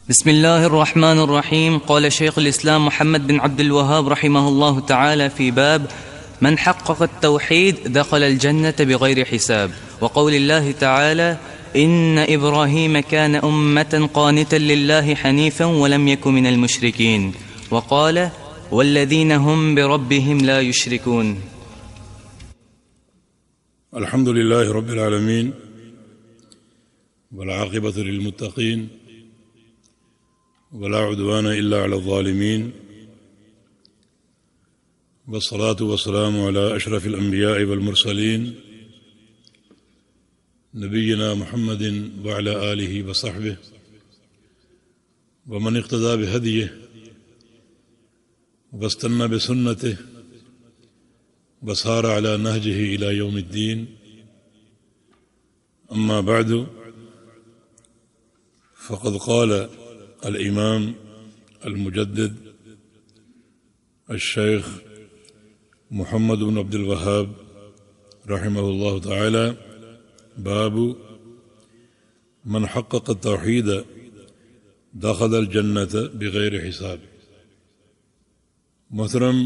بسم الله الرحمن الرحيم. قال شيخ الإسلام محمد بن عبد الوهاب رحمه الله تعالى في باب من حقق التوحيد دخل الجنة بغير حساب، وقول الله تعالى إن إبراهيم كان أمة قانتا لله حنيفا ولم يك من المشركين، وقال والذين هم بربهم لا يشركون. الحمد لله رب العالمين والعاقبة للمتقين ولا عدوان إلا على الظالمين، والصلاة والسلام على أشرف الأنبياء والمرسلين نبينا محمد وعلى آله وصحبه ومن اقتدى بهديه واستنى بسنته وسار على نهجه إلى يوم الدين. أما بعد، فقد قال الإمام المجدد الشيخ محمد بن عبد الوهاب رحمه الله تعالى: باب من حقق التوحيد دخل الجنة بغیر حساب. محترم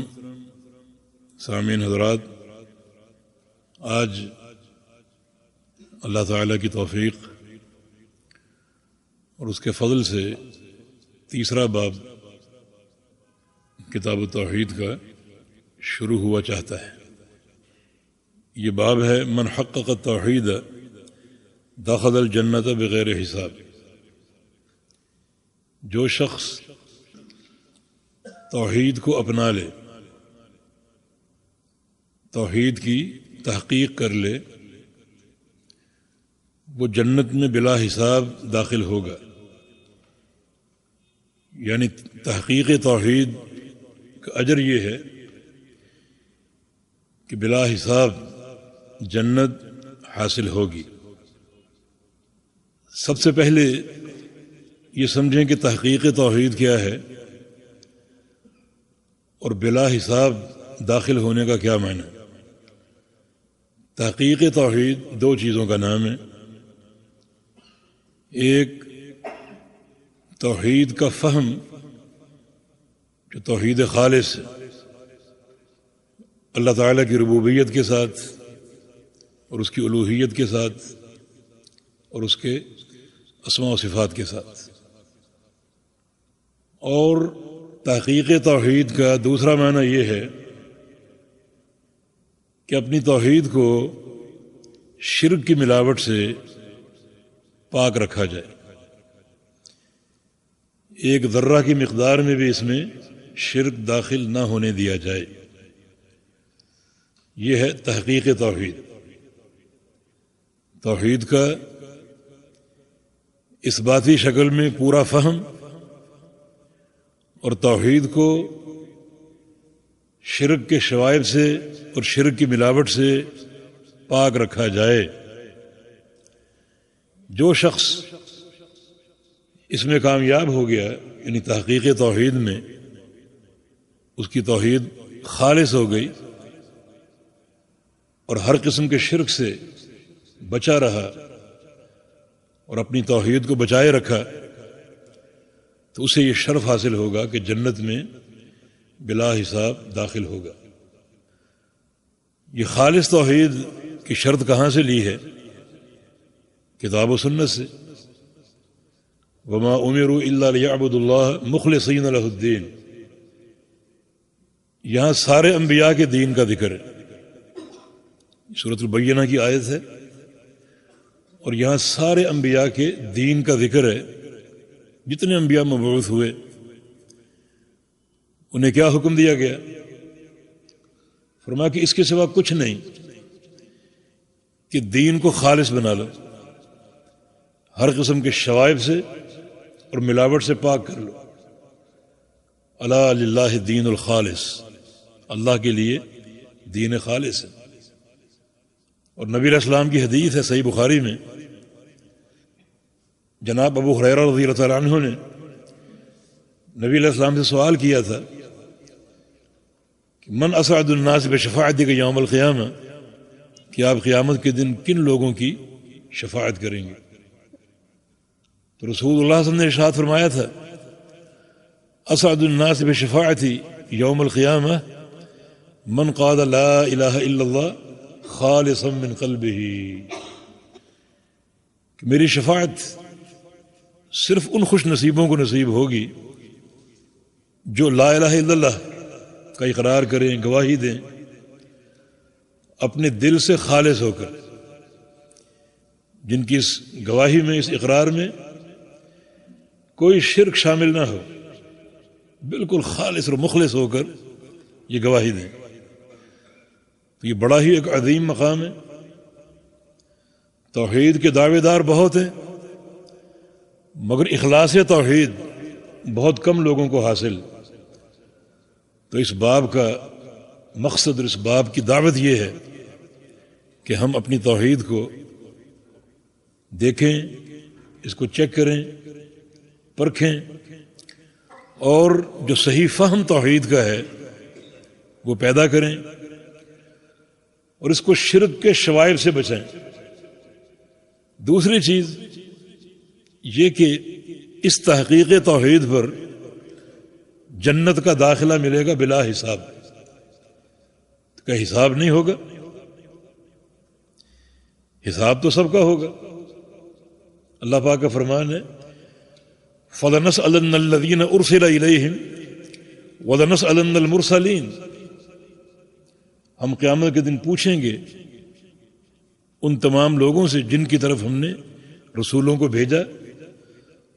سامعین حضرات، آج اللہ تعالیٰ کی توفیق اور اس کے فضل سے تیسرا باب کتاب التوحید کا شروع ہوا چاہتا ہے. یہ باب ہے من حقق التوحید دخل الجنت بغیر حساب. جو شخص توحید کو اپنا لے، توحید کی تحقیق کر لے، وہ جنت میں بلا حساب داخل ہوگا. یعنی تحقیق توحید کا اجر یہ ہے کہ بلا حساب جنت حاصل ہوگی. سب سے پہلے یہ سمجھیں کہ تحقیق توحید کیا ہے اور بلا حساب داخل ہونے کا کیا معنی. تحقیق توحید دو چیزوں کا نام ہے. ایک توحید کا فہم جو توحید خالص ہے، اللہ تعالیٰ کی ربوبیت کے ساتھ اور اس کی الوہیت کے ساتھ اور اس کے اسماء و صفات کے ساتھ. اور تحقیق توحید کا دوسرا معنی یہ ہے کہ اپنی توحید کو شرک کی ملاوٹ سے پاک رکھا جائے. ایک ذرہ کی مقدار میں بھی اس میں شرک داخل نہ ہونے دیا جائے. یہ ہے تحقیق توحید. توحید کا اثباتی شکل میں پورا فہم اور توحید کو شرک کے شوائب سے اور شرک کی ملاوٹ سے پاک رکھا جائے. جو شخص اس میں کامیاب ہو گیا، یعنی تحقیق توحید میں اس کی توحید خالص ہو گئی اور ہر قسم کے شرک سے بچا رہا اور اپنی توحید کو بچائے رکھا، تو اسے یہ شرف حاصل ہوگا کہ جنت میں بلا حساب داخل ہوگا. یہ خالص توحید کی شرط کہاں سے لی ہے؟ کتاب و سنت سے. وما امروا الا ليعبدوا الله مخلصين له الدين. یہاں سارے انبیاء کے دین کا ذکر ہے. سورۃ البینہ کی آیت ہے اور یہاں سارے انبیاء کے دین کا ذکر ہے. جتنے انبیاء مبعوث ہوئے انہیں کیا حکم دیا گیا؟ فرمایا کہ اس کے سوا کچھ نہیں کہ دین کو خالص بنا لو، ہر قسم کے شوائب سے اور ملاوٹ سے پاک کر لو. الا للہ الدین الخالص. اللہ کے لیے دین خالص ہے. اور نبی علیہ السلام کی حدیث ہے صحیح بخاری میں، جناب ابو ہریرہ رضی اللہ تعالیٰ عنہ نے نبی علیہ السلام سے سوال کیا تھا کہ من اسعد الناس بشفاعتک یوم القیامہ، کہ آپ قیامت کے دن کن لوگوں کی شفاعت کریں گے. تو رسول اللہ صلی اللہ علیہ وسلم نے ارشاد فرمایا تھا اسعد الناس بشفاعتی یوم القیامہ من قال لا الہ الا اللہ خالصا من قلبہ، کہ میری شفاعت صرف ان خوش نصیبوں کو نصیب ہوگی جو لا الہ الا اللہ کا اقرار کریں، گواہی دیں اپنے دل سے خالص ہو کر، جن کی اس گواہی میں، اس اقرار میں کوئی شرک شامل نہ ہو، بالکل خالص اور مخلص ہو کر یہ گواہی دیں۔ تو یہ بڑا ہی ایک عظیم مقام ہے۔ توحید کے دعوے دار بہت ہیں، مگر اخلاص توحید بہت کم لوگوں کو حاصل۔ تو اس باب کا مقصد اور اس باب کی دعوت یہ ہے کہ ہم اپنی توحید کو دیکھیں، اس کو چیک کریں، پرکھیں، اور جو صحیح فہم توحید کا ہے وہ پیدا کریں، اور اس کو شرک کے شوائب سے بچائیں۔ دوسری چیز یہ کہ اس تحقیق توحید پر جنت کا داخلہ ملے گا بلا حساب، کا حساب نہیں ہوگا، حساب تو سب کا ہوگا۔ اللہ پاک کا فرمان ہے فَلَنَسْأَلَنَّ الَّذِينَ أُرْسِلَ إِلَيْهِمْ وَلَنَسْأَلَنَّ الْمُرْسَلِينَ، ہم قیامت کے دن پوچھیں گے ان تمام لوگوں سے جن کی طرف ہم نے رسولوں کو بھیجا،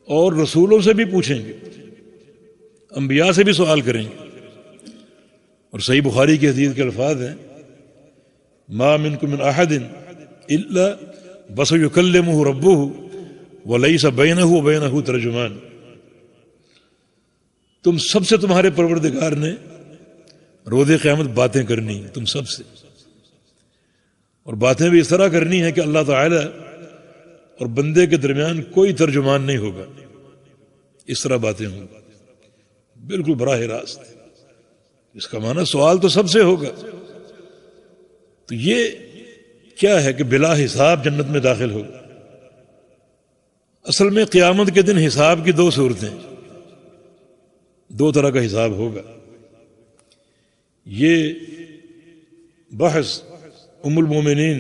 اور رسولوں سے بھی پوچھیں گے، انبیاء سے بھی سوال کریں گے۔ اور صحیح بخاری کی حدیث کے الفاظ ہیں ما منکم من احد الا وسيكلمه ربه وليس بينه وبينه ترجمان، تم سب سے تمہارے پروردگار نے روز قیامت باتیں کرنی ہیں، تم سب سے، اور باتیں بھی اس طرح کرنی ہے کہ اللہ تعالی اور بندے کے درمیان کوئی ترجمان نہیں ہوگا، اس طرح باتیں ہوں گی بالکل براہ راست۔ اس کا معنی سوال تو سب سے ہوگا۔ تو یہ کیا ہے کہ بلا حساب جنت میں داخل ہوگا۔ اصل میں قیامت کے دن حساب کی دو صورتیں، دو طرح کا حساب ہوگا۔ یہ بحث ام المومنین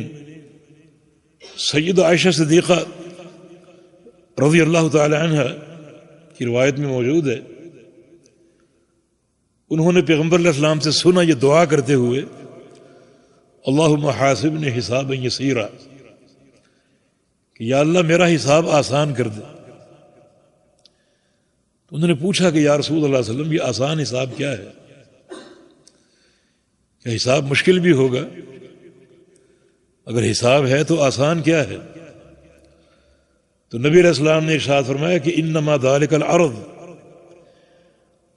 سید عائشہ صدیقہ رضی اللہ تعالی عنہ کی روایت میں موجود ہے۔ انہوں نے پیغمبر علیہ السلام سے سنا یہ دعا کرتے ہوئے اللہم حاسبنی حسابا یسیرا، کہ یا اللہ میرا حساب آسان کر دے۔ تو انہوں نے پوچھا کہ یا رسول اللہ صلی اللہ علیہ وسلم یہ آسان حساب کیا ہے؟ کیا حساب مشکل بھی ہوگا؟ اگر حساب ہے تو آسان کیا ہے؟ تو نبی علیہ السلام نے ارشاد فرمایا کہ انما ذالک العرض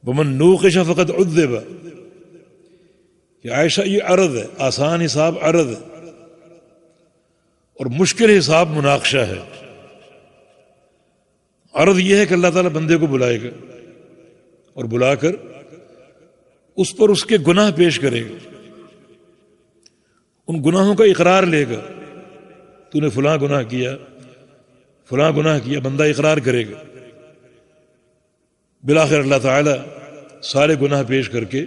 ومن نوقش فقد عذب، کہ عائشہ یہ عرض ہے، آسان حساب عرض ہے، اور مشکل حساب مناقشہ ہے۔ عرض یہ ہے کہ اللہ تعالیٰ بندے کو بلائے گا اور بلا کر اس پر اس کے گناہ پیش کرے گا، ان گناہوں کا اقرار لے گا، تو نے فلاں گناہ کیا، فلاں گناہ کیا، بندہ اقرار کرے گا۔ بالآخر اللہ تعالیٰ سارے گناہ پیش کر کے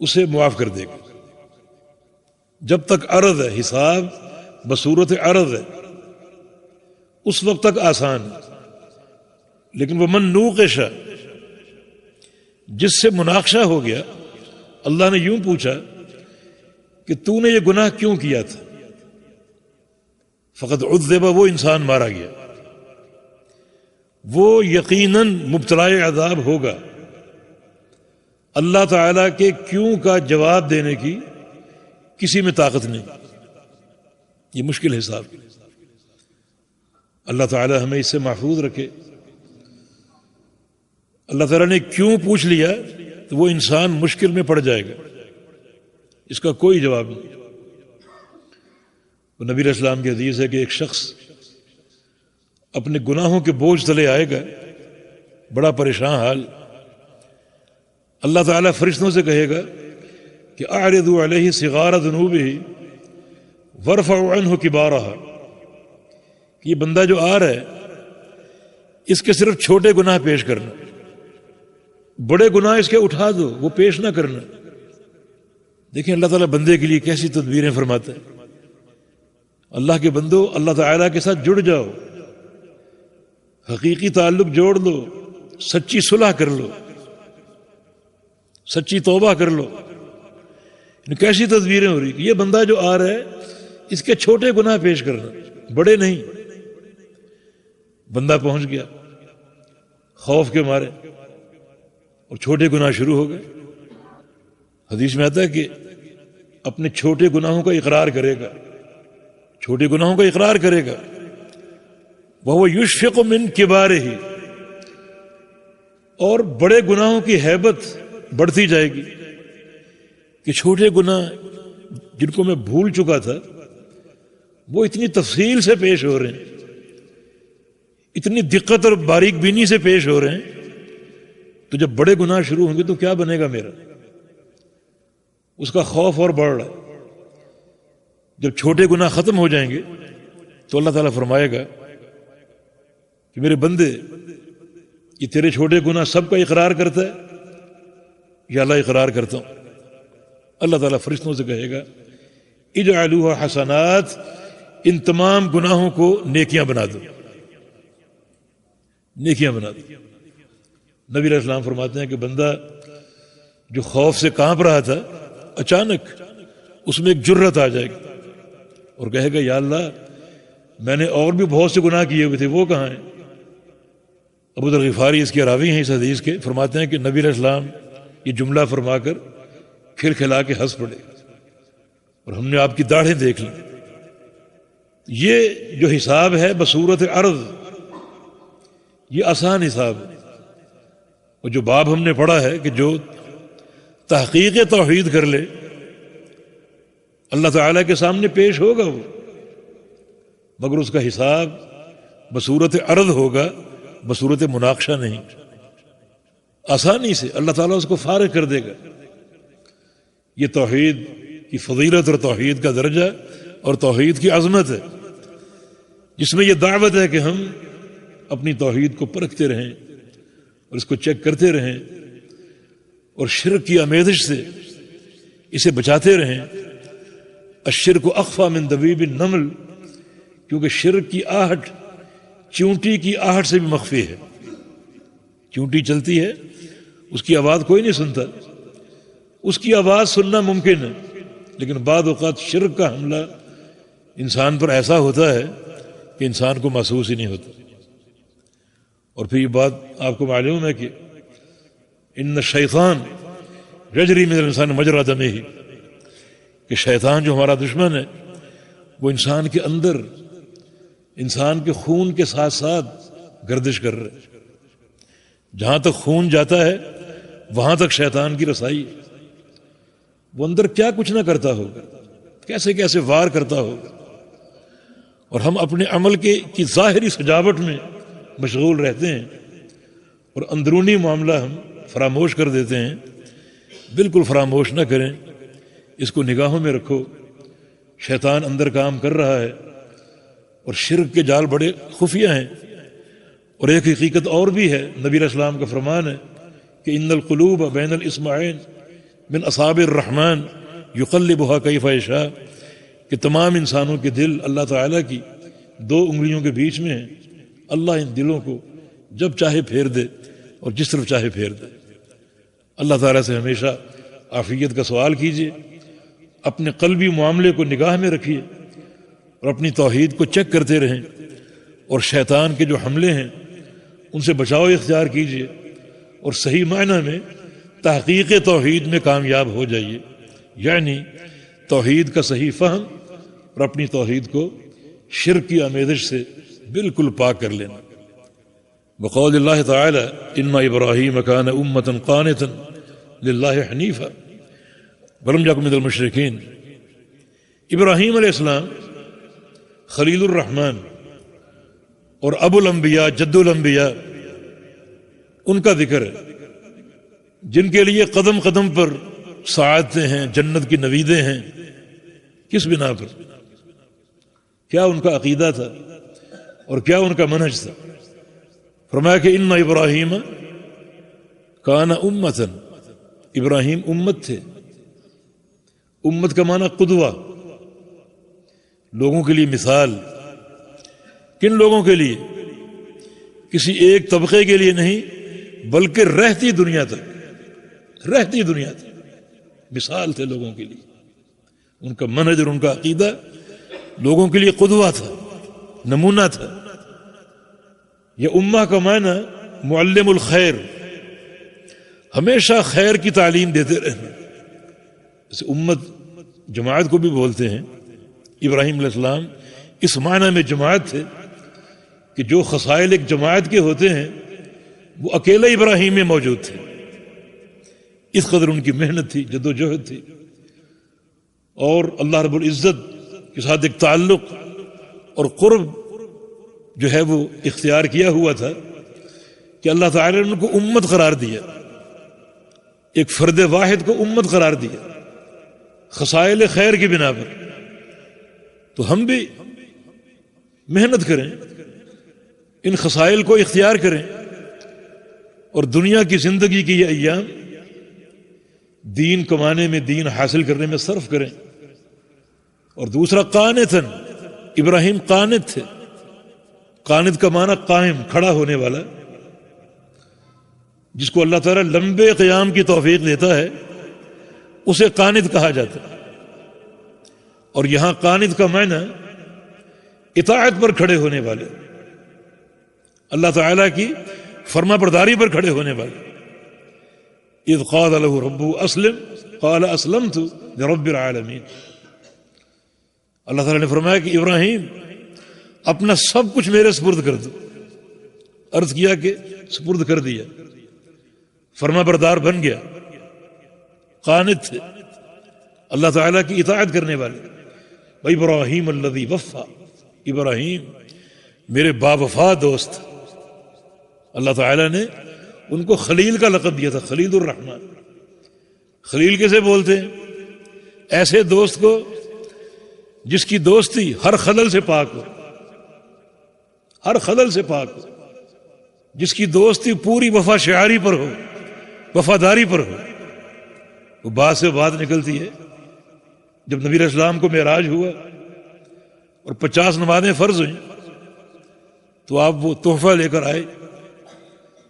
اسے معاف کر دے گا۔ جب تک عرض ہے، حساب بصورت عرض ہے، اس وقت تک آسان ہے۔ لیکن وہ من نوقش، جس سے مناقشہ ہو گیا، اللہ نے یوں پوچھا کہ تو نے یہ گناہ کیوں کیا تھا، فقط عذب، وہ انسان مارا گیا، وہ یقیناً مبتلا عذاب ہوگا۔ اللہ تعالیٰ کے کیوں کا جواب دینے کی کسی میں طاقت نہیں۔ یہ مشکل حساب، اللہ تعالیٰ ہمیں اس سے محفوظ رکھے۔ اللہ تعالیٰ نے کیوں پوچھ لیا تو وہ انسان مشکل میں پڑ جائے گا، اس کا کوئی جواب نہیں۔ وہ نبی علیہ السلام کی حدیث ہے کہ ایک شخص اپنے گناہوں کے بوجھ تلے آئے گا، بڑا پریشان حال۔ اللہ تعالیٰ فرشتوں سے کہے گا کہ اعرضوا علیہ صغار ذنوبہ وارفعوا عنہ کبارہا، کہ یہ بندہ جو آ رہا ہے اس کے صرف چھوٹے گناہ پیش کرنا، بڑے گناہ اس کے اٹھا دو، وہ پیش نہ کرنا۔ دیکھیں اللہ تعالیٰ بندے کے لیے کیسی تدبیریں فرماتا ہے۔ اللہ کے بندو، اللہ تعالیٰ کے ساتھ جڑ جاؤ، حقیقی تعلق جوڑ لو، سچی صلح کر لو، سچی توبہ کر لو۔ کیسی تدبیریں ہو رہی کہ یہ بندہ جو آ رہا ہے اس کے چھوٹے گناہ پیش کرنا، بڑے نہیں۔ بندہ پہنچ گیا خوف کے مارے اور چھوٹے گناہ شروع ہو گئے۔ حدیث میں آتا ہے کہ اپنے چھوٹے گناہوں کا اقرار کرے گا، چھوٹے گناہوں کا اقرار کرے گا، وَهُوَ يُشْفِقُ مِنْ كِبَارِهِ، اور بڑے گناہوں کی ہیبت بڑھتی جائے گی کہ چھوٹے گناہ جن کو میں بھول چکا تھا وہ اتنی تفصیل سے پیش ہو رہے ہیں، اتنی دقت اور باریک بینی سے پیش ہو رہے ہیں، تو جب بڑے گناہ شروع ہوں گے تو کیا بنے گا میرا؟ اس کا خوف اور بڑھ رہا ہے۔ جب چھوٹے گناہ ختم ہو جائیں گے تو اللہ تعالیٰ فرمائے گا کہ میرے بندے یہ تیرے چھوٹے گناہ سب کا اقرار کرتا ہے؟ یا اللہ اقرار کرتا ہوں۔ اللہ تعالیٰ فرشتوں سے کہے گا اجعلوها حسنات، ان تمام گناہوں کو نیکیاں بنا دو، نیکیاں بنا دو۔ نبی علیہ السلام فرماتے ہیں کہ بندہ جو خوف سے کانپ رہا تھا، اچانک اس میں ایک جرت آ جائے گی اور کہے گا یا اللہ میں نے اور بھی بہت سے گناہ کیے ہوئے تھے، وہ کہاں ہیں؟ ابو ذر غفاری اس کے راوی ہیں اس حدیث کے، فرماتے ہیں کہ نبی علیہ السلام یہ جملہ فرما کر کھلکھلا کے ہنس پڑے اور ہم نے آپ کی داڑھیں دیکھ لی۔ یہ جو حساب ہے بصورت عرض، یہ آسان حساب ہے۔ اور جو باب ہم نے پڑھا ہے کہ جو تحقیق توحید کر لے اللہ تعالیٰ کے سامنے پیش ہوگا وہ، مگر اس کا حساب بصورت عرض ہوگا، بصورت مناقشہ نہیں۔ آسانی سے اللہ تعالیٰ اس کو فارغ کر دے گا۔ یہ توحید کی فضیلت اور توحید کا درجہ اور توحید کی عظمت ہے، جس میں یہ دعوت ہے کہ ہم اپنی توحید کو پرکھتے رہیں اور اس کو چیک کرتے رہیں اور شرک کی آمیزش سے اسے بچاتے رہیں۔ الشرک اخفی من دبیب النمل، کیونکہ شرک کی آہٹ چونٹی کی آہٹ سے بھی مخفی ہے۔ چونٹی چلتی ہے، اس کی آواز کوئی نہیں سنتا، اس کی آواز سننا ممکن ہے، لیکن بعض اوقات شرک کا حملہ انسان پر ایسا ہوتا ہے کہ انسان کو محسوس ہی نہیں ہوتا۔ اور پھر یہ بات آپ کو معلوم ہے کہ ان الشیطان یجری من الانسان مجری دمہ، کہ شیطان جو ہمارا دشمن ہے وہ انسان کے اندر، انسان کے خون کے ساتھ ساتھ گردش کر رہا ہے۔ جہاں تک خون جاتا ہے وہاں تک شیطان کی رسائی ہے۔ وہ اندر کیا کچھ نہ کرتا ہوگا، کیسے کیسے وار کرتا ہوگا، اور ہم اپنے عمل کی ظاہری سجاوٹ میں مشغول رہتے ہیں اور اندرونی معاملہ ہم فراموش کر دیتے ہیں۔ بالکل فراموش نہ کریں، اس کو نگاہوں میں رکھو۔ شیطان اندر کام کر رہا ہے اور شرک کے جال بڑے خفیہ ہیں۔ اور ایک حقیقت اور بھی ہے، نبی علیہ السلام کا فرمان ہے کہ ان القلوب بین الاصبعین من اصابع الرحمن یقلبها کیف یشاء، کہ تمام انسانوں کے دل اللہ تعالیٰ کی 2 انگلیوں کے بیچ میں ہیں۔ اللہ ان دلوں کو جب چاہے پھیر دے اور جس طرف چاہے پھیر دے۔ اللہ تعالیٰ سے ہمیشہ عافیت کا سوال کیجیے، اپنے قلبی معاملے کو نگاہ میں رکھیے اور اپنی توحید کو چیک کرتے رہیں، اور شیطان کے جو حملے ہیں ان سے بچاؤ اختیار کیجیے، اور صحیح معنی میں تحقیق توحید میں کامیاب ہو جائیے، یعنی توحید کا صحیح فہم اور اپنی توحید کو شرک کی آمیزش سے بالکل پاک کر لینا۔ وقول اللہ تعالی ان ابراہیم کان امۃ قانتا للہ حنیفا ولم یکن من المشرکین۔ ابراہیم علیہ السلام خلیل الرحمن اور ابو الانبیاء، جد الانبیاء، ان کا ذکر ہے، جن کے لیے قدم قدم پر سعادتیں ہیں، جنت کی نویدیں ہیں۔ کس بنا پر؟ کیا ان کا عقیدہ تھا اور کیا ان کا منہج تھا؟ فرمایا کہ ان ابراہیم کان امتن، ابراہیم امت تھے۔ امت کا معنی قدوہ، لوگوں کے لیے مثال۔ کن لوگوں کے لیے؟ کسی ایک طبقے کے لیے نہیں، بلکہ رہتی دنیا تک، رہتی دنیا تک مثال تھے لوگوں کے لیے۔ ان کا منہج اور ان کا عقیدہ لوگوں کے لیے قدوہ تھا، نمونہ تھا۔ یہ امہ کا معنی معلم الخیر، ہمیشہ خیر کی تعلیم دیتے رہنا۔ اس امت جماعت کو بھی بولتے ہیں۔ ابراہیم علیہ السلام اس معنی میں جماعت تھے کہ جو خصائل ایک جماعت کے ہوتے ہیں وہ اکیلے ابراہیم میں موجود تھے۔ اس قدر ان کی محنت تھی، جد و جہد تھی، اور اللہ رب العزت کے ساتھ ایک تعلق اور قرب جو ہے وہ اختیار کیا ہوا تھا کہ اللہ تعالی نے ان کو امت قرار دیا، ایک فرد واحد کو امت قرار دیا خصائل خیر کی بنا پر۔ تو ہم بھی محنت کریں، ان خصائل کو اختیار کریں، اور دنیا کی زندگی کی یہ ایام دین کمانے میں، دین حاصل کرنے میں صرف کریں۔ اور دوسرا قانتاً، ابراہیم قانت تھے۔ قانت کا معنی قائم، کھڑا ہونے والا، جس کو اللہ تعالیٰ لمبے قیام کی توفیق دیتا ہے اسے قانت کہا جاتا ہے۔ اور یہاں قانت کا معنی اطاعت پر کھڑے ہونے والے، اللہ تعالیٰ کی فرما برداری پر کھڑے ہونے والے۔ اذ قال له ربه اسلم قال اسلمت لرب العالمین۔ اللہ تعالیٰ نے فرمایا کہ ابراہیم اپنا سب کچھ میرے سپرد کر دو۔ عرض کیا کہ سپرد کر دیا، فرما بردار بن گیا، قانت تھے، اللہ تعالیٰ کی اطاعت کرنے والے۔ ابراہیم الذی وفا، ابراہیم میرے باوفا دوست۔ اللہ تعالیٰ نے ان کو خلیل کا لقب دیا تھا، خلیل الرحمن۔ خلیل کیسے بولتے ہیں؟ ایسے دوست کو جس کی دوستی ہر خلل سے پاک ہو، ہر خلل سے پاک ہو، جس کی دوستی پوری وفا شعاری پر ہو، وفاداری پر ہو۔ وہ بات سے بات نکلتی ہے، جب نبی علیہ السلام کو معراج ہوا اور 50 نمازیں فرض ہوئیں تو آپ وہ تحفہ لے کر آئے۔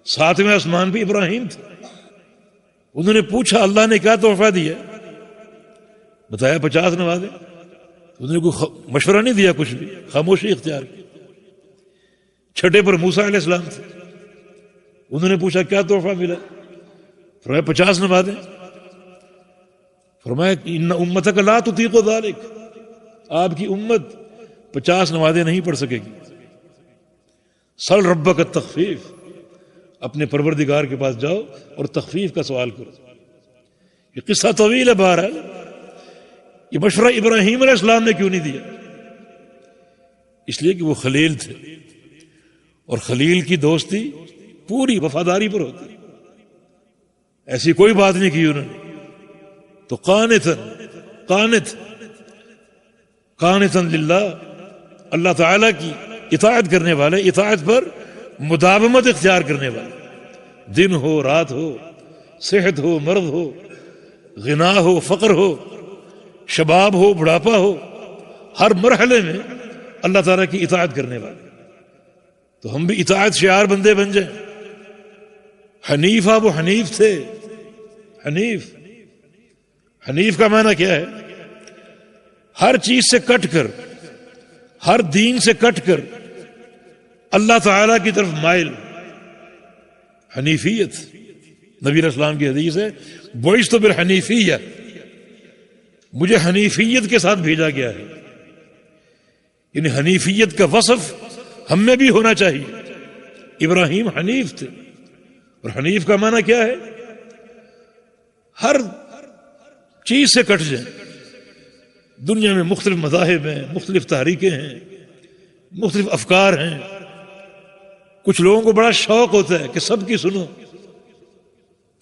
7ویں آسمان پہ ابراہیم تھے۔ انہوں نے پوچھا اللہ نے کیا تحفہ دیا؟ بتایا 50 نمازیں۔ انہوں نے کوئی مشورہ نہیں دیا، کچھ بھی، خاموشی اختیار کی۔ 6 پر موسیٰ علیہ السلام تھے۔ انہوں نے پوچھا کیا تحفہ ملا؟ فرمایا 50 نمازیں۔ فرمایا ان امتک لا تطیق ذلک، آپ کی امت 50 نمازیں نہیں پڑھ سکے گی۔ سل ربک التخفیف، اپنے پروردگار کے پاس جاؤ اور تخفیف کا سوال کرو۔ یہ قصہ طویل ہے، بہرحال یہ مشورہ ابراہیم علیہ السلام نے کیوں نہیں دیا؟ اس لیے کہ وہ خلیل تھے، اور خلیل کی دوستی پوری وفاداری پر ہوتی، ایسی کوئی بات نہیں کی انہوں نے۔ تو قانتاً للہ، اللہ تعالیٰ کی اطاعت کرنے والے، اطاعت پر مداومت اختیار کرنے والے، دن ہو رات ہو، صحت ہو مرض ہو، غنا ہو فقر ہو، شباب ہو بڑھاپا ہو، ہر مرحلے میں اللہ تعالیٰ کی اطاعت کرنے والے۔ تو ہم بھی اطاعت شعار بندے بن جائیں۔ حنیفہ وہ حنیف تھے۔ حنیف کا معنی کیا ہے؟ ہر چیز سے کٹ کر، ہر دین سے کٹ کر اللہ تعالیٰ کی طرف مائل، حنیفیت۔ نبی علیہ السلام کی حدیث ہے بعثت بالحنیفیہ، مجھے حنیفیت کے ساتھ بھیجا گیا ہے۔ یعنی حنیفیت کا وصف ہم میں بھی ہونا چاہیے۔ ابراہیم حنیف تھے، اور حنیف کا معنی کیا ہے؟ ہر چیز سے کٹ جائیں۔ دنیا میں مختلف مذاہب ہیں، مختلف تحریکیں ہیں، مختلف افکار ہیں۔ کچھ لوگوں کو بڑا شوق ہوتا ہے کہ سب کی سنو،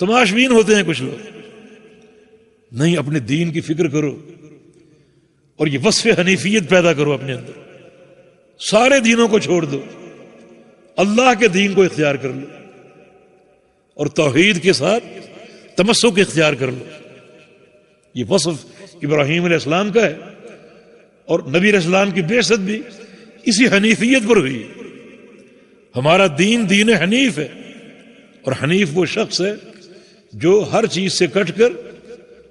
تماشبین ہوتے ہیں کچھ لوگ۔ نہیں، اپنے دین کی فکر کرو اور یہ وصف حنیفیت پیدا کرو اپنے اندر۔ سارے دینوں کو چھوڑ دو، اللہ کے دین کو اختیار کر لو اور توحید کے ساتھ تمسک اختیار کر لو. یہ وصف ابراہیم علیہ السلام کا ہے اور نبی علیہ السلام کی بعثت بھی اسی حنیفیت پر ہوئی. ہمارا دین دین حنیف ہے، اور حنیف وہ شخص ہے جو ہر چیز سے کٹ کر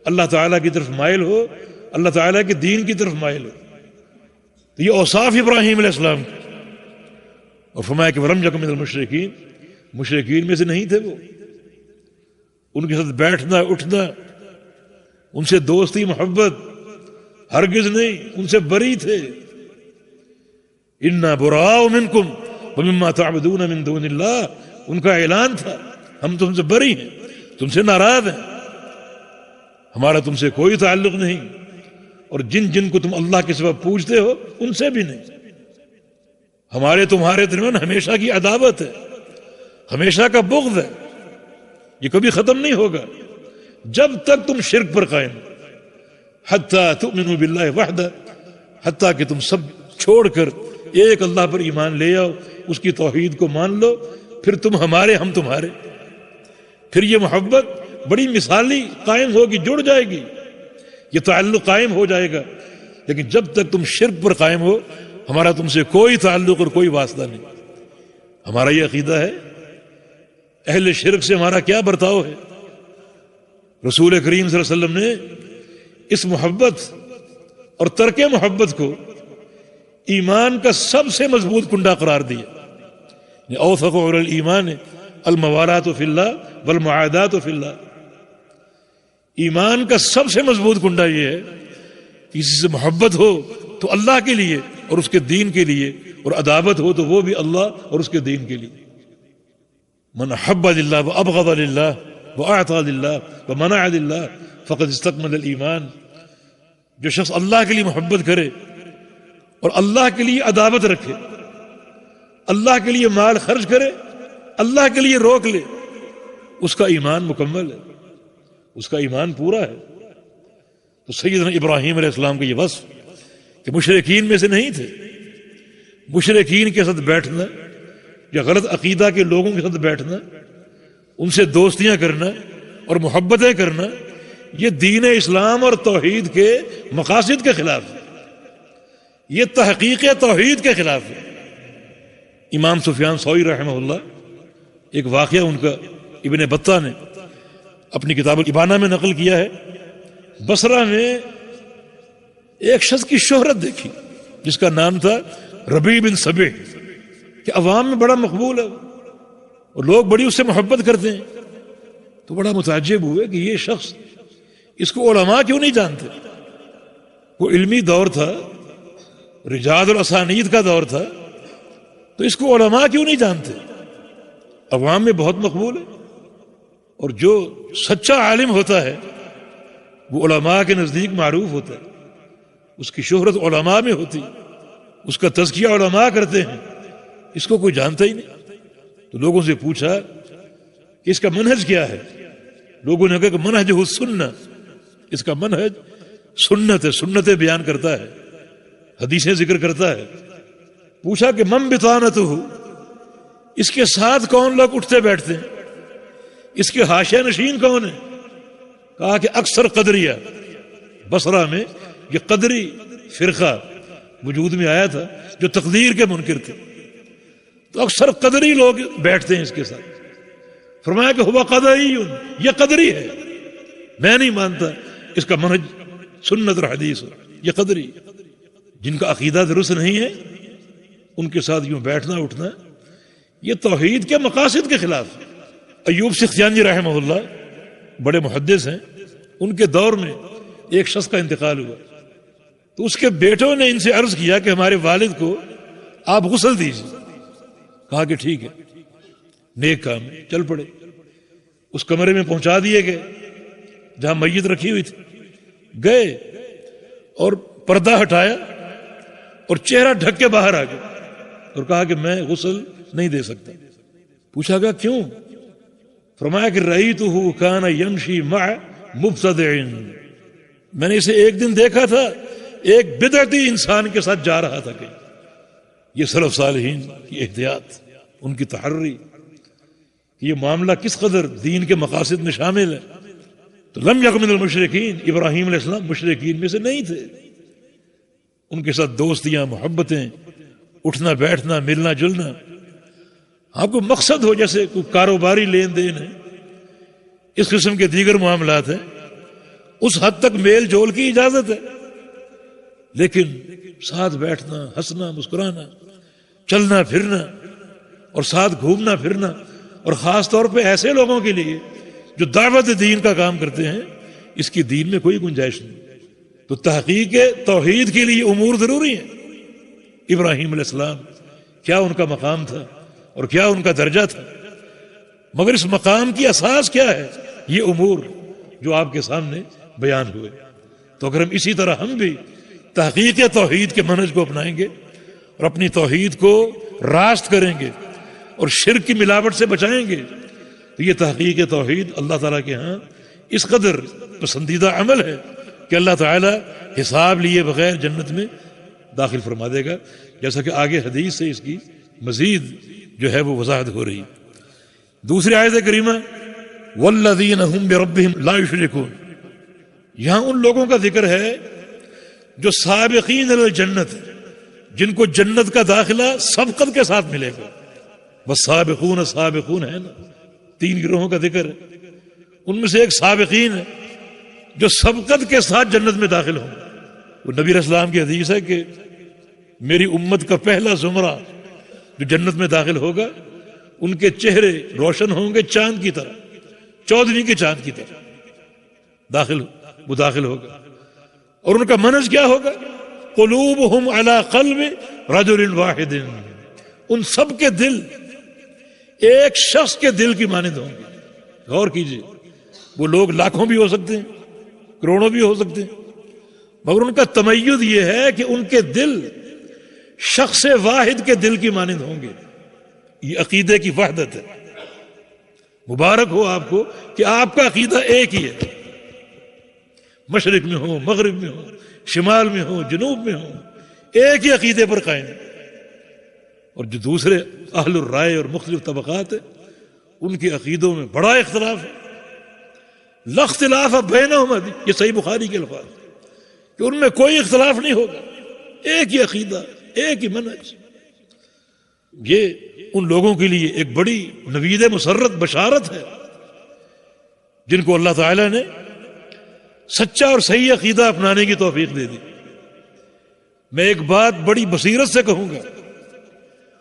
اللہ تعالیٰ کی طرف مائل ہو، اللہ تعالیٰ کے دین کی طرف مائل ہو. تو یہ اوصاف ابراہیم علیہ السلام کے. اور فرمایا کہ ولم یکن من المشرکین، مشرکین میں سے نہیں تھے وہ. ان کے ساتھ بیٹھنا اٹھنا، ان سے دوستی محبت ہرگز نہیں، ان سے بری تھے. انا براء منکم ومما تعبدون من دون اللہ، ان کا اعلان تھا ہم تم سے بری ہیں، تم سے ناراض ہیں، ہمارا تم سے کوئی تعلق نہیں، اور جن جن کو تم اللہ کے سوا پوجتے ہو ان سے بھی نہیں. ہمارے تمہارے درمیان ہمیشہ کی عداوت ہے، ہمیشہ کا بغض ہے، یہ کبھی ختم نہیں ہوگا جب تک تم شرک پر قائم. حتیٰ تؤمنوا باللہ وحدہ، حتیٰ کہ تم سب چھوڑ کر ایک اللہ پر ایمان لے آؤ، اس کی توحید کو مان لو، پھر تم ہمارے ہم تمہارے. پھر یہ محبت بڑی مثالی قائم ہوگی، جڑ جائے گی، یہ تعلق قائم ہو جائے گا. لیکن جب تک تم شرک پر قائم ہو ہمارا تم سے کوئی تعلق اور کوئی واسطہ نہیں. ہمارا یہ عقیدہ ہے. اہل شرک سے ہمارا کیا برتاؤ ہے؟ رسول کریم صلی اللہ علیہ وسلم نے اس محبت اور ترک محبت کو ایمان کا سب سے مضبوط کنڈا قرار دیا. اوثق علی الایمان الموالات فی اللہ والمعادات فی اللہ. ایمان کا سب سے مضبوط کنڈا یہ ہے کہ کسی سے محبت ہو تو اللہ کے لیے اور اس کے دین کے لیے، اور عداوت ہو تو وہ بھی اللہ اور اس کے دین کے لیے. من احب للہ وابغض للہ واعطى للہ ومنع للہ فقد استکمل الایمان. جو شخص اللہ کے لیے محبت کرے اور اللہ کے لیے عداوت رکھے، اللہ کے لیے مال خرچ کرے، اللہ کے لیے روک لے، اس کا ایمان مکمل ہے، اس کا ایمان پورا ہے. تو سیدنا ابراہیم علیہ السلام کا یہ وصف کہ مشرکین میں سے نہیں تھے. مشرکین کے ساتھ بیٹھنا یا غلط عقیدہ کے لوگوں کے ساتھ بیٹھنا، ان سے دوستیاں کرنا اور محبتیں کرنا، یہ دین اسلام اور توحید کے مقاصد کے خلاف ہے، یہ تحقیق توحید کے خلاف ہے. امام سفیان ثوری رحمہ اللہ، ایک واقعہ ان کا ابن بطہ نے اپنی کتاب الابانہ میں نقل کیا ہے. بصرہ میں ایک شخص کی شہرت دیکھی جس کا نام تھا ربیع بن سبع، کہ عوام میں بڑا مقبول ہے اور لوگ بڑی اس سے محبت کرتے ہیں. تو بڑا متعجب ہوئے کہ یہ شخص، اس کو علماء کیوں نہیں جانتے؟ وہ علمی دور تھا، رجال الاسانید کا دور تھا، تو اس کو علماء کیوں نہیں جانتے؟ عوام میں بہت مقبول ہے، اور جو سچا عالم ہوتا ہے وہ علماء کے نزدیک معروف ہوتا ہے، اس کی شہرت علماء میں ہوتی، اس کا تزکیہ علماء کرتے ہیں، اس کو کوئی جانتا ہی نہیں. تو لوگوں سے پوچھا کہ اس کا منہج کیا ہے؟ لوگوں نے کہا کہ منہج السنہ، اس کا منہج سنت ہے، سنتیں بیان کرتا ہے، حدیثیں ذکر کرتا ہے. پوچھا کہ من بطانتہ، اس کے ساتھ کون لوگ اٹھتے بیٹھتے ہیں، اس کے حاشیہ نشین کون ہیں؟ کہا کہ اکثر قدریہ. بصرہ میں یہ قدری فرقہ وجود میں آیا تھا جو تقدیر کے منکر تھے، تو اکثر قدری لوگ بیٹھتے ہیں اس کے ساتھ. فرمایا کہ ہوا قدری، یہ قدری ہے، میں نہیں مانتا اس کا منہج سنت اور حدیث ہو. یہ قدری، جن کا عقیدہ درست نہیں ہے ان کے ساتھ یوں بیٹھنا اٹھنا یہ توحید کے مقاصد کے خلاف. ایوب سختیانی رحمہ اللہ بڑے محدث ہیں، ان کے دور میں ایک شخص کا انتقال ہوا، تو اس کے بیٹوں نے ان سے عرض کیا کہ ہمارے والد کو آپ غسل دیجیے. کہا کہ ٹھیک ہے، نیک کام ہے. چل پڑے، اس کمرے میں پہنچا دیے گئے جہاں میت رکھی ہوئی تھی. گئے اور پردہ ہٹایا اور چہرہ ڈھک کے باہر آ گئے اور کہا کہ میں غسل نہیں دے سکتا. پوچھا گیا کیوں؟ فرمایا کہ رأیتہ کان یمشی مع مبتدع، میں نے اسے ایک دن دیکھا تھا ایک بدعتی انسان کے ساتھ جا رہا تھا. کہ یہ سلف صالحین کی احتیاط. ان کی تحری، یہ معاملہ کس قدر دین کے مقاصد میں شامل ہے. تو لم یکن من المشرکین، ابراہیم علیہ السلام مشرکین میں سے نہیں تھے. ان کے ساتھ دوستیاں، محبتیں، اٹھنا بیٹھنا، ملنا جلنا. آپ کو مقصد ہو، جیسے کوئی کاروباری لین دین ہے، اس قسم کے دیگر معاملات ہیں، اس حد تک میل جول کی اجازت ہے، لیکن ساتھ بیٹھنا، ہنسنا، مسکرانا، چلنا پھرنا اور ساتھ گھومنا پھرنا، اور خاص طور پہ ایسے لوگوں کے لیے جو دعوت دین کا کام کرتے ہیں، اس کی دین میں کوئی گنجائش نہیں. تو تحقیق توحید کے لیے امور ضروری ہیں. ابراہیم علیہ السلام کیا ان کا مقام تھا اور کیا ان کا درجہ تھا، مگر اس مقام کی اساس کیا ہے؟ یہ امور جو آپ کے سامنے بیان ہوئے. تو اگر ہم اسی طرح ہم بھی تحقیق توحید کے منہج کو اپنائیں گے اور اپنی توحید کو راست کریں گے اور شرک کی ملاوٹ سے بچائیں گے، تو یہ تحقیق توحید اللہ تعالیٰ کے ہاں اس قدر پسندیدہ عمل ہے کہ اللہ تعالیٰ حساب لیے بغیر جنت میں داخل فرما دے گا، جیسا کہ آگے حدیث سے اس کی مزید جو ہے وہ وضاحت ہو رہی. دوسری آیت کریمہ والذین هم بربهم لا یشرکون، یہاں ان لوگوں کا ذکر ہے جو سابقین الی الجنت، جن کو جنت کا داخلہ سبقت کے ساتھ ملے گا. بس سابقون سابقون ہے نا، 3 گروہوں کا ذکر ہے، ان میں سے ایک سابقین ہے جو سبقت کے ساتھ جنت میں داخل ہوں. وہ نبی علیہ السلام کی حدیث ہے کہ میری امت کا پہلا زمرہ جو جنت میں داخل ہوگا، ان کے چہرے روشن ہوں گے چاند کی طرح، 14ویں کے چاند کی طرح وہ داخل ہوگا. اور ان کا منہج کیا ہوگا؟ قلوبہم علی قلب رجل واحد، ان سب کے دل ایک شخص کے دل کی مانند ہوں گے. غور کیجیے، وہ لوگ لاکھوں بھی ہو سکتے ہیں، کروڑوں بھی ہو سکتے ہیں، مگر ان کا تمیز یہ ہے کہ ان کے دل شخص واحد کے دل کی مانند ہوں گے. یہ عقیدے کی وحدت ہے. مبارک ہو آپ کو کہ آپ کا عقیدہ ایک ہی ہے، مشرق میں ہو، مغرب میں ہو، شمال میں ہو، جنوب میں ہو، ایک ہی عقیدے پر قائم ہے. اور جو دوسرے اہل الرائے اور مختلف طبقات ہیں، ان کے عقیدوں میں بڑا اختلاف ہے. لا اختلاف بینہم، یہ صحیح بخاری کے الفاظ کہ ان میں کوئی اختلاف نہیں ہوگا، ایک ہی عقیدہ، ایک ہی منہج. یہ ان لوگوں کے لیے ایک بڑی نوید مسرت بشارت ہے جن کو اللہ تعالی نے سچا اور صحیح عقیدہ اپنانے کی توفیق دے دی. میں ایک بات بڑی بصیرت سے کہوں گا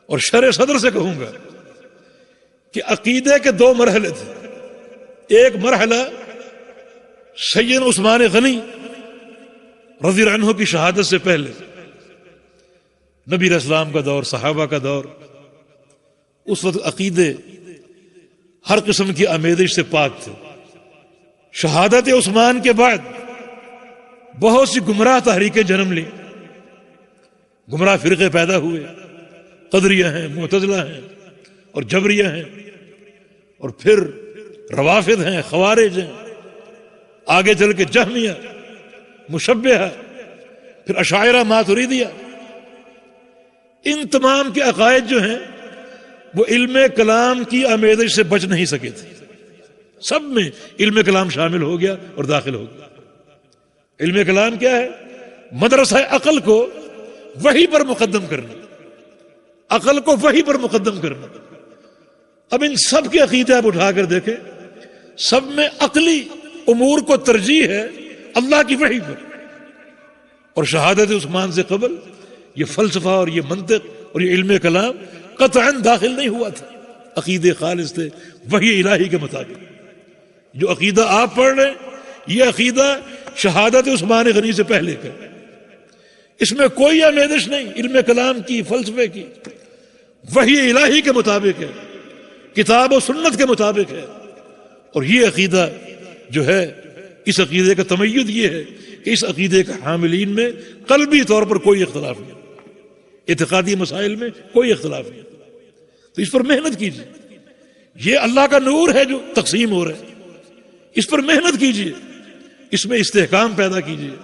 اور شرح صدر سے کہوں گا کہ عقیدے کے 2 مرحلے تھے. ایک مرحلہ سید عثمان غنی رضی اللہ عنہ کی شہادت سے پہلے، نبی علیہ السلام کا دور، صحابہ کا دور، اس وقت عقیدے ہر قسم کی آمیزش سے پاک تھے. شہادت عثمان کے بعد بہت سی گمراہ تحریکیں جنم لی، گمراہ فرقے پیدا ہوئے، قدریہ ہیں، معتزلہ ہیں اور جبریہ ہیں، اور پھر روافض ہیں، خوارج ہیں، آگے چل کے جہمیہ، مشبہہ، پھر اشاعرہ، ماتریدیہ. ان تمام کے عقائد جو ہیں وہ علم کلام کی آمیزش سے بچ نہیں سکے تھے. سب میں علم کلام شامل ہو گیا اور داخل ہو گیا. علم کلام کیا ہے؟ مدرسہ عقل کو وحی پر مقدم کرنا، عقل کو وحی پر مقدم کرنا. اب ان سب کے عقیدے آپ اٹھا کر دیکھیں، سب میں عقلی امور کو ترجیح ہے اللہ کی وحی پر. اور شہادت عثمان سے قبل یہ فلسفہ اور یہ منطق اور یہ علم کلام قطعاً داخل نہیں ہوا تھا. عقیدے خالص تھے وحی الہی کے مطابق. جو عقیدہ آپ پڑھ رہے ہیں یہ عقیدہ شہادت عثمان غنی سے پہلے کا، اس میں کوئی آمیزش نہیں، علم کلام کی، فلسفے کی، وحی الہی کے مطابق ہے، کتاب و سنت کے مطابق ہے. اور یہ عقیدہ جو ہے، اس عقیدے کا تمیز یہ ہے کہ اس عقیدے کے حاملین میں قلبی طور پر کوئی اختلاف نہیں، اعتقادی مسائل میں کوئی اختلاف نہیں. تو اس پر محنت کیجیے. یہ اللہ کا نور ہے جو تقسیم ہو رہا ہے، اس پر محنت کیجیے، اس میں استحکام پیدا کیجیے.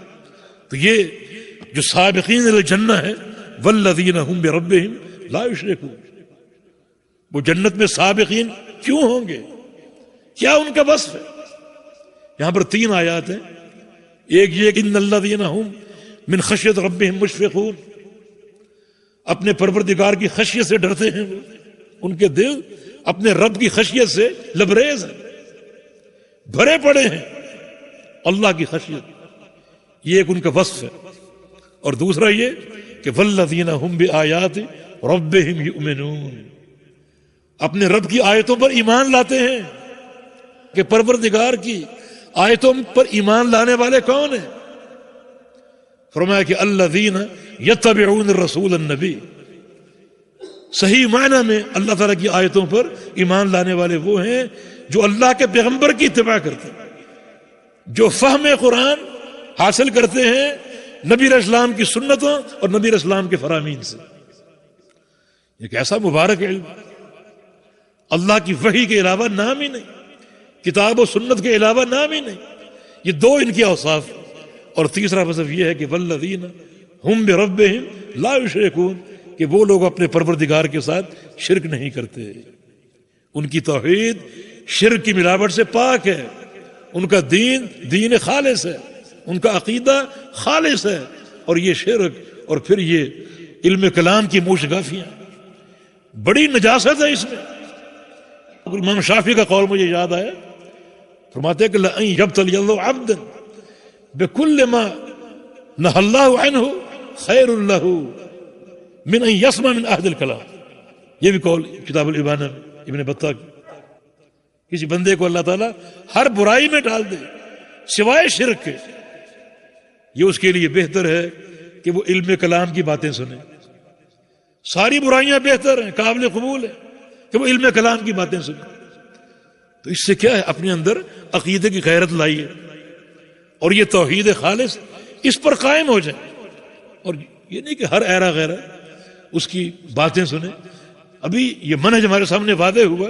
تو یہ جو سابقین الی الجنہ ہے، والذین هم بربهم لا یشرکون، وہ جنت میں سابقین کیوں ہوں گے؟ کیا ان کا وصف ہے؟ یہاں پر 3 آیات ہیں. ایک یہ کہ ان الذین هم من خشیت ربهم مشفقون، اپنے پروردگار کی خشیت سے ڈرتے ہیں وہ، ان کے دل اپنے رب کی خشیت سے لبریز ہیں، بھرے پڑے ہیں اللہ کی خشیت. یہ ایک ان کا وصف ہے. اور دوسرا یہ کہ والذین هم بآیات ربهم یؤمنون، اپنے رب کی آیتوں پر ایمان لاتے ہیں. کہ پروردگار کی آیتوں پر ایمان لانے والے کون ہیں؟ فرمایا کہ الذین یتبعون الرسول النبی، صحیح معنی میں اللہ تعالیٰ کی آیتوں پر ایمان لانے والے وہ ہیں جو اللہ کے پیغمبر کی اتباع کرتے ہیں، جو فہم قرآن حاصل کرتے ہیں نبی علیہ السلام کی سنتوں اور نبی علیہ السلام کے فرامین سے. ایک ایسا مبارک علم، اللہ کی وحی کے علاوہ نام ہی نہیں، کتاب و سنت کے علاوہ نام ہی نہیں. یہ 2 ان کے اوصاف. اور تیسرا وصف یہ ہے کہ والذین ہم بربہم لا یشرکون، کہ وہ لوگ اپنے پروردگار کے ساتھ شرک نہیں کرتے. ان کی توحید شرک کی ملاوٹ سے پاک ہے، ان کا دین دین خالص ہے، ان کا عقیدہ خالص ہے. اور یہ شرک اور پھر یہ علم کلام کی موش گافیاں، بڑی نجاست ہے اس میں. امام شافعی کا قول مجھے یاد آیا، فرماتے ہیں کہ لَأَن يَبْتَلِيَ اللَّهُ عَبْدًا بِكُلِّ مَا نَهَى اللَّهُ عَنْهُ خَيْرٌ لَهُ مِنْ أَن يَسْمَعَ مِنْ أَهْلِ الْكَلَامِ. یہ بھی قول کتاب الابانہ میں ابن بطہ کی. کسی بندے کو اللہ تعالیٰ ہر برائی میں ڈال دے سوائے شرک کے، یہ اس کے لیے بہتر ہے کہ وہ علم کلام کی باتیں سنے. ساری برائیاں بہتر ہیں، قابل قبول ہے کہ وہ علم کلام کی باتیں سنے. تو اس سے کیا ہے؟ اپنے اندر عقیدے کی غیرت لائیے اور یہ توحید خالص اس پر قائم ہو جائے. اور یہ نہیں کہ ہر ایرا غیرہ اس کی باتیں سنیں. ابھی یہ منہج ہمارے سامنے واضح ہوا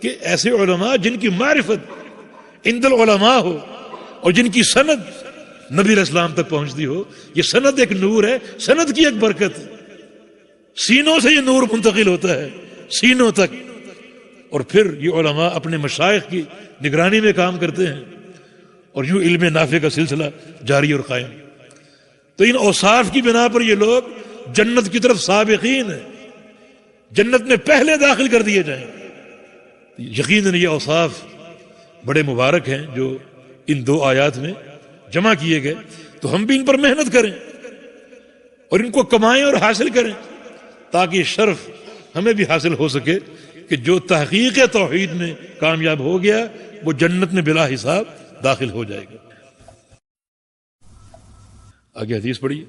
کہ ایسے علماء جن کی معرفت عند العلماء ہو اور جن کی سند نبی علیہ السلام تک پہنچتی ہو. یہ سند ایک نور ہے، سند کی ایک برکت ہے. سینوں سے یہ نور منتقل ہوتا ہے سینوں تک. اور پھر یہ علماء اپنے مشائخ کی نگرانی میں کام کرتے ہیں اور یوں علم نافع کا سلسلہ جاری اور قائم. تو ان اوصاف کی بنا پر یہ لوگ جنت کی طرف سابقین ہیں، جنت میں پہلے داخل کر دیے جائیں. یقیناً یہ اوصاف بڑے مبارک ہیں جو ان 2 آیات میں جمع کیے گئے. تو ہم بھی ان پر محنت کریں اور ان کو کمائیں اور حاصل کریں تاکہ یہ شرف ہمیں بھی حاصل ہو سکے کہ جو تحقیق توحید میں کامیاب ہو گیا وہ جنت میں بلا حساب داخل ہو جائے گا. آگے حدیث پڑھیے.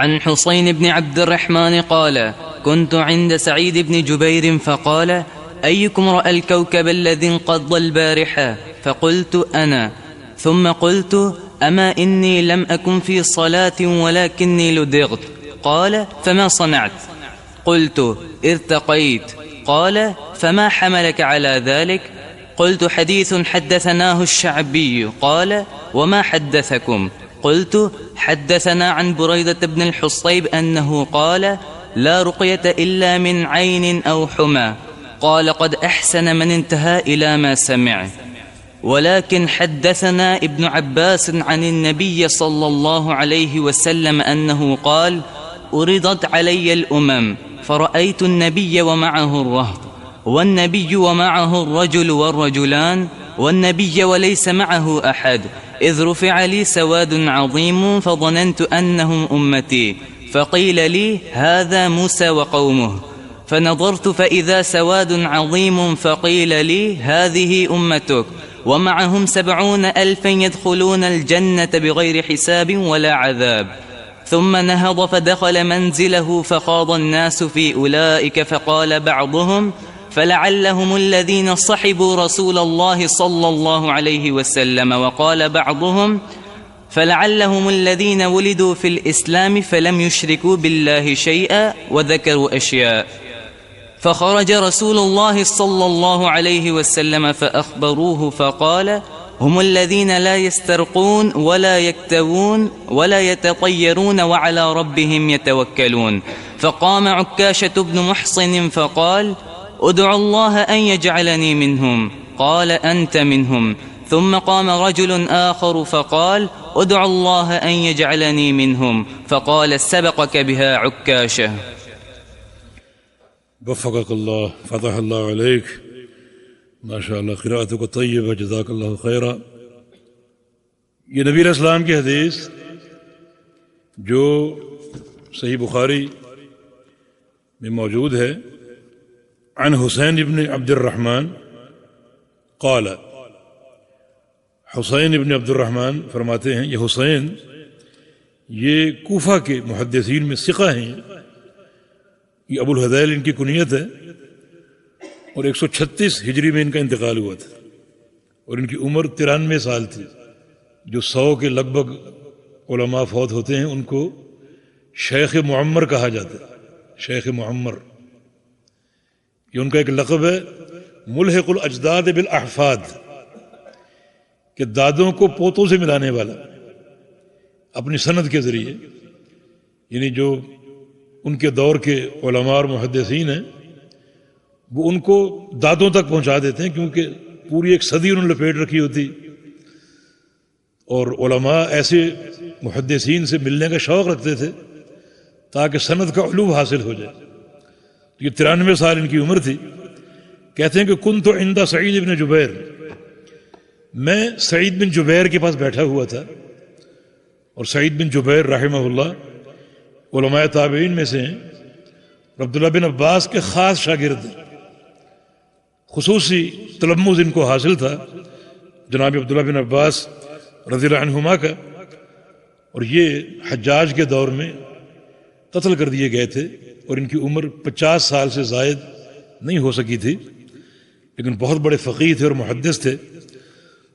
عن حسين بن عبد الرحمن قال كنت عند سعيد بن جبير فقال أيكم رأى الكوكب الذي انقض البارحة؟ فقلت أنا. ثم قلت أما إني لم أكن في صلاة ولكني لدغت. قال فما صنعت؟ قلت ارتقيت. قال فما حملك على ذلك؟ قلت حديث حدثناه الشعبي. قال وما حدثكم؟ قلت حدثنا عن بريدة بن الحصيب أنه قال لا رقية إلا من عين أو حمى. قال قد أحسن من انتهى إلى ما سمع. ولكن حدثنا ابن عباس عن النبي صلى الله عليه وسلم أنه قال أردت علي الأمم فرأيت النبي ومعه الرهط والنبي ومعه الرجل والرجلان والنبي وليس معه أحد إذ رفع لي سواد عظيم فظننت أنهم أمتي فقيل لي هذا موسى وقومه فنظرت فإذا سواد عظيم فقيل لي هذه أمتك ومعهم 70,000 يدخلون الجنة بغير حساب ولا عذاب. ثم نهض فدخل منزله فخاض الناس في أولئك فقال بعضهم فلعلهم الذين صحبوا رسول الله صلى الله عليه وسلم وقال بعضهم فلعلهم الذين ولدوا في الإسلام فلم يشركوا بالله شيئا وذكروا أشياء. فخرج رسول الله صلى الله عليه وسلم فأخبروه فقال هم الذين لا يسترقون ولا يكتوون ولا يتطيرون وعلى ربهم يتوكلون. فقام عكاشة بن محصن فقال ادع الله أن يجعلني منهم قال أنت منهم ثم قام رجل آخر فقال ادع الله أن يجعلني منهم فقال سبقك بها عكاشة. وفقك الله فتح الله عليك ما شاء اللہ قراءتك طیبہ جزاک اللہ خیرا. یہ نبی علیہ السلام کی حدیث جو صحیح بخاری میں موجود ہے. عن حسین ابن عبد الرحمن قال، حسین ابن عبد الرحمن فرماتے ہیں، یہ حسین یہ کوفہ کے محدثین میں ثقہ ہیں. یہ ابو الہذیل ان کی کنیت ہے اور 136 ہجری میں ان کا انتقال ہوا تھا اور ان کی عمر 93 سال تھی. جو 100 کے لگ بھگ علماء فوت ہوتے ہیں ان کو شیخ معمر کہا جاتا ہے. شیخ معمر یہ ان کا ایک لقب ہے. ملحق الاجداد بالاحفاد کہ دادوں کو پوتوں سے ملانے والا اپنی سند کے ذریعے. یعنی جو ان کے دور کے علماء اور محدثین ہیں وہ ان کو دادوں تک پہنچا دیتے ہیں کیونکہ پوری ایک صدی انہوں نے لپیٹ رکھی ہوتی اور علماء ایسے محدثین سے ملنے کا شوق رکھتے تھے تاکہ سند کا علوم حاصل ہو جائے. تو یہ 93 سال ان کی عمر تھی. کہتے ہیں کہ کنت عند سعید بن جبیر، میں سعید بن جبیر کے پاس بیٹھا ہوا تھا. اور سعید بن جبیر رحمہ اللہ علماء تابعین میں سے ہیں. عبداللہ بن عباس کے خاص شاگرد ہیں. خصوصی تلمذ ان کو حاصل تھا جناب عبداللہ بن عباس رضی اللہ عنہما کا. اور یہ حجاج کے دور میں قتل کر دیے گئے تھے اور ان کی عمر 50 سال سے زائد نہیں ہو سکی تھی، لیکن بہت بڑے فقیہ تھے اور محدث تھے.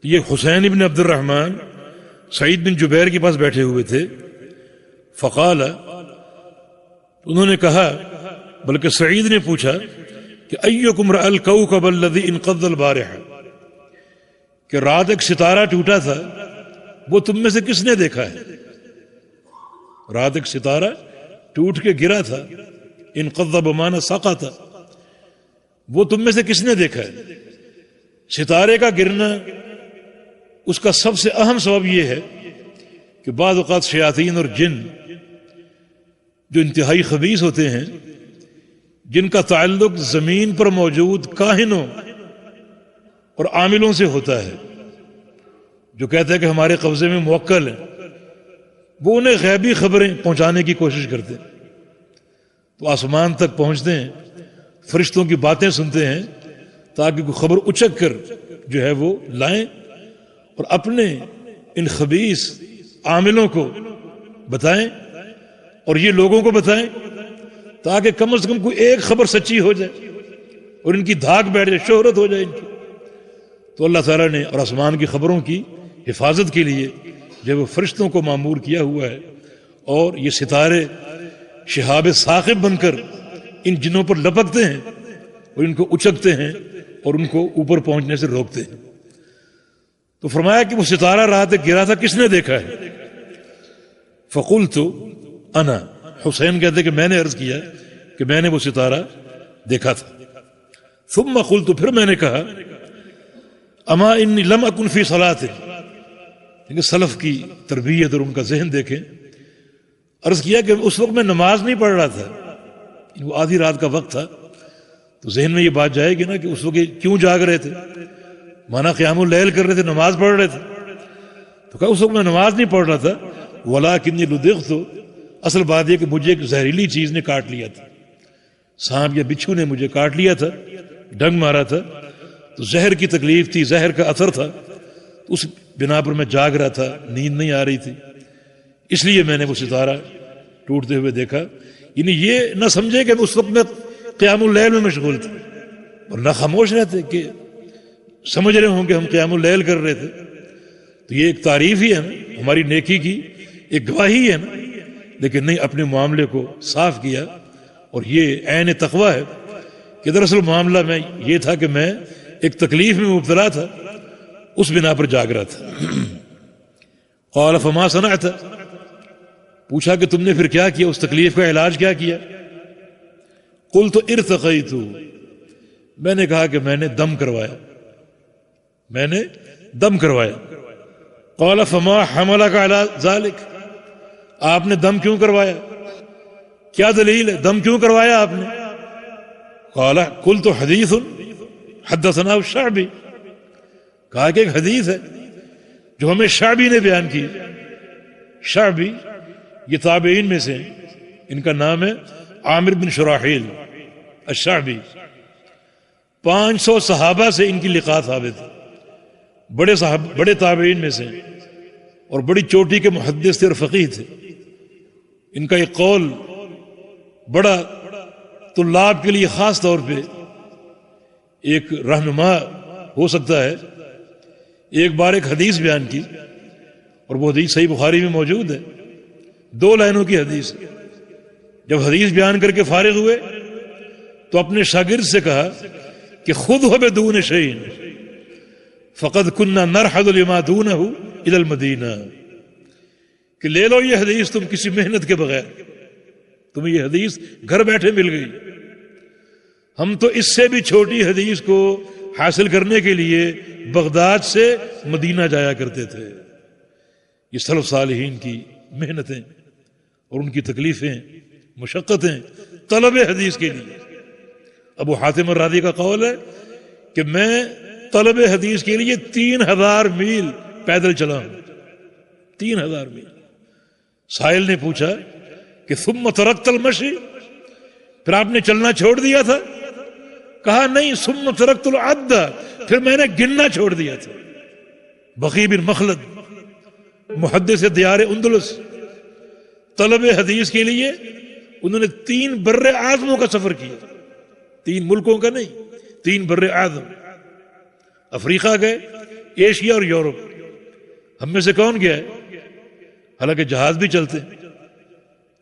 یہ حسین بن عبد الرحمن سعید بن جبیر کے پاس بیٹھے ہوئے تھے. فقال، انہوں نے کہا، بلکہ سعید نے پوچھا کہ ایکم رأى الكوكب الذي انقض البارحة، کہ رات ایک ستارہ ٹوٹا تھا وہ تم میں سے کس نے دیکھا ہے؟ رات ایک ستارہ ٹوٹ کے گرا تھا، انقض بمعنی سقط، وہ تم میں سے کس نے دیکھا ہے؟ ستارے کا گرنا اس کا سب سے اہم سبب یہ ہے کہ بعض اوقات شیاطین اور جن جو انتہائی خبیث ہوتے ہیں، جن کا تعلق زمین پر موجود کاہنوں اور عاملوں سے ہوتا ہے، جو کہتے ہیں کہ ہمارے قبضے میں موکل ہیں، وہ انہیں غیبی خبریں پہنچانے کی کوشش کرتے ہیں. تو آسمان تک پہنچتے ہیں، فرشتوں کی باتیں سنتے ہیں تاکہ کوئی خبر اچک کر جو ہے وہ لائیں اور اپنے ان خبیث عاملوں کو بتائیں اور یہ لوگوں کو بتائیں تاکہ کم از کم کوئی ایک خبر سچی ہو جائے اور ان کی دھاک بیٹھ جائے، شہرت ہو جائے ان کی. تو اللہ تعالیٰ نے اور آسمان کی خبروں کی حفاظت کے لیے جب وہ فرشتوں کو مامور کیا ہوا ہے اور یہ ستارے شہاب ثاقب بن کر ان جنوں پر لپکتے ہیں اور ان کو اچکتے ہیں اور ان کو اوپر پہنچنے سے روکتے ہیں. تو فرمایا کہ وہ ستارہ رات گرا تھا، کس نے دیکھا ہے؟ فقلت انا، حسین کہتے کہ میں نے عرض کیا کہ میں نے وہ ستارہ دیکھا تھا. ثم قلت، پھر میں نے کہا، اما انی لم اکن فی صلاۃ، لیکن سلف کی تربیت اور ان کا ذہن دیکھیں. عرض کیا کہ اس وقت میں نماز نہیں پڑھ رہا تھا، وہ آدھی رات کا وقت تھا. تو ذہن میں یہ بات جائے گی نا کہ اس وقت کیوں جاگ رہے تھے، مانا قیام اللیل کر رہے تھے، نماز پڑھ رہے تھے. تو کہا اس وقت میں نماز نہیں پڑھ رہا تھا، ولکنی لدغت، اصل بات یہ کہ مجھے ایک زہریلی چیز نے کاٹ لیا تھا، سانپ یا بچھو نے مجھے کاٹ لیا تھا، ڈنگ مارا تھا. تو زہر کی تکلیف تھی، زہر کا اثر تھا، اس بنا پر میں جاگ رہا تھا، نیند نہیں آ رہی تھی، اس لیے میں نے وہ ستارہ ٹوٹتے ہوئے دیکھا. یعنی یہ نہ سمجھے کہ اس وقت میں قیام اللیل میں مشغول تھا اور نہ خاموش رہتے کہ سمجھ رہے ہوں کہ ہم قیام اللیل کر رہے تھے. تو یہ ایک تعریف ہی ہے نا، ہماری نیکی کی ایک گواہی ہے نا. لیکن نہیں، اپنے معاملے کو صاف کیا اور یہ عین تقوی ہے کہ دراصل معاملہ میں یہ تھا کہ میں ایک تکلیف میں مبتلا تھا، اس بنا پر جاگ رہا تھا. قال فما صنعت، پوچھا کہ تم نے پھر کیا کیا، اس تکلیف کا علاج کیا کیا؟ قلت ارتقیت، میں نے کہا کہ میں نے دم کروایا، میں نے دم کروایا۔ قال فما حملك على ذلك، آپ نے دم کیوں کروایا؟ کیا دلیل ہے؟ دم کیوں کروایا آپ نے؟ قال قلت حدیث حدثنا الشعبی، کہا کہ ایک حدیث ہے جو ہمیں شعبی نے بیان کی۔ شعبی یہ تابعین میں سے ہیں، ان کا نام ہے عامر بن شراحیل الشعبی۔ 500 صحابہ سے ان کی لقاء ثابت ہے، بڑے تابعین میں سے اور بڑی چوٹی کے محدث تھے اور فقیہ تھے۔ ان کا ایک قول بڑا طلاب کے لیے خاص طور پہ ایک رہنما ہو سکتا ہے۔ ایک بار ایک حدیث بیان کی، اور وہ حدیث صحیح بخاری میں موجود ہے، 2 لائنوں کی حدیث ہے۔ جب حدیث بیان کر کے فارغ ہوئے تو اپنے شاگرد سے کہا کہ خود ہو بدون شیء فقد كنا نرحل لما دونه الى المدینہ، کہ لے لو یہ حدیث تم کسی محنت کے بغیر، تمہیں یہ حدیث گھر بیٹھے مل گئی۔ ہم تو اس سے بھی چھوٹی حدیث کو حاصل کرنے کے لیے بغداد سے مدینہ جایا کرتے تھے۔ یہ سلف صالحین کی محنتیں اور ان کی تکلیفیں، مشقتیں طلب حدیث کے لیے۔ ابو حاتم الرازی کا قول ہے کہ میں طلب حدیث کے لیے 3000 میل پیدل چلا ہوں، 3000 میل۔ سائل نے پوچھا کہ ثم ترکت المشی، پھر آپ نے چلنا چھوڑ دیا تھا؟ کہا نہیں، ثم ترکت العد، پھر میں نے گننا چھوڑ دیا تھا۔ بقی بن مخلد محدث دیار اندلس، طلب حدیث کے لیے انہوں نے 3 بر اعظموں کا سفر کیا، 3 ملکوں کا نہیں، 3 بر اعظم۔ افریقہ گئے، ایشیا اور یورپ۔ ہم میں سے کون گیا ہے؟ حالانکہ جہاز بھی چلتے ہیں۔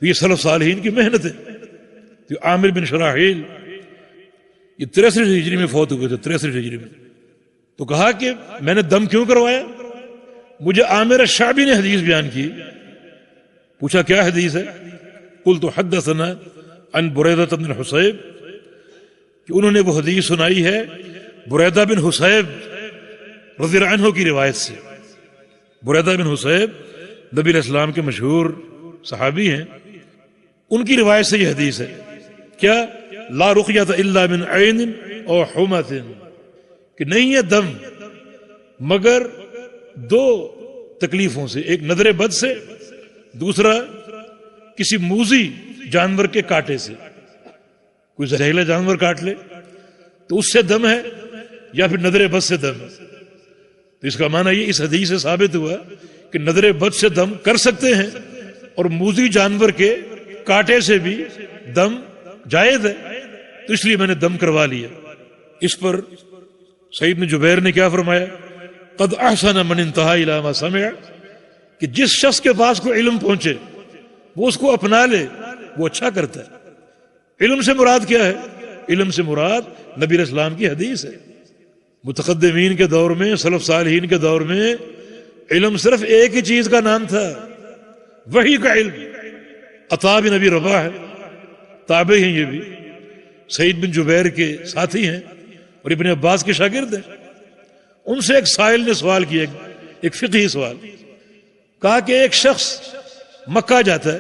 تو یہ سلف صالحین کی محنت ہے۔ تو عامر بن شراحیل یہ 63 ہجری میں فوت ہوئے تھے، 63 ہجری میں۔ تو کہا کہ میں نے دم کیوں کروایا؟ مجھے عامر الشعبی نے حدیث بیان کی۔ پوچھا کیا حدیث ہے؟ قلت حدثنا عن بریدہ بن حصیب، کہ انہوں نے وہ حدیث سنائی ہے بریدہ بن حصیب رضی اللہ عنہ کی روایت سے۔ بریدہ بن حصیب نبی علیہ السلام کے مشہور صحابی ہیں، ان کی روایت سے یہ حدیث ہے۔ کیا؟ لا رقیۃ الا من عین او حمۃ، کہ نہیں ہے دم مگر 2 تکلیفوں سے، ایک نظر بد سے، دوسرا کسی موذی جانور کے کاٹے سے۔ کوئی زہریلا جانور کاٹ لے تو اس سے دم ہے، یا پھر نظر بد سے دم ہے۔ تو اس کا معنی یہ اس حدیث سے ثابت ہوا کہ نظر بد سے دم کر سکتے ہیں، اور موذی جانور کے کاٹے سے بھی دم جائز ہے، تو اس لیے میں نے دم کروا لیا۔ اس پر سعید بن جبیر نے کیا فرمایا؟ قد احسن من انتہا الی ما سمع، کہ جس شخص کے پاس کوئی علم پہنچے وہ اس کو اپنا لے، وہ اچھا کرتا ہے۔ علم سے مراد کیا ہے؟ علم سے مراد نبی علیہ السلام کی حدیث ہے۔ متقدمین کے دور میں، سلف صالحین کے دور میں علم صرف ایک ہی چیز کا نام تھا، وحی کا علم۔ عطا بن ابی رباح ہے، تابعی ہیں یہ بھی، سعید بن جبیر کے ساتھی ہیں اور ابن عباس کے شاگرد ہیں۔ ان سے ایک سائل نے سوال کیا، ایک فقہی سوال، کہا کہ ایک شخص مکہ جاتا ہے،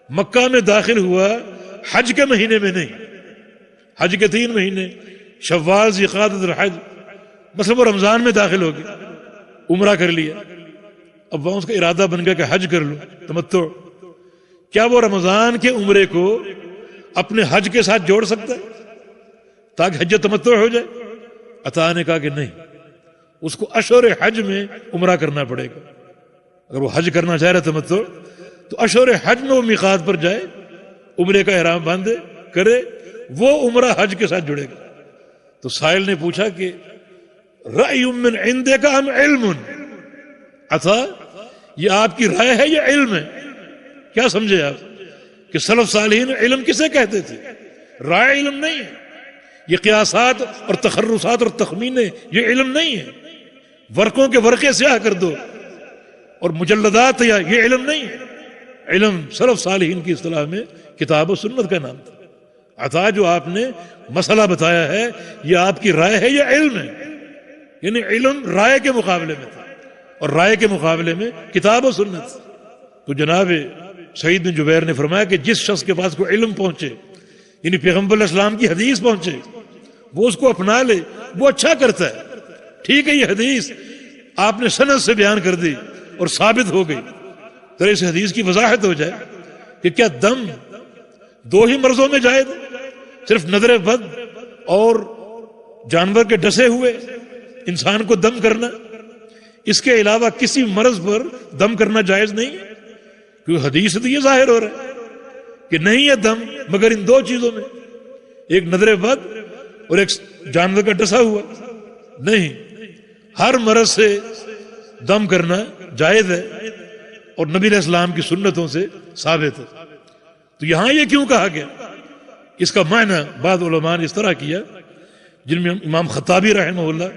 مکہ میں داخل ہوا حج کے مہینے میں نہیں، حج کے 3 مہینے شوال، ذوالقعدہ، ذوالحج، مثلا وہ رمضان میں داخل ہو گیا، عمرہ کر لیا، اب وہاں اس کا ارادہ بن گیا کہ حج کر لوں، تمتع۔ کیا وہ رمضان کے عمرے کو اپنے حج کے ساتھ جوڑ سکتا ہے تاکہ حج تمتع ہو جائے؟ عطا نے کہا کہ نہیں، اس کو اشہر حج میں عمرہ کرنا پڑے گا۔ اگر وہ حج کرنا چاہ رہا تمتع تو اشہر حج میں وہ میقات پر جائے، عمرے کا احرام باندھے، کرے، وہ عمرہ حج کے ساتھ جڑے گا۔ تو سائل نے پوچھا کہ رأی من عندک ام علم؟ عطا، یہ آپ کی رائے ہے یا علم ہے؟ کیا سمجھے آپ کہ سلف صالحین علم کسے کہتے تھے؟ رائے علم نہیں ہے، یہ قیاسات اور تخرصات اور تخمینے یہ علم نہیں ہے، ورقوں کے ورقے سیاہ کر دو اور مجلدات یا یہ علم نہیں ہے۔ علم سلف صالحین کی اصطلاح میں کتاب و سنت کا نام تھا۔ عطا جو آپ نے مسئلہ بتایا ہے یہ آپ کی رائے ہے یا علم ہے؟ یعنی علم رائے کے مقابلے میں تھا اور رائے کے مقابلے میں کتاب و سنت. تو جناب سعید بن جبیر نے فرمایا کہ جس شخص کے پاس کوئی علم پہنچے، یعنی پیغمبر علیہ السلام کی حدیث پہنچے، وہ اس کو اپنا لے، وہ اچھا کرتا ہے. ٹھیک ہے، یہ حدیث آپ نے سند سے بیان کر دی اور ثابت ہو گئی، تو اس حدیث کی وضاحت ہو جائے کہ کیا دم دو ہی مرضوں میں جائز ہے؟ صرف نظر بد اور جانور کے ڈسے ہوئے انسان کو دم کرنا، اس کے علاوہ کسی مرض پر دم کرنا جائز نہیں ہے؟ کیونکہ حدیث سے تو یہ ظاہر ہو رہا ہے کہ نہیں ہے دم مگر ان دو چیزوں میں، ایک نظر بد اور ایک جانور کا ڈسا ہوا. نہیں، ہر مرض سے دم کرنا جائز ہے اور نبی علیہ السلام کی سنتوں سے ثابت ہے. تو یہاں یہ کیوں کہا گیا؟ اس کا معنی بعض علماء نے اس طرح کیا، جن میں امام خطابی رحمہ اللہ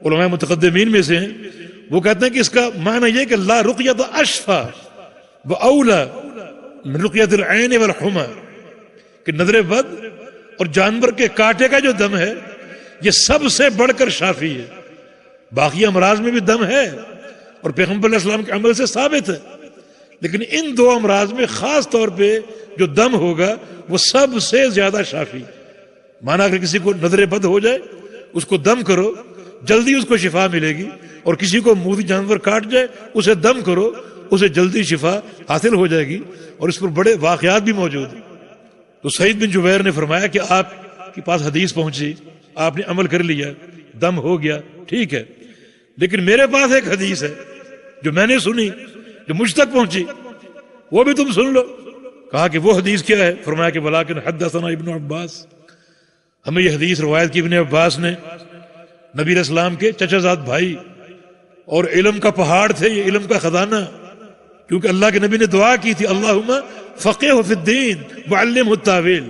علماء متقدمین میں سے ہیں. وہ کہتے ہیں کہ اس کا معنی یہ کہ لا رقیۃ اشفا و اولا من رقیۃ العین والحمى، کہ نظر بد اور جانور کے کانٹے کا جو دم ہے یہ سب سے بڑھ کر شافی ہے. باقی امراض میں بھی دم ہے اور پیغمبر علیہ السلام کے عمل سے ثابت ہے، لیکن ان دو امراض میں خاص طور پہ جو دم ہوگا وہ سب سے زیادہ شافی. مانا اگر کسی کو نظر بد ہو جائے اس کو دم کرو، جلدی اس کو شفا ملے گی، اور کسی کو موذی جانور کاٹ جائے اسے دم کرو، اسے جلدی شفا حاصل ہو جائے گی. اور اس پر بڑے واقعات بھی موجود ہیں. تو سعید بن جبیر نے فرمایا کہ آپ کے پاس حدیث پہنچی، آپ نے عمل کر لیا، دم ہو گیا، ٹھیک ہے، لیکن میرے پاس ایک حدیث ہے جو میں نے سنی، جو مجھ تک پہنچی، وہ بھی تم سن لو. کہا کہ وہ حدیث کیا ہے؟ فرمایا کہ ولیکن حدثنا ابن عباس، ہمیں یہ حدیث روایت کی ابن عباس نے، نبی علیہ السلام کے چچا زاد بھائی اور علم کا پہاڑ تھے، یہ علم کا خزانہ. کیونکہ اللہ کے نبی نے دعا کی تھی اللہم فقہہ فی الدین وعلمہ التاویل،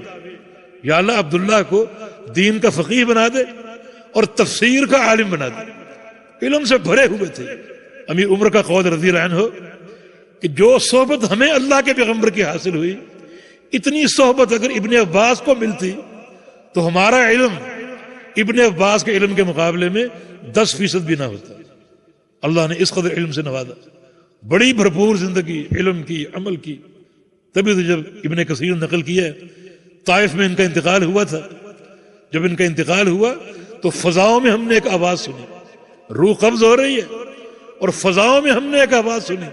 یا اللہ عبداللہ کو دین کا فقیہ بنا دے اور تفسیر کا عالم بنا دے. علم سے بھرے ہوئے تھے. امیر عمر کا قول رضی اللہ عنہ کہ جو صحبت ہمیں اللہ کے پیغمبر کی حاصل ہوئی، اتنی صحبت اگر ابن عباس کو ملتی تو ہمارا علم ابن عباس کے علم کے مقابلے میں 10% بھی نہ ہوتا. اللہ نے اس قدر علم سے نوازا، بڑی بھرپور زندگی علم کی، عمل کی. تبھی تو جب ابن کثیر نقل کیا طائف میں ان کا انتقال ہوا تھا، جب ان کا انتقال ہوا تو فضاؤں میں ہم نے ایک آواز سنی، روح قبض ہو رہی ہے اور فضاؤں میں ہم نے ایک آواز سنی،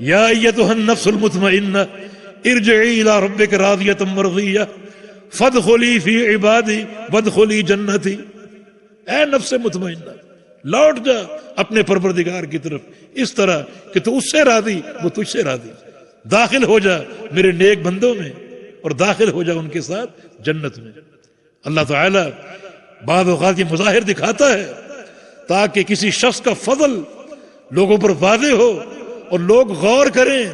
یا ایتھا النفس المطمئنہ ارجعی الی ربک راضیۃ مرضیہ فادخلی فی عبادی وادخلی جنتی. اے نفس مطمئنہ، لوٹ جا اپنے پروردگار کی طرف اس طرح کہ تو اس سے راضی وہ تجھ سے راضی. داخل ہو جا میرے نیک بندوں میں اور داخل ہو جا ان کے ساتھ جنت میں. اللہ تعالیٰ بعض اوقات یہ مظاہر دکھاتا ہے تاکہ کسی شخص کا فضل لوگوں پر واضح ہو اور لوگ غور کریں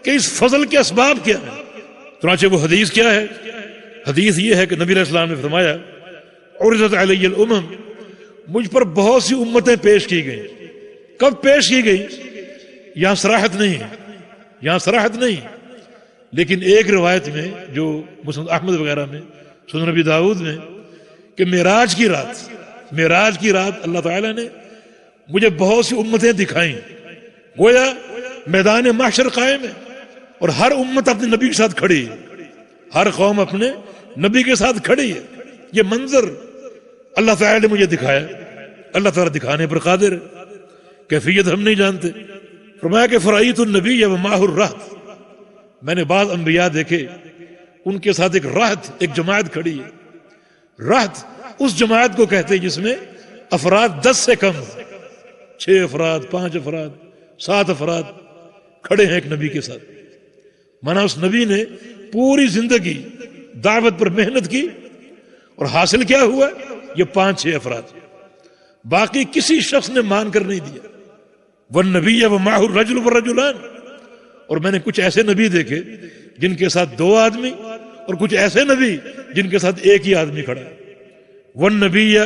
کہ اس فضل کے اسباب کیا ہیں. چنانچہ وہ حدیث کیا ہے؟ حدیث یہ ہے کہ نبی علیہ السلام نے فرمایا عرضت علی الامم، مجھ پر بہت سی امتیں پیش کی گئیں. کب پیش کی گئی؟ یہاں صراحت نہیں ہے، یہاں صراحت نہیں، لیکن ایک روایت میں جو مسند احمد وغیرہ میں، سنن نبی داؤد میں، کہ معراج کی رات اللہ تعالیٰ نے مجھے بہت سی امتیں دکھائیں. گویا میدان محشر قائم ہے اور ہر امت اپنے نبی کے ساتھ کھڑی ہے، ہر قوم اپنے نبی کے ساتھ کھڑی ہے. یہ منظر اللہ تعالیٰ نے مجھے دکھایا. اللہ تعالیٰ دکھانے پر قادر ہے، کیفیت ہم نہیں جانتے. فرمایا کہ فرأیت النبی ومعہ الرہط، میں نے بعض انبیاء دیکھے، ان کے ساتھ ایک رہط، ایک جماعت کھڑی ہے. رہط اس جماعت کو کہتے ہیں جس میں افراد 10 سے کم، 6 افراد، 5 افراد، 7 افراد کھڑے ہیں ایک نبی کے ساتھ. مانا اس نبی نے پوری زندگی دعوت پر محنت کی اور حاصل کیا ہوا؟ یہ 5-6 افراد. باقی کسی شخص نے مان کر نہیں دیا. والنبی ومعہ الرجل والرجلان، اور میں نے کچھ ایسے نبی دیکھے جن کے ساتھ 2 آدمی اور کچھ ایسے نبی جن کے ساتھ ایک ہی آدمی کھڑا ہے. والنبی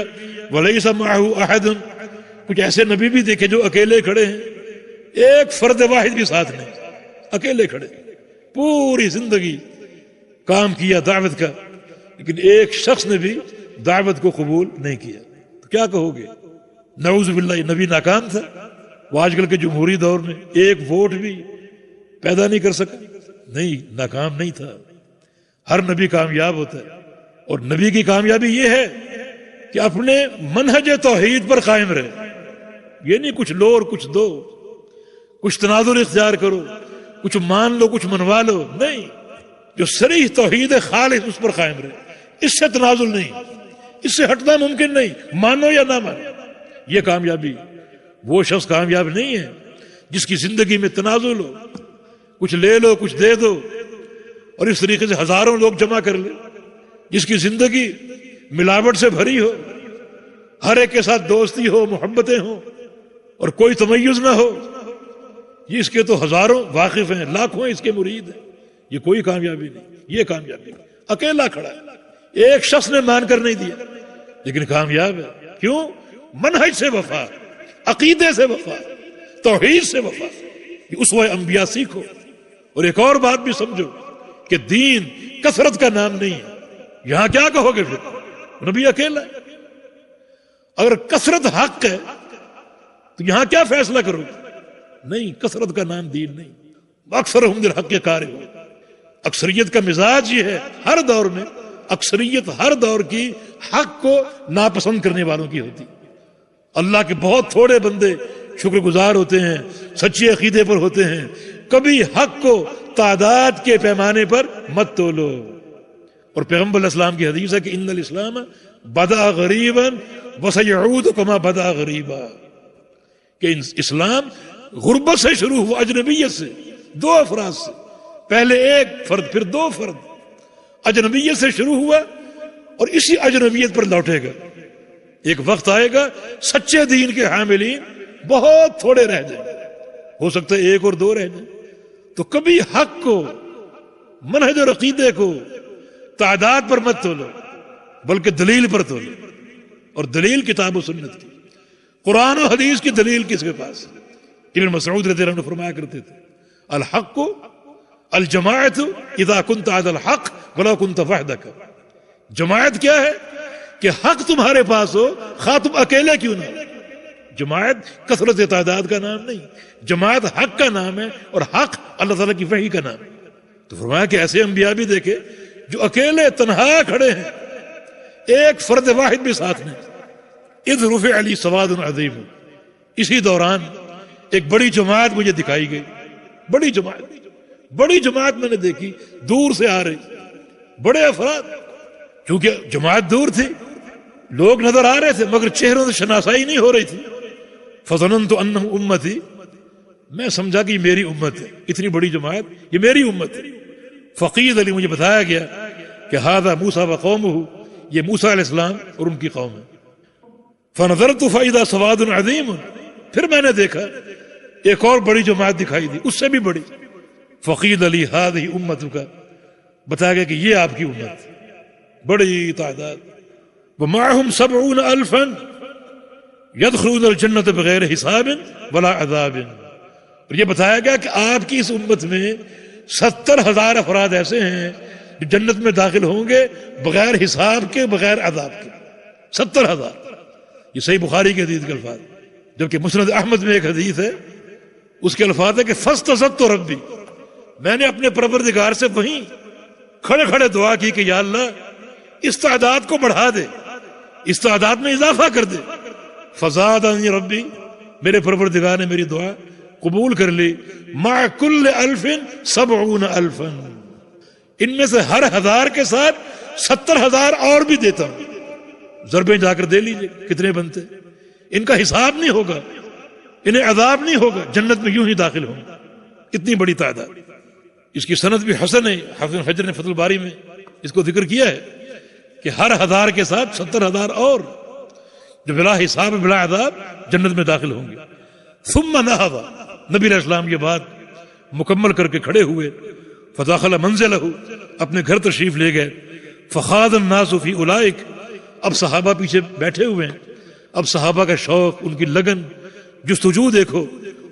ولیس معہ احد، کچھ ایسے نبی بھی دیکھے جو اکیلے کھڑے ہیں، ایک فرد واحد بھی ساتھ نہیں، اکیلے کھڑے. پوری زندگی کام کیا دعوت کا، لیکن ایک شخص نے بھی دعوت کو قبول نہیں کیا، تو کیا کہو گے؟ نعوذ باللہ، یہ نبی ناکام تھا؟ وہ آج کل کے جمہوری دور میں ایک ووٹ بھی پیدا نہیں کر سکا؟ نہیں، ناکام نہیں تھا۔ ہر نبی کامیاب ہوتا ہے، اور نبی کی کامیابی یہ ہے کہ اپنے منہج توحید پر قائم رہے۔ یہ نہیں کچھ لو اور کچھ دو، کچھ تنازل اختیار کرو، کچھ مان لو کچھ منوا لو، نہیں، جو صریح توحید خالص اس پر قائم رہے، اس سے تنازل نہیں، اس سے ہٹنا ممکن نہیں، مانو یا نہ مانو۔ یہ کامیابی، وہ شخص کامیاب نہیں ہے جس کی زندگی میں تنازل ہو، کچھ لے لو کچھ دے دو، اور اس طریقے سے ہزاروں لوگ جمع کر لے، جس کی زندگی ملاوٹ سے بھری ہو، ہر ایک کے ساتھ دوستی ہو، محبتیں ہوں، اور کوئی تمیز نہ ہو۔ یہ اس کے تو ہزاروں واقف ہیں، لاکھوں اس کے مرید ہیں، یہ کوئی کامیابی نہیں۔ یہ کامیابی اکیلا کھڑا ہے، ایک شخص نے مان کر نہیں دیا لیکن کامیاب ہے۔ کیوں؟ منہج سے وفا، عقیدے سے وفا، توحید سے وفا۔ اسوہ انبیاء سیکھو۔ اور ایک اور بات بھی سمجھو کہ دین کثرت کا نام نہیں ہے۔ یہاں کیا کہو گے پھر؟ نبی اکیلا ہے۔ اگر کثرت حق ہے تو یہاں کیا فیصلہ کرو گے؟ نہیں، کثرت کا نام دین نہیں۔ اکثرہم بالحق کارہون، اکثریت کا مزاج یہ ہے، ہر دور میں اکثریت ہر دور کی حق کو ناپسند کرنے والوں کی ہوتی۔ اللہ کے بہت تھوڑے بندے شکر گزار ہوتے ہیں، سچے عقیدے پر ہوتے ہیں۔ کبھی حق کو تعداد کے پیمانے پر مت تولو۔ اور پیغمبر علیہ السلام کی حدیث ہے کہ ان الاسلام بدا غریبا وسیعود کما بدا غریبا، کہ اسلام غربت سے شروع ہوا، اجنبیت سے، دو افراد سے، پہلے ایک فرد پھر دو فرد، اجنبیت سے شروع ہوا اور اسی اجنبیت پر لوٹے گا۔ ایک وقت آئے گا سچے دین کے حاملین بہت تھوڑے رہ جائیں، ہو سکتا ہے ایک اور دو رہ جائیں۔ تو کبھی حق کو، منہج اور عقیدے کو تعداد پر مت تولو بلکہ دلیل پر تولو، اور دلیل کتاب و سنت کی، قرآن و حدیث کی دلیل کس کے پاس؟ ابن مسعود رضی اللہ عنہ فرمایا کرتے تھے الحق الجماعت اذا كنت على الحق ولو كنت وحدك۔ جماعت کیا ہے؟ کہ حق تمہارے پاس ہو خواہ تم اکیلے کیوں نہ ہو۔ جماعت کثرت تعداد کا نام نہیں، جماعت حق کا نام ہے، اور حق اللہ تعالیٰ کی وحی کا نام ہے۔ تو فرمایا کہ ایسے انبیاء بھی دیکھے جو اکیلے تنہا کھڑے ہیں، ایک فرد واحد بھی ساتھ نہیں۔ اذ رفع علی سواد عظیم، اسی دوران ایک بڑی جماعت مجھے دکھائی گئی، بڑی جماعت میں نے دیکھی، دور سے آ رہی، بڑے افراد، کیونکہ جماعت دور تھی، لوگ نظر آ رہے تھے مگر چہروں سے شناسائی نہیں ہو رہی تھی۔ فظننت انہم امتی، میں سمجھا کہ یہ میری امت ہے، اتنی بڑی جماعت یہ میری امت ہے۔ فقید علی، مجھے بتایا گیا کہ ھذا موسیٰ وقومہ، یہ موسیٰ علیہ السلام اور ان کی قوم ہے۔ فنظرت فاذا سواد عظیم، پھر میں نے دیکھا ایک اور بڑی جماعت دکھائی دی، اس سے بھی بڑی۔ فقید علی ھذہ امتک، بتایا گیا کہ یہ آپ کی امت، بڑی تعداد۔ ومعهم 70,000 يدخلون الجنة بغیر حساب ولا عذاب، اور یہ بتایا گیا کہ آپ کی اس امت میں 70,000 افراد ایسے ہیں جو جنت میں داخل ہوں گے بغیر حساب کے، بغیر عذاب کے۔ 70,000، یہ صحیح بخاری کے حدیث کے الفاظ، جبکہ مسند احمد میں ایک حدیث ہے، اس کے الفاظ ہے کہ فاستزدت ربی، میں نے اپنے پروردگار سے وہیں کھڑے کھڑے دعا کی کہ یا اللہ اس تعداد کو بڑھا دے، اس تعداد میں اضافہ کر دے۔ فزادنی ربی، میرے پروردگار نے میری دعا قبول کر لی۔ مع کل 1070,000، ان میں سے ہر 1000 کے ساتھ 70,000 اور بھی دیتا ہوں۔ ضربیں جا کر دے لیجئے کتنے بنتے، ان کا حساب نہیں ہوگا، انہیں عذاب نہیں ہوگا، جنت میں یوں ہی داخل ہوں، اتنی بڑی تعداد۔ اس کی سند بھی حسن ہے، حافظ حجر نے فتح الباری میں اس کو ذکر کیا ہے کہ ہر 1000 کے ساتھ 70,000 اور جو بلا حساب بلا عذاب جنت میں داخل ہوں گے۔ ثم نہض، نبی علیہ السلام یہ بات مکمل کر کے کھڑے ہوئے، فدخل منزلہ، اپنے گھر تشریف لے گئے۔ فخاض الناس فی اولئک، اب صحابہ پیچھے بیٹھے ہوئے ہیں، اب صحابہ کا شوق، ان کی لگن، جستجو دیکھو،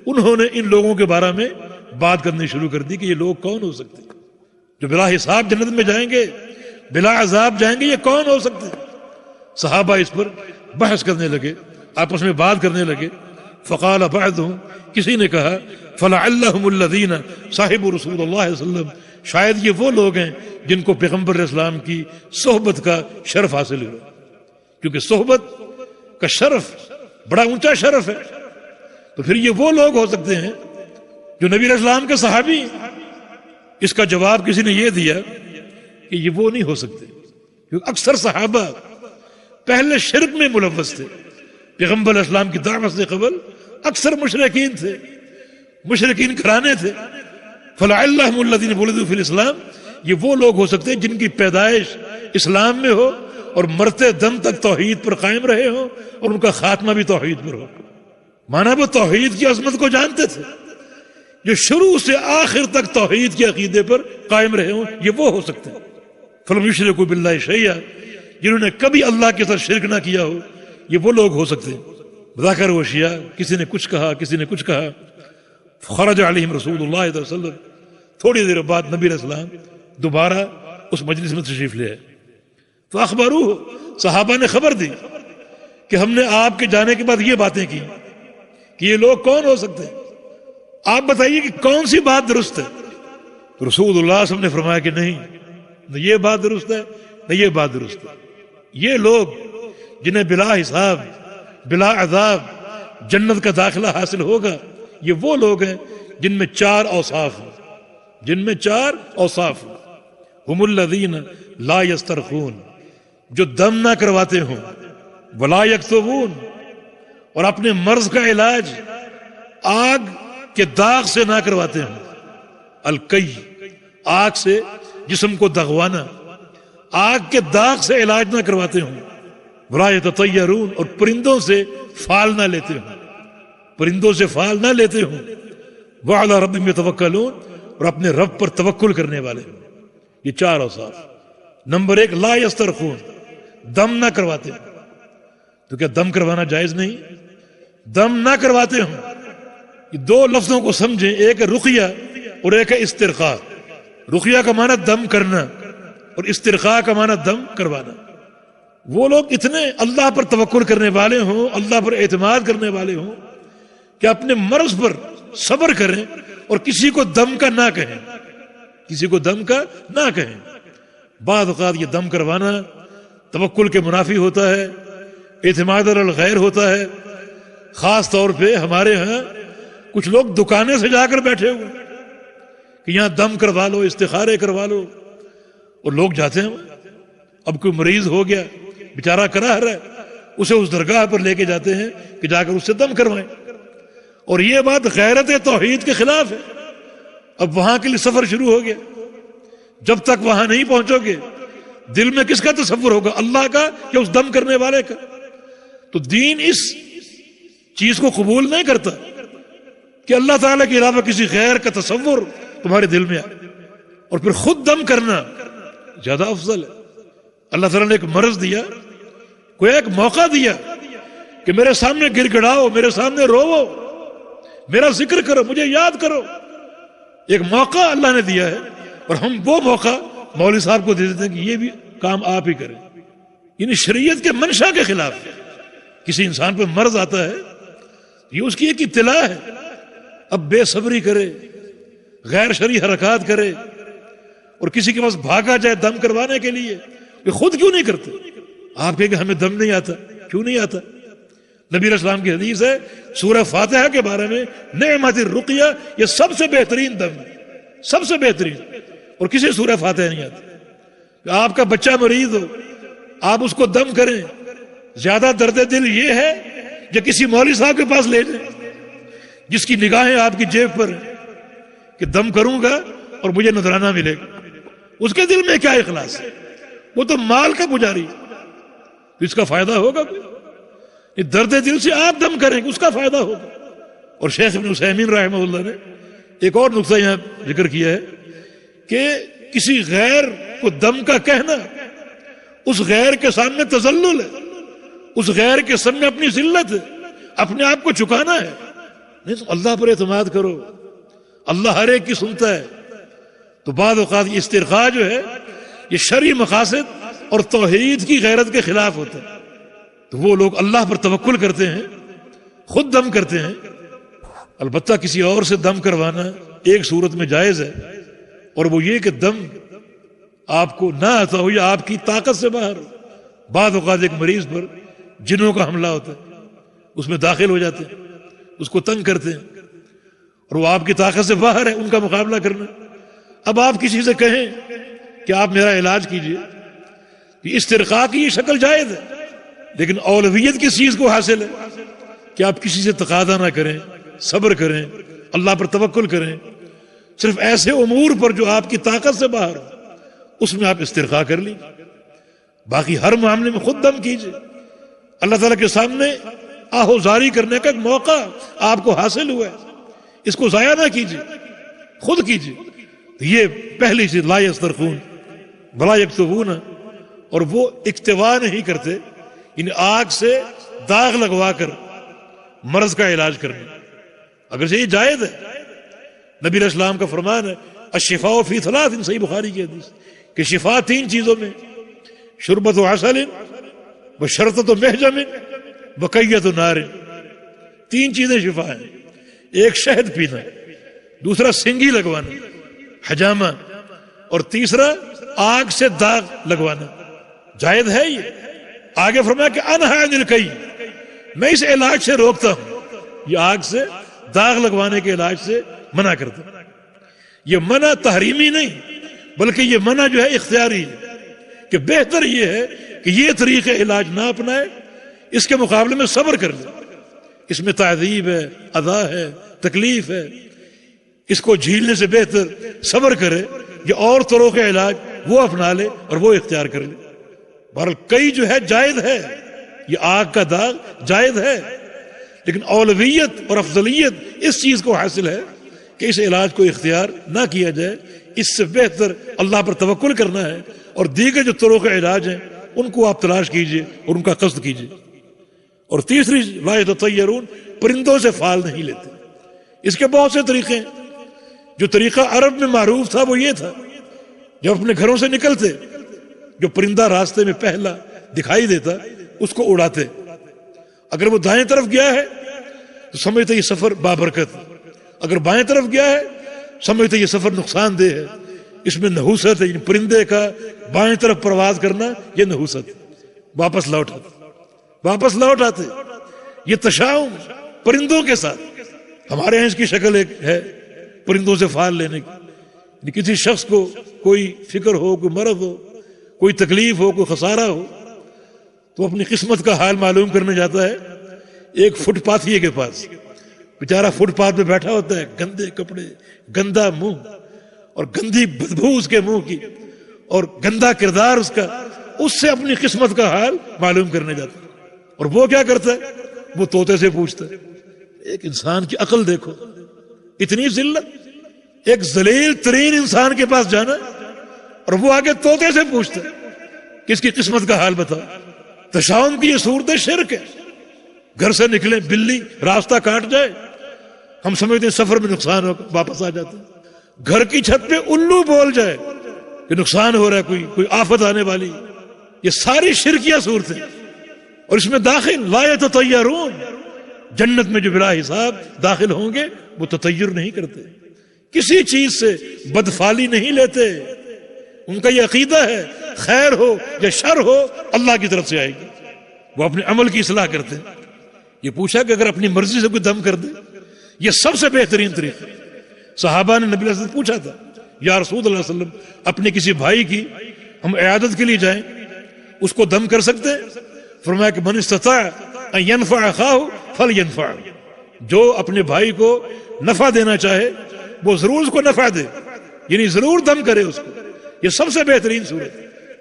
انہوں نے ان لوگوں کے بارے میں بات کرنی شروع کر دی کہ یہ لوگ کون ہو سکتے ہیں جو بلا حساب جنت میں جائیں گے، بلا عذاب جائیں گے، یہ کون ہو سکتے ہیں؟ صحابہ اس پر بحث کرنے لگے، آپس میں بات کرنے لگے. فقال بعضهم، کسی نے کہا فلعلهم الذین صاحب رسول اللہ صلی اللہ علیہ وسلم، شاید یہ وہ لوگ ہیں جن کو پیغمبر علیہ السلام کی صحبت کا شرف حاصل ہوا، کیونکہ صحبت کا شرف بڑا اونچا شرف ہے. تو پھر یہ وہ لوگ ہو سکتے ہیں جو نبی علیہ السلام کے صحابی ہیں. اس کا جواب کسی نے یہ دیا کہ یہ وہ نہیں ہو سکتے، کیونکہ اکثر صحابہ پہلے شرک میں ملوث تھے. پیغمبر علیہ السلام کی دعوت سے قبل اکثر مشرکین تھے، مشرکین گھرانے تھے. فلعلهم الذین ولدوا فی الاسلام، یہ وہ لوگ ہو سکتے ہیں جن کی پیدائش اسلام میں ہو اور مرتے دم تک توحید پر قائم رہے ہوں اور ان کا خاتمہ بھی توحید پر ہو. مانا وہ توحید کی عظمت کو جانتے تھے، جو شروع سے آخر تک توحید کے عقیدے پر قائم رہے ہوں، یہ وہ ہو سکتے ہیں. فلم یشرکوا باللہ شیئا، جنہوں نے کبھی اللہ کے ساتھ شرک نہ کیا ہو، یہ وہ لوگ ہو سکتے ہیں. ذکر و شیعہ، کسی نے کچھ کہا، کسی نے کچھ کہا. خرج علیہم رسول اللہ صلی اللہ علیہ وسلم، تھوڑی دیر بعد نبی علیہ السلام دوبارہ اس مجلس میں تشریف لے آئے. فاخبروہ، صحابہ نے خبر دی کہ ہم نے آپ کے جانے کے بعد یہ باتیں کی کہ یہ لوگ کون ہو سکتے ہیں، آپ بتائیے کہ کون سی بات درست ہے. رسول اللہ صلی اللہ علیہ وسلم نے فرمایا کہ نہیں، نہ یہ بات درست ہے نہ یہ بات درست ہے. یہ لوگ جنہیں بلا حساب بلا عذاب جنت کا داخلہ حاصل ہوگا، یہ وہ لوگ ہیں جن میں 4 اوصاف ہیں، جن میں 4 اوصاف ہیں. ہم الذین لا یسترخون، جو دم نہ کرواتے ہوں، ولا یکتوون، اور اپنے مرض کا علاج آگ کے داغ سے نہ کرواتے ہوں. الکی، آگ سے جسم کو دغوانا، آگ کے داغ سے علاج نہ کرواتے ہوں. ولا یتطیرون، اور پرندوں سے فال نہ لیتے ہوں، پرندوں سے فال نہ لیتے ہوں. وعلی ربہم یتوکلون، اور اپنے رب پر توکل کرنے والے ہوں. یہ 4 اوصاف. نمبر 1، لا یسترخون، دم نہ کرواتے ہوں. تو کیا دم کروانا جائز نہیں؟ دم نہ کرواتے ہوں. یہ 2 لفظوں کو سمجھیں، ایک ہے رقیہ اور ایک ہے استرخاء. رقیہ کا معنی دم کرنا اور استرخاء کا معنی دم کروانا. وہ لوگ اتنے اللہ پر توکل کرنے والے ہوں، اللہ پر اعتماد کرنے والے ہوں کہ اپنے مرض پر صبر کریں اور کسی کو دم کا نہ کہیں، کسی کو دم کا نہ کہیں. بعض اوقات یہ دم کروانا توکل کے منافی ہوتا ہے، اعتماد علی الغیر ہوتا ہے. خاص طور پہ ہمارے ہاں کچھ لوگ دکانیں سے جا کر بیٹھے ہوئے کہ یہاں دم کروا لو، استخارے کروا لو، اور لوگ جاتے ہیں. اب کوئی مریض ہو گیا، بیچارہ کراہ رہا ہے، اسے اس درگاہ پر لے کے جاتے ہیں کہ جا کر اس سے دم کروائیں. اور یہ بات غیرت توحید کے خلاف ہے. اب وہاں کے لیے سفر شروع ہو گیا. جب تک وہاں نہیں پہنچو گے دل میں کس کا تصور ہوگا، اللہ کا یا اس دم کرنے والے کا؟ تو دین اس چیز کو قبول نہیں کرتا کہ اللہ تعالیٰ کے علاوہ کسی غیر کا تصور تمہارے دل میں آئے، اور پھر خود دم کرنا زیادہ افضل ہے. اللہ تعالیٰ نے ایک مرض دیا، کوئی ایک موقع دیا کہ میرے سامنے گر گڑاؤ، میرے سامنے روو، میرا ذکر کرو، مجھے یاد کرو. ایک موقع اللہ نے دیا ہے، اور ہم وہ موقع مولوی صاحب کو دے دیتے ہیں کہ یہ بھی کام آپ ہی کریں. یعنی شریعت کے منشا کے خلاف ہے. کسی انسان پہ مرض آتا ہے، یہ اس کی ایک اطلاع ہے. اب بے صبری کرے، غیر شرعی حرکات کرے، اور کسی کے پاس بھاگا جائے دم کروانے کے لیے، یہ خود کیوں نہیں کرتے؟ آپ کہیں کہ ہمیں دم نہیں آتا. کیوں نہیں آتا؟ نبی علیہ السلام کی حدیث ہے سورہ فاتحہ کے بارے میں، نعمت الرقیہ، یہ سب سے بہترین دم ہے، سب سے بہترین. اور کسی سورہ فاتحہ نہیں آتی. آپ کا بچہ مریض ہو، آپ اس کو دم کریں، زیادہ درد دل یہ ہے کہ کسی مولوی صاحب کے پاس لے جائیں جس کی نگاہیں آپ کی جیب پر ہیں کہ دم کروں گا اور مجھے نذرانہ ملے گا. اس کے دل میں کیا اخلاص ہے؟ وہ تو مال کا پجاری، اس کا فائدہ ہوگا کوئی؟ درد دل سے آپ دم کریں گے، اس کا فائدہ ہوگا. اور شیخ ابن عثیمین رحمہ اللہ نے ایک اور نقطہ یہاں ذکر کیا ہے کہ کسی غیر کو دم کا کہنا اس غیر کے سامنے تذلل ہے، اس غیر کے سامنے اپنی ذلت ہے، اپنے آپ کو چکانا ہے. نہیں تو اللہ پر اعتماد کرو، اللہ ہر ایک کی سنتا ہے. تو بعض اوقات استرخاء جو ہے یہ شرعی مقاصد اور توحید کی غیرت کے خلاف ہوتا ہے. تو وہ لوگ اللہ پر توکل کرتے ہیں، خود دم کرتے ہیں. البتہ کسی اور سے دم کروانا ایک صورت میں جائز ہے، اور وہ یہ کہ دم آپ کو نہ آتا ہو یا آپ کی طاقت سے باہر ہو. بعض اوقات ایک مریض پر جنوں کا حملہ ہوتا ہے، اس میں داخل ہو جاتے ہیں، اس کو تنگ کرتے ہیں، اور وہ آپ کی طاقت سے باہر ہے ان کا مقابلہ کرنا. اب آپ کسی سے کہیں کہ آپ میرا علاج کیجئے، استرقاء کی یہ شکل جائز ہے، لیکن اولویت کس چیز کو حاصل ہے کہ آپ کسی سے تقاضا نہ کریں، صبر کریں، اللہ پر توکل کریں. صرف ایسے امور پر جو آپ کی طاقت سے باہر ہو اس میں آپ استرقاء کر لیں. باقی ہر معاملے میں خود دم کیجئے. اللہ تعالیٰ کے سامنے آہوزاری کرنے کا ایک موقع آپ کو حاصل ہوا ہے، اس کو ضائع نہ کیجئے، خود کیجئے. یہ پہلی چیز، لا یسترخون ولا یکتوون. اور وہ اکتوا نہیں کرتے، یعنی آگ سے داغ لگوا کر مرض کا علاج کرنا. اگر یہ جائز ہے، نبی علیہ السلام کا فرمان ہے الشفاء فی ثلاث، صحیح بخاری کی حدیث کہ شفا 3 چیزوں میں، شربت و عسل وشرطت و محجم وقیت و نار. 3 چیزیں شفا ہیں. ایک شہد پینا، دوسرا سنگی لگوانا حجامہ، اور تیسرا آگ سے داغ لگوانا. جائز ہے یہ. آگے فرمایا کہ انہا عن الکی، میں اس علاج سے روکتا ہوں، یہ آگ سے داغ لگوانے کے علاج سے منع کرتا ہوں. یہ منع تحریمی نہیں، بلکہ یہ منع جو ہے اختیاری ہے، کہ بہتر یہ ہے کہ یہ طریقے علاج نہ اپنائے، اس کے مقابلے میں صبر کر لے. اس میں تعذیب ہے، اذا ہے، تکلیف ہے، اس کو جھیلنے سے بہتر صبر کرے. یہ اور طرق علاج وہ اپنا لے اور وہ اختیار کر لے. بہرحال کئی جو ہے جائز ہے، یہ آگ کا داغ جائز ہے، لیکن اولویت اور افضلیت اس چیز کو حاصل ہے کہ اس علاج کو اختیار نہ کیا جائے. اس سے بہتر اللہ پر توکل کرنا ہے، اور دیگر جو طرق علاج ہیں ان کو آپ تلاش کیجئے اور ان کا قصد کیجئے. اور تیسری لا یتطیرون، پرندوں سے فال نہیں لیتے. اس کے بہت سے طریقے ہیں. جو طریقہ عرب میں معروف تھا وہ یہ تھا، جب اپنے گھروں سے نکلتے جو پرندہ راستے میں پہلا دکھائی دیتا اس کو اڑاتے. اگر وہ دائیں طرف گیا ہے تو سمجھتے یہ سفر بابرکت، اگر بائیں طرف گیا ہے سمجھتے یہ سفر نقصان دہ ہے، اس میں نحوست ہے. پرندے کا بائیں طرف پرواز کرنا یہ نحوست. واپس لوٹ آتے. یہ تشاؤم پرندوں کے ساتھ. ہمارے یہاں اس کی شکل ایک ہے پرندوں سے فال لینے کی. کسی شخص کو کوئی فکر ہو، کوئی مرض ہو، کوئی تکلیف ہو، کوئی خسارہ ہو، تو اپنی قسمت کا حال معلوم کرنے جاتا ہے ایک فٹ پاتھیے کے پاس. بیچارہ فٹ پاتھ پہ بیٹھا ہوتا ہے، گندے کپڑے، گندا منہ اور گندی بدبو اس کے منہ کی اور گندا کردار اس کا. اس سے اپنی قسمت کا حال معلوم کرنے جاتا ہے. اور وہ کیا کرتا ہے؟ وہ طوطے سے پوچھتا ہے. ایک انسان کی عقل دیکھو، اتنی ذلت، ایک ذلیل ترین انسان کے پاس جانا اور وہ آگے طوطے سے پوچھتا ہے کہ اس کی قسمت کا حال بتاؤ. تشاؤم کی یہ صورت شرک ہے. گھر سے نکلیں، بلی راستہ کاٹ جائے، ہم سمجھتے ہیں سفر میں نقصان ہو، واپس آ جاتے ہیں. گھر کی چھت پہ الو بول جائے کہ نقصان ہو رہا ہے، کوئی آفت آنے والی. یہ ساری شرکیہ صورتیں، اور اس میں داخل لا یتطیرون، جنت میں جو بلا حساب داخل ہوں گے وہ تطیر نہیں کرتے، کسی چیز سے بدفالی نہیں لیتے. ان کا یہ عقیدہ ہے خیر ہو یا شر ہو اللہ کی طرف سے آئے گی. وہ اپنے عمل کی اصلاح کرتے ہیں. یہ پوچھا کہ اگر اپنی مرضی سے کوئی دم کر دے، یہ سب سے بہترین طریقہ. صحابہ نے نبی علیہ السلام پوچھا تھا یا رسول اللہ علیہ وسلم اپنے کسی بھائی کی ہم عیادت کے لیے جائیں، اس کو دم کر سکتے ہیں؟ فرمایا کہ من استطاع ان ينفع اخاه فلينفع، جو اپنے بھائی کو نفع دینا چاہے وہ ضرور اس کو نفع دے، یعنی ضرور دم کرے اس کو. یہ سب سے بہترین صورت.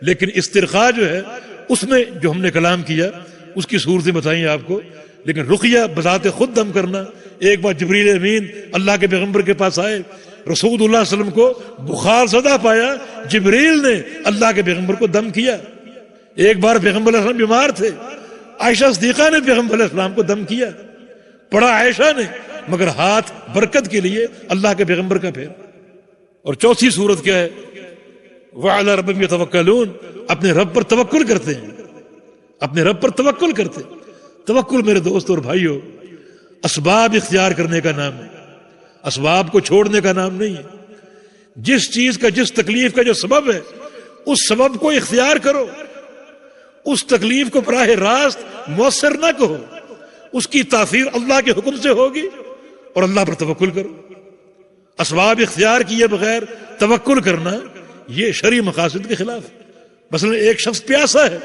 لیکن استرخاء جو ہے اس میں جو ہم نے کلام کیا اس کی صورتیں بتائیں آپ کو. لیکن رقیہ بذات خود دم کرنا، ایک بار جبریل امین اللہ کے پیغمبر کے پاس آئے، رسول اللہ صلی اللہ علیہ وسلم کو بخار زدہ پایا، جبریل نے اللہ کے پیغمبر کو دم کیا. ایک بار پیغمبر علیہ السلام بیمار تھے، عائشہ صدیقہ نے پیغمبر علیہ السلام کو دم کیا، پڑھا عائشہ نے، مگر ہاتھ برکت کے لیے اللہ کے پیغمبر کا پھیر. اور چوتھی صورت کیا ہے؟ وعلی ربہم یتوکلون، اپنے رب پر توکل کرتے ہیں، اپنے رب پر توکل کرتے ہیں۔ توکل میرے دوستوں اور بھائیوں اسباب اختیار کرنے کا نام ہے، اسباب کو چھوڑنے کا نام نہیں ہے۔ جس چیز کا، جس تکلیف کا جو سبب ہے اس سبب کو اختیار کرو، اس تکلیف کو براہ راست مؤثر نہ کہو، اس کی تاثیر اللہ کے حکم سے ہوگی، اور اللہ پر توکل کرو۔ اسباب اختیار کیے بغیر توکل کرنا یہ شرعی مقاصد کے خلاف۔ مثلا ایک شخص پیاسا ہے،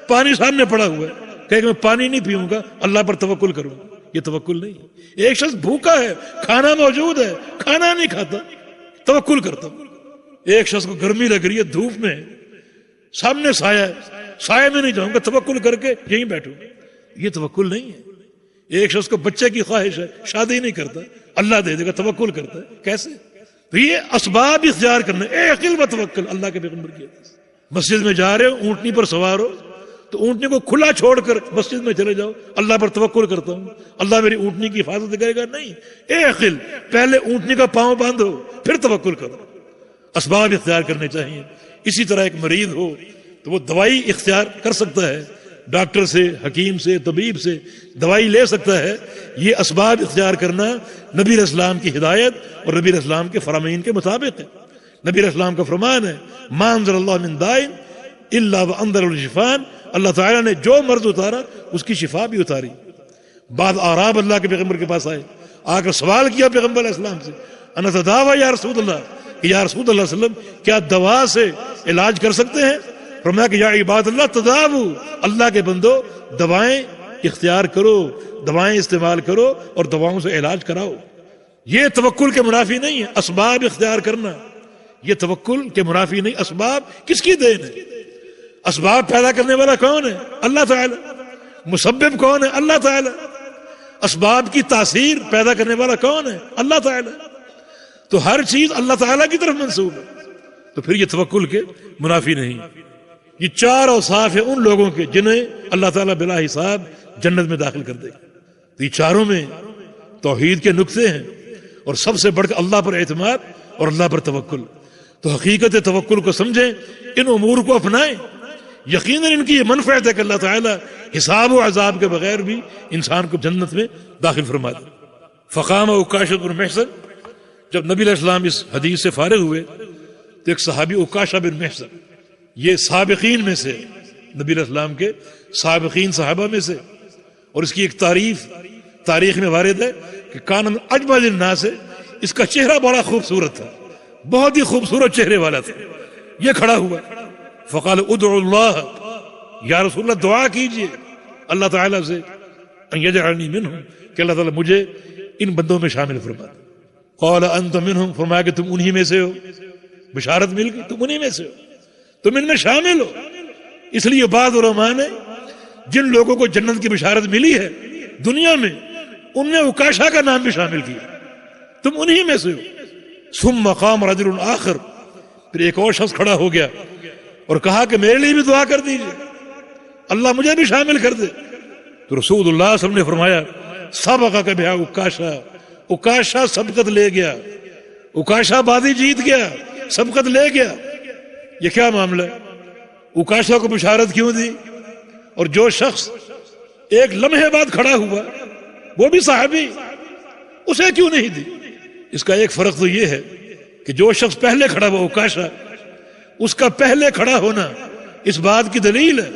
پانی سامنے پڑا ہوا ہے، کہے کہ میں پانی نہیں پیوں گا، اللہ پر توکل کروں گا، یہ توکل نہیں ہے۔ ایک شخص بھوکا ہے، کھانا موجود ہے، کھانا نہیں کھاتا، توکل کرتا ہوں۔ ایک شخص کو گرمی لگ رہی ہے، دھوپ میں سامنے سایہ ہے، سائے میں نہیں جاؤں گا، توکل کر کے یہیں بیٹھوں گا، یہ توکل نہیں ہے۔ ایک شخص کو بچے کی خواہش ہے، شادی نہیں کرتا، اللہ دے دے گا، توکل کرتا ہے، کیسے؟ تو یہ اسباب اختیار کرنا، اے عقل و توکل، اللہ کے پیغمبر کی حدیث۔ مسجد میں جا رہے ہو، اونٹنی پر سوار ہو، تو اونٹنی کو کھلا چھوڑ کر مسجد میں چلے جاؤ، اللہ پر توکل کرتا ہوں، اللہ میری اونٹنی کی حفاظت کرے گا، نہیں۔ اے عقل، پہلے اونٹنی کا پاؤں باندھو، پھر توکل کرو۔ اسباب اختیار کرنے چاہیے۔ اسی طرح ایک مریض ہو تو وہ دوائی اختیار کر سکتا ہے، ڈاکٹر سے، حکیم سے، طبیب سے دوائی لے سکتا ہے۔ یہ اسباب اختیار کرنا نبی علیہ السلام کی ہدایت اور نبی علیہ السلام کے فرامین کے مطابق ہے۔ نبی علیہ السلام کا فرمان ہے، ما انزل اللہ من دائن الا وانزل الشفاء، اللہ تعالیٰ نے جو مرض اتارا اس کی شفا بھی اتاری۔ بعد اعراب اللہ کے پیغمبر کے پاس آئے، آ کر سوال کیا پیغمبر علیہ السلام سے، انا تداوی یا رسول اللہ، کہ یا رسول اللہ صلی اللہ علیہ وسلم کیا دوا سے علاج کر سکتے ہیں؟ فرمایا کہ یا عباد اللہ تداو، اللہ کے بندو دوائیں اختیار کرو، دوائیں استعمال کرو اور دواؤں سے علاج کراؤ۔ یہ توکل کے منافی نہیں ہے، اسباب اختیار کرنا یہ توکل کے منافی نہیں۔ اسباب کس کی دین ہے؟ اسباب پیدا کرنے والا کون ہے؟ اللہ تعالی۔ مسبب کون ہے؟ اللہ تعالی۔ اسباب کی تاثیر پیدا کرنے والا کون ہے؟ اللہ تعالی۔ تو ہر چیز اللہ تعالیٰ کی طرف منسوب ہے، تو پھر یہ توکل کے منافی نہیں۔ یہ چار اوصاف ہیں ان لوگوں کے جنہیں اللہ تعالیٰ بلا حساب جنت میں داخل کر دے گا۔ تو یہ چاروں میں توحید کے نقطے ہیں، اور سب سے بڑھ کر اللہ پر اعتماد اور اللہ پر توکل۔ تو حقیقت توکل کو سمجھیں، ان امور کو اپنائیں، یقیناً ان کی یہ منفعت ہے کہ اللہ تعالیٰ حساب و عذاب کے بغیر بھی انسان کو جنت میں داخل فرما دے۔ فقام عکاشہ بن محصن، جب نبی علیہ السلام اس حدیث سے فارغ ہوئے تو ایک صحابی عکاشہ بن محصن، یہ سابقین میں سے، نبی علیہ السلام کے سابقین صحابہ میں سے، اور اس کی ایک تعریف تاریخ میں وارد ہے کہ کان من اجمل الناس، اس کا چہرہ بڑا خوبصورت تھا، بہت ہی خوبصورت چہرے والا تھا۔ یہ کھڑا ہوا، فقال ادعو اللہ، یا رسول اللہ دعا کیجئے اللہ تعالیٰ سے، ان یجعلنی منہم، کہ اللہ تعالیٰ مجھے ان بندوں میں شامل فرما۔ قال انت منہم، فرمایا کہ تم انہی میں سے ہو، بشارت مل گئی، تم انہی میں سے ہو، تم ان میں شامل ہو۔ اس لیے بعض علماء نے جن لوگوں کو جنت کی بشارت ملی ہے دنیا میں، ان میں عکاشہ کا نام بھی شامل کیا، تم انہی میں سے ہو۔ ثم قام رجل آخر، پھر ایک اور شخص کھڑا ہو گیا اور کہا کہ میرے لیے بھی دعا کر دیجئے، اللہ مجھے بھی شامل کر دے۔ تو رسول اللہ صلی اللہ علیہ وسلم نے فرمایا سبقک بہا عکاشہ، عکاشہ سبقت لے گیا، عکاشہ بازی جیت گیا، سبقت لے گیا۔ یہ کیا معاملہ ہے؟ عکاشہ کو بشارت کیوں دی؟ اور جو شخص ایک لمحے بعد کھڑا ہوا وہ بھی صحابی، اسے کیوں نہیں دی؟ اس کا ایک فرق تو یہ ہے کہ جو شخص پہلے کھڑا ہوا عکاشہ، اس کا پہلے کھڑا ہونا اس بات کی دلیل ہے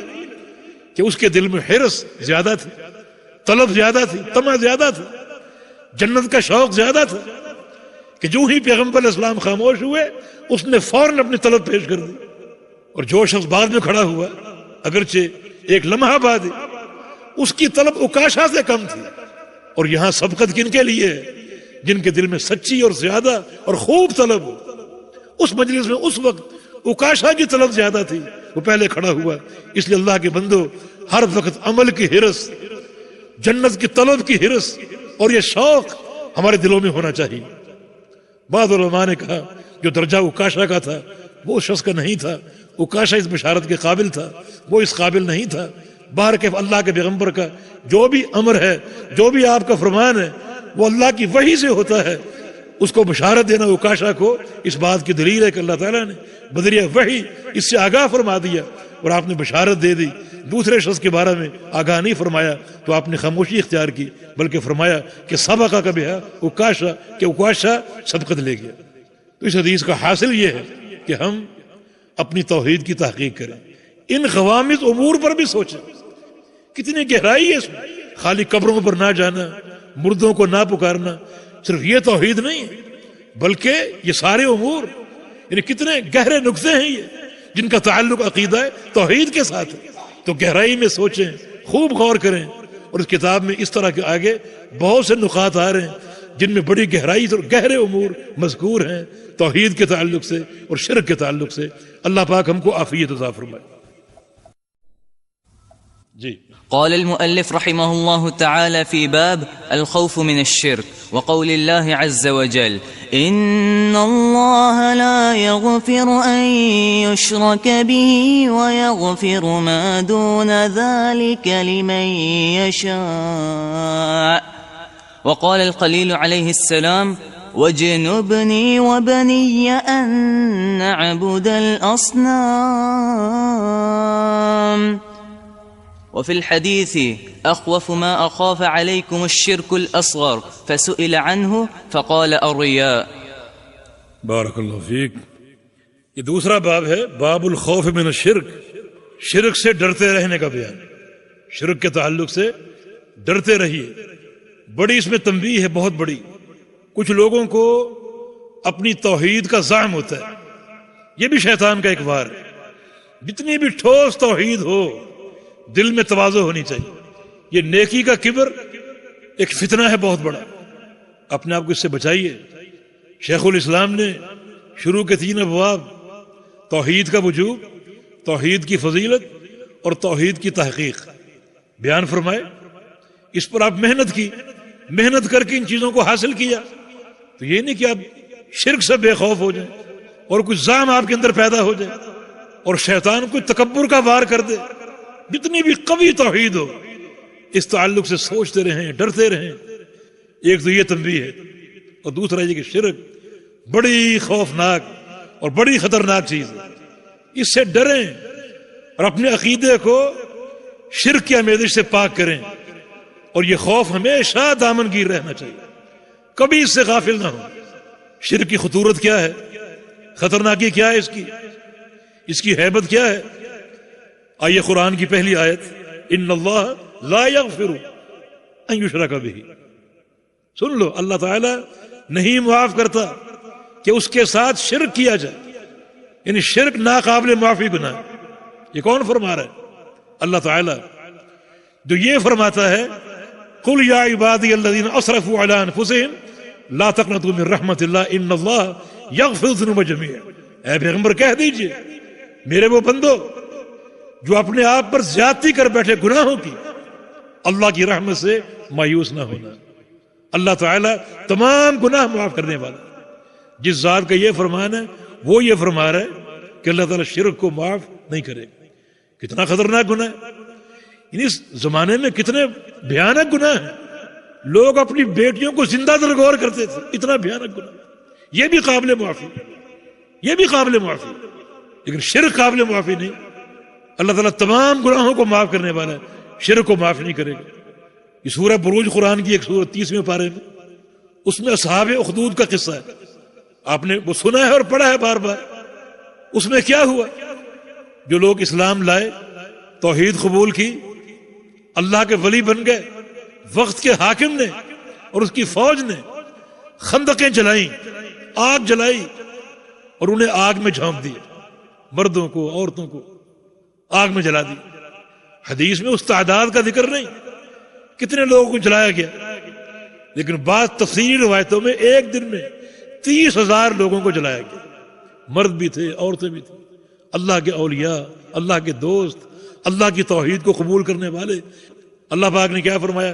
کہ اس کے دل میں حرص زیادہ تھی، طلب زیادہ تھی، طمع زیادہ تھی، جنت کا شوق زیادہ تھا، کہ جو ہی پیغمبر علیہ السلام خاموش ہوئے اس نے فوراً اپنی طلب پیش کر دی۔ اور جو شخص بعد میں کھڑا ہوا اگرچہ ایک لمحہ بعد، اس کی طلب عکاشہ سے کم تھی۔ اور یہاں سبقت کن کے لیے ہے؟ جن کے دل میں سچی اور زیادہ اور خوب طلب ہو۔ اس مجلس میں اس وقت عکاشہ کی طلب زیادہ تھی، وہ پہلے کھڑا ہوا۔ اس لیے اللہ کے بندو، ہر وقت عمل کی حرص، جنت کی طلب کی حرص اور یہ شوق ہمارے دلوں میں ہونا چاہیے۔ بعض علماء نے کہا جو درجہ عکاشہ کا تھا وہ اس شخص کا نہیں تھا، عکاشہ اس بشارت کے قابل تھا، وہ اس قابل نہیں تھا۔ باہر کے اللہ کے پیغمبر کا جو بھی امر ہے، جو بھی آپ کا فرمان ہے، وہ اللہ کی وحی سے ہوتا ہے۔ اس کو بشارت دینا عکاشہ کو اس بات کی دلیل ہے کہ اللہ تعالیٰ نے بذریعہ وحی اس سے آگاہ فرما دیا اور آپ نے بشارت دے دی. دوسرے شخص کے بارے میں آگاہ نہیں فرمایا تو آپ نے خاموشی اختیار کی، بلکہ فرمایا کہ سبقہ کا بہا عکاشہ، کہ عکاشہ سبقت لے گیا. تو اس حدیث کا حاصل یہ ہے کہ ہم اپنی توحید کی تحقیق کریں، ان غوامض امور پر بھی سوچیں. کتنی گہرائی ہے اس میں. خالی قبروں پر نہ جانا، مردوں کو نہ پکارنا، صرف یہ توحید نہیں ہے، بلکہ یہ سارے امور، یعنی کتنے گہرے نقطے ہیں یہ جن کا تعلق عقیدہ توحید کے ساتھ ہے. تو گہرائی میں سوچیں، خوب غور کریں. اور اس کتاب میں اس طرح کے آگے بہت سے نقاط آ رہے ہیں جن میں بڑی گہرائی اور گہرے امور مذکور ہیں توحید کے تعلق سے اور شرک کے تعلق سے. اللہ پاک ہم کو عافیت عطا فرمائے. جی. قال المؤلف رحمه الله تعالى في باب الخوف من الشرك وقول الله عز وجل إن الله لا يغفر أن يشرك به ويغفر ما دون ذلك لمن يشاء. وقال الخليل عليه السلام وجنبني وبني أن نعبد الأصنام. وفي الحديث أخوف ما أخاف عليكم الشرك الأصغر فسئل عنه فقال الرياء. بارک اللہ فیک. یہ دوسرا باب ہے، باب الخوف من الشرک، شرک سے ڈرتے رہنے کا بیان. شرک کے تعلق سے ڈرتے رہیے. بڑی اس میں تنبیہ ہے، بہت بڑی. کچھ لوگوں کو اپنی توحید کا زعم ہوتا ہے، یہ بھی شیطان کا ایک وار ہے. جتنی بھی ٹھوس توحید ہو دل میں تواضع ہونی چاہیے. یہ نیکی کا کبر ایک فتنہ ہے بہت بڑا، اپنے آپ کو اس سے بچائیے. شیخ الاسلام نے شروع کے 3 ابواب، توحید کا وجوب، توحید کی فضیلت اور توحید کی تحقیق بیان فرمائے. اس پر آپ محنت کی، محنت کر کے ان چیزوں کو حاصل کیا. تو یہ نہیں کہ آپ شرک سے بے خوف ہو جائیں اور کچھ زعم آپ کے اندر پیدا ہو جائے اور شیطان کو تکبر کا وار کر دے. جتنی بھی قوی توحید ہو اس تعلق سے سوچتے رہیں، ڈرتے رہیں. ایک تو یہ تنبیہ ہے، اور دوسرا یہ کہ شرک بڑی خوفناک اور بڑی خطرناک چیز ہے. اس سے ڈریں اور اپنے عقیدے کو شرک کی آمیزش سے پاک کریں. اور یہ خوف ہمیشہ دامن گیر رہنا چاہیے، کبھی اس سے غافل نہ ہو. شرک کی خطورت کیا ہے، خطرناکی کیا ہے، اس کی ہیبت کیا ہے. آئیے قرآن کی پہلی آیت، ان اللہ لا یغفر ان یشرک بہ. سن لو، اللہ تعالی نہیں معاف کرتا کہ اس کے ساتھ شرک کیا جائے. یعنی شرک ناقابل معافی گناہ. یہ کون فرما رہا ہے؟ اللہ تعالی، جو یہ فرماتا ہے قل یا عبادی الذین اسرفوا علی انفسہم لا تقنطوا من رحمت اللہ ان اللہ یغفر الذنوب جميعا. اے پیغمبر کہہ دیجئے میرے وہ بندو جو اپنے آپ پر زیادتی کر بیٹھے گناہوں کی، اللہ کی رحمت سے مایوس نہ ہونا. اللہ تعالیٰ تمام گناہ معاف کرنے والا. جس ذات کا یہ فرمان ہے وہ یہ فرما رہا ہے کہ اللہ تعالیٰ شرک کو معاف نہیں کرے گا. کتنا خطرناک گناہ ہے. اس زمانے میں کتنے بھیانک گناہ ہیں. لوگ اپنی بیٹیوں کو زندہ درگور کرتے تھے، اتنا بھیانک گناہ. یہ بھی قابل معافی، یہ بھی قابل معافی، لیکن شرک قابل معافی نہیں. اللہ تعالیٰ تمام گناہوں کو معاف کرنے والا ہے، شرک کو معاف نہیں کرے گا. یہ سورہ بروج قرآن کی ایک سورہ 30ویں پارے میں، اس میں اصحاب اخدود کا قصہ ہے. آپ نے وہ سنا ہے اور پڑھا ہے بار بار. اس میں کیا ہوا؟ جو لوگ اسلام لائے، توحید قبول کی، اللہ کے ولی بن گئے، وقت کے حاکم نے اور اس کی فوج نے خندقیں جلائیں، آگ جلائی اور انہیں آگ میں جھونک دیا. مردوں کو، عورتوں کو آگ میں جلا دی. حدیث میں اس تعداد کا ذکر نہیں کتنے لوگوں کو جلایا گیا، لیکن بعض تفصیلی روایتوں میں ایک دن میں 30,000 لوگوں کو جلایا گیا. مرد بھی تھے، عورتیں بھی تھیں، اللہ کے اولیاء، اللہ کے دوست، اللہ کی توحید کو قبول کرنے والے. اللہ پاک نے کیا فرمایا؟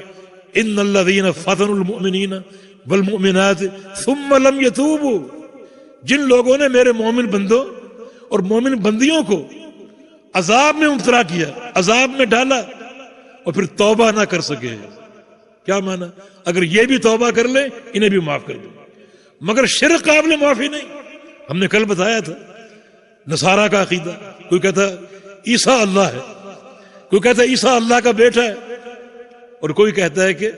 ان الذین فتنوا المؤمنین والمؤمنات ثم لم یتوبوا. جن لوگوں نے میرے مومن بندوں اور مومن بندیوں کو عذاب میں مبتلا کیا، عذاب میں ڈالا اور پھر توبہ نہ کر سکے. کیا مانا؟ اگر یہ بھی توبہ کر لیں انہیں بھی معاف کر دیں. مگر شرک قابل معافی نہیں. ہم نے کل بتایا تھا نصارہ کا عقیدہ، کوئی کہتا عیسیٰ اللہ ہے، کوئی کہتا ہے عیسیٰ اللہ کا بیٹا ہے، اور کوئی کہتا ہے کہ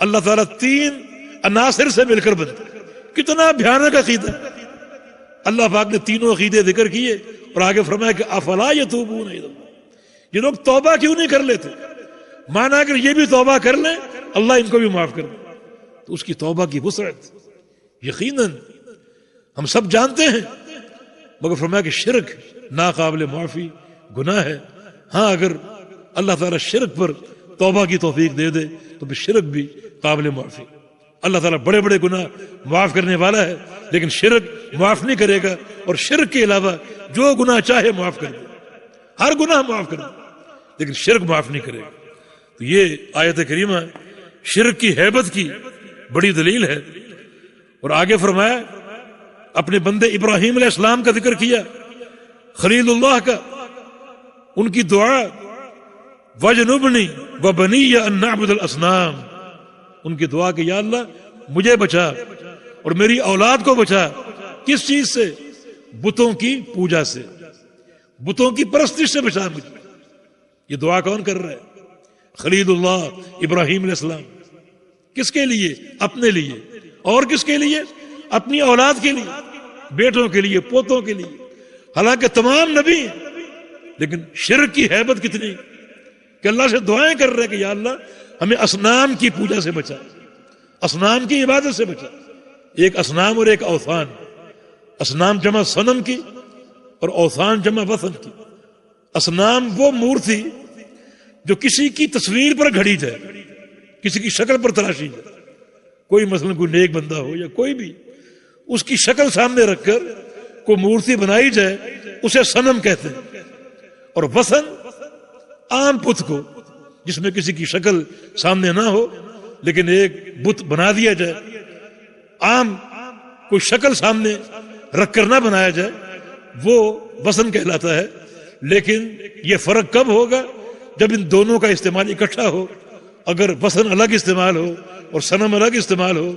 اللہ تعالیٰ 3 عناصر سے مل کر بنتا ہے. کتنا بھیانک عقیدہ. اللہ پاک نے تینوں عقیدے ذکر کیے اور آگے فرمایا کہ افلا یتوبون الی اللہ. یہ لوگ توبہ کیوں نہیں کر لیتے؟ مانا اگر یہ بھی توبہ کر لیں اللہ ان کو بھی معاف کر دے. تو اس کی توبہ کی وسعت یقیناً ہم سب جانتے ہیں، مگر فرمایا کہ شرک ناقابل معافی گناہ ہے. ہاں اگر اللہ تعالیٰ شرک پر توبہ کی توفیق دے دے تو پھر شرک بھی قابل معافی. اللہ تعالیٰ بڑے بڑے گناہ معاف کرنے والا ہے، لیکن شرک معاف نہیں کرے گا، اور شرک کے علاوہ جو گناہ چاہے معاف کر دے، ہر گناہ معاف کر دے، لیکن شرک معاف نہیں کرے گا. تو یہ آیت کریمہ شرک کی ہیبت کی بڑی دلیل ہے. اور آگے فرمایا اپنے بندے ابراہیم علیہ السلام کا ذکر کیا، خلیل اللہ کا، ان کی دعا وَجْنُبْنِي وَبَنِيَّ أَن نَعْبُدَ الْأَصْنَامَ. ان کی دعا کہ یا اللہ مجھے بچا اور میری اولاد کو بچا. کس چیز سے؟ بتوں کی پوجا سے، بتوں کی پرستش سے بچا مجھے. یہ دعا کون کر رہا ہے؟ خلیل اللہ ابراہیم علیہ السلام. کس کے لیے؟ اپنے لیے. اور کس کے لیے؟ اپنی اولاد کے لیے، بیٹوں کے لیے، پوتوں کے لیے. حالانکہ تمام نبی ہیں، لیکن شرک کی ہیبت کتنی کہ اللہ سے دعائیں کر رہے کہ یا اللہ ہمیں اصنام کی پوجا سے بچا، اصنام کی عبادت سے بچا. ایک اصنام اور ایک اوثان. اصنام جمع صنم کی اور اوثان جمع وثن کی. اصنام وہ مورتی جو کسی کی تصویر پر گھڑی جائے، کسی کی شکل پر تراشی جائے. کوئی مثلا کوئی نیک بندہ ہو یا کوئی بھی، اس کی شکل سامنے رکھ کر کوئی مورتی بنائی جائے، اسے صنم کہتے ہیں. اور وثن عام بت کو جس میں کسی کی شکل سامنے نہ ہو لیکن ایک بت بنا دیا جائے، عام کوئی شکل سامنے رکھ کر نہ بنایا جائے، وہ وثن کہلاتا ہے. لیکن یہ فرق کب ہوگا؟ جب ان دونوں کا استعمال اکٹھا ہو. اگر وثن الگ استعمال ہو اور صنم الگ استعمال ہو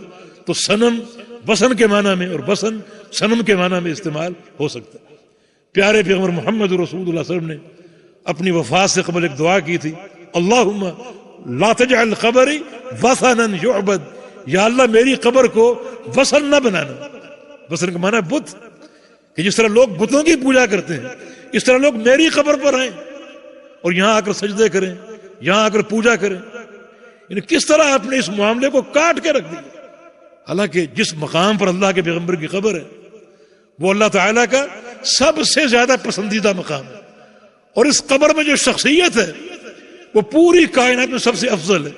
تو صنم وثن کے معنی میں اور وثن صنم کے معنی میں استعمال ہو سکتا ہے. پیارے پیغمبر محمد رسول اللہ صلی اللہ علیہ وسلم نے اپنی وفات سے قبل ایک دعا کی تھی، اللہم لا تجعل قبری وثنا یعبد. یا اللہ میری قبر کو وثن نہ بنانا. وثن کا معنی بت، کہ جس طرح لوگ بتوں کی پوجا کرتے ہیں اس طرح لوگ میری قبر پر آئیں اور یہاں آ کر سجدے کریں، یہاں آ کر پوجا کریں. یعنی کس طرح آپ نے اس معاملے کو کاٹ کے رکھ دیا. حالانکہ جس مقام پر اللہ کے پیغمبر کی قبر ہے وہ اللہ تعالیٰ کا سب سے زیادہ پسندیدہ مقام ہے، اور اس قبر میں جو شخصیت ہے وہ پوری کائنات میں سب سے افضل ہے.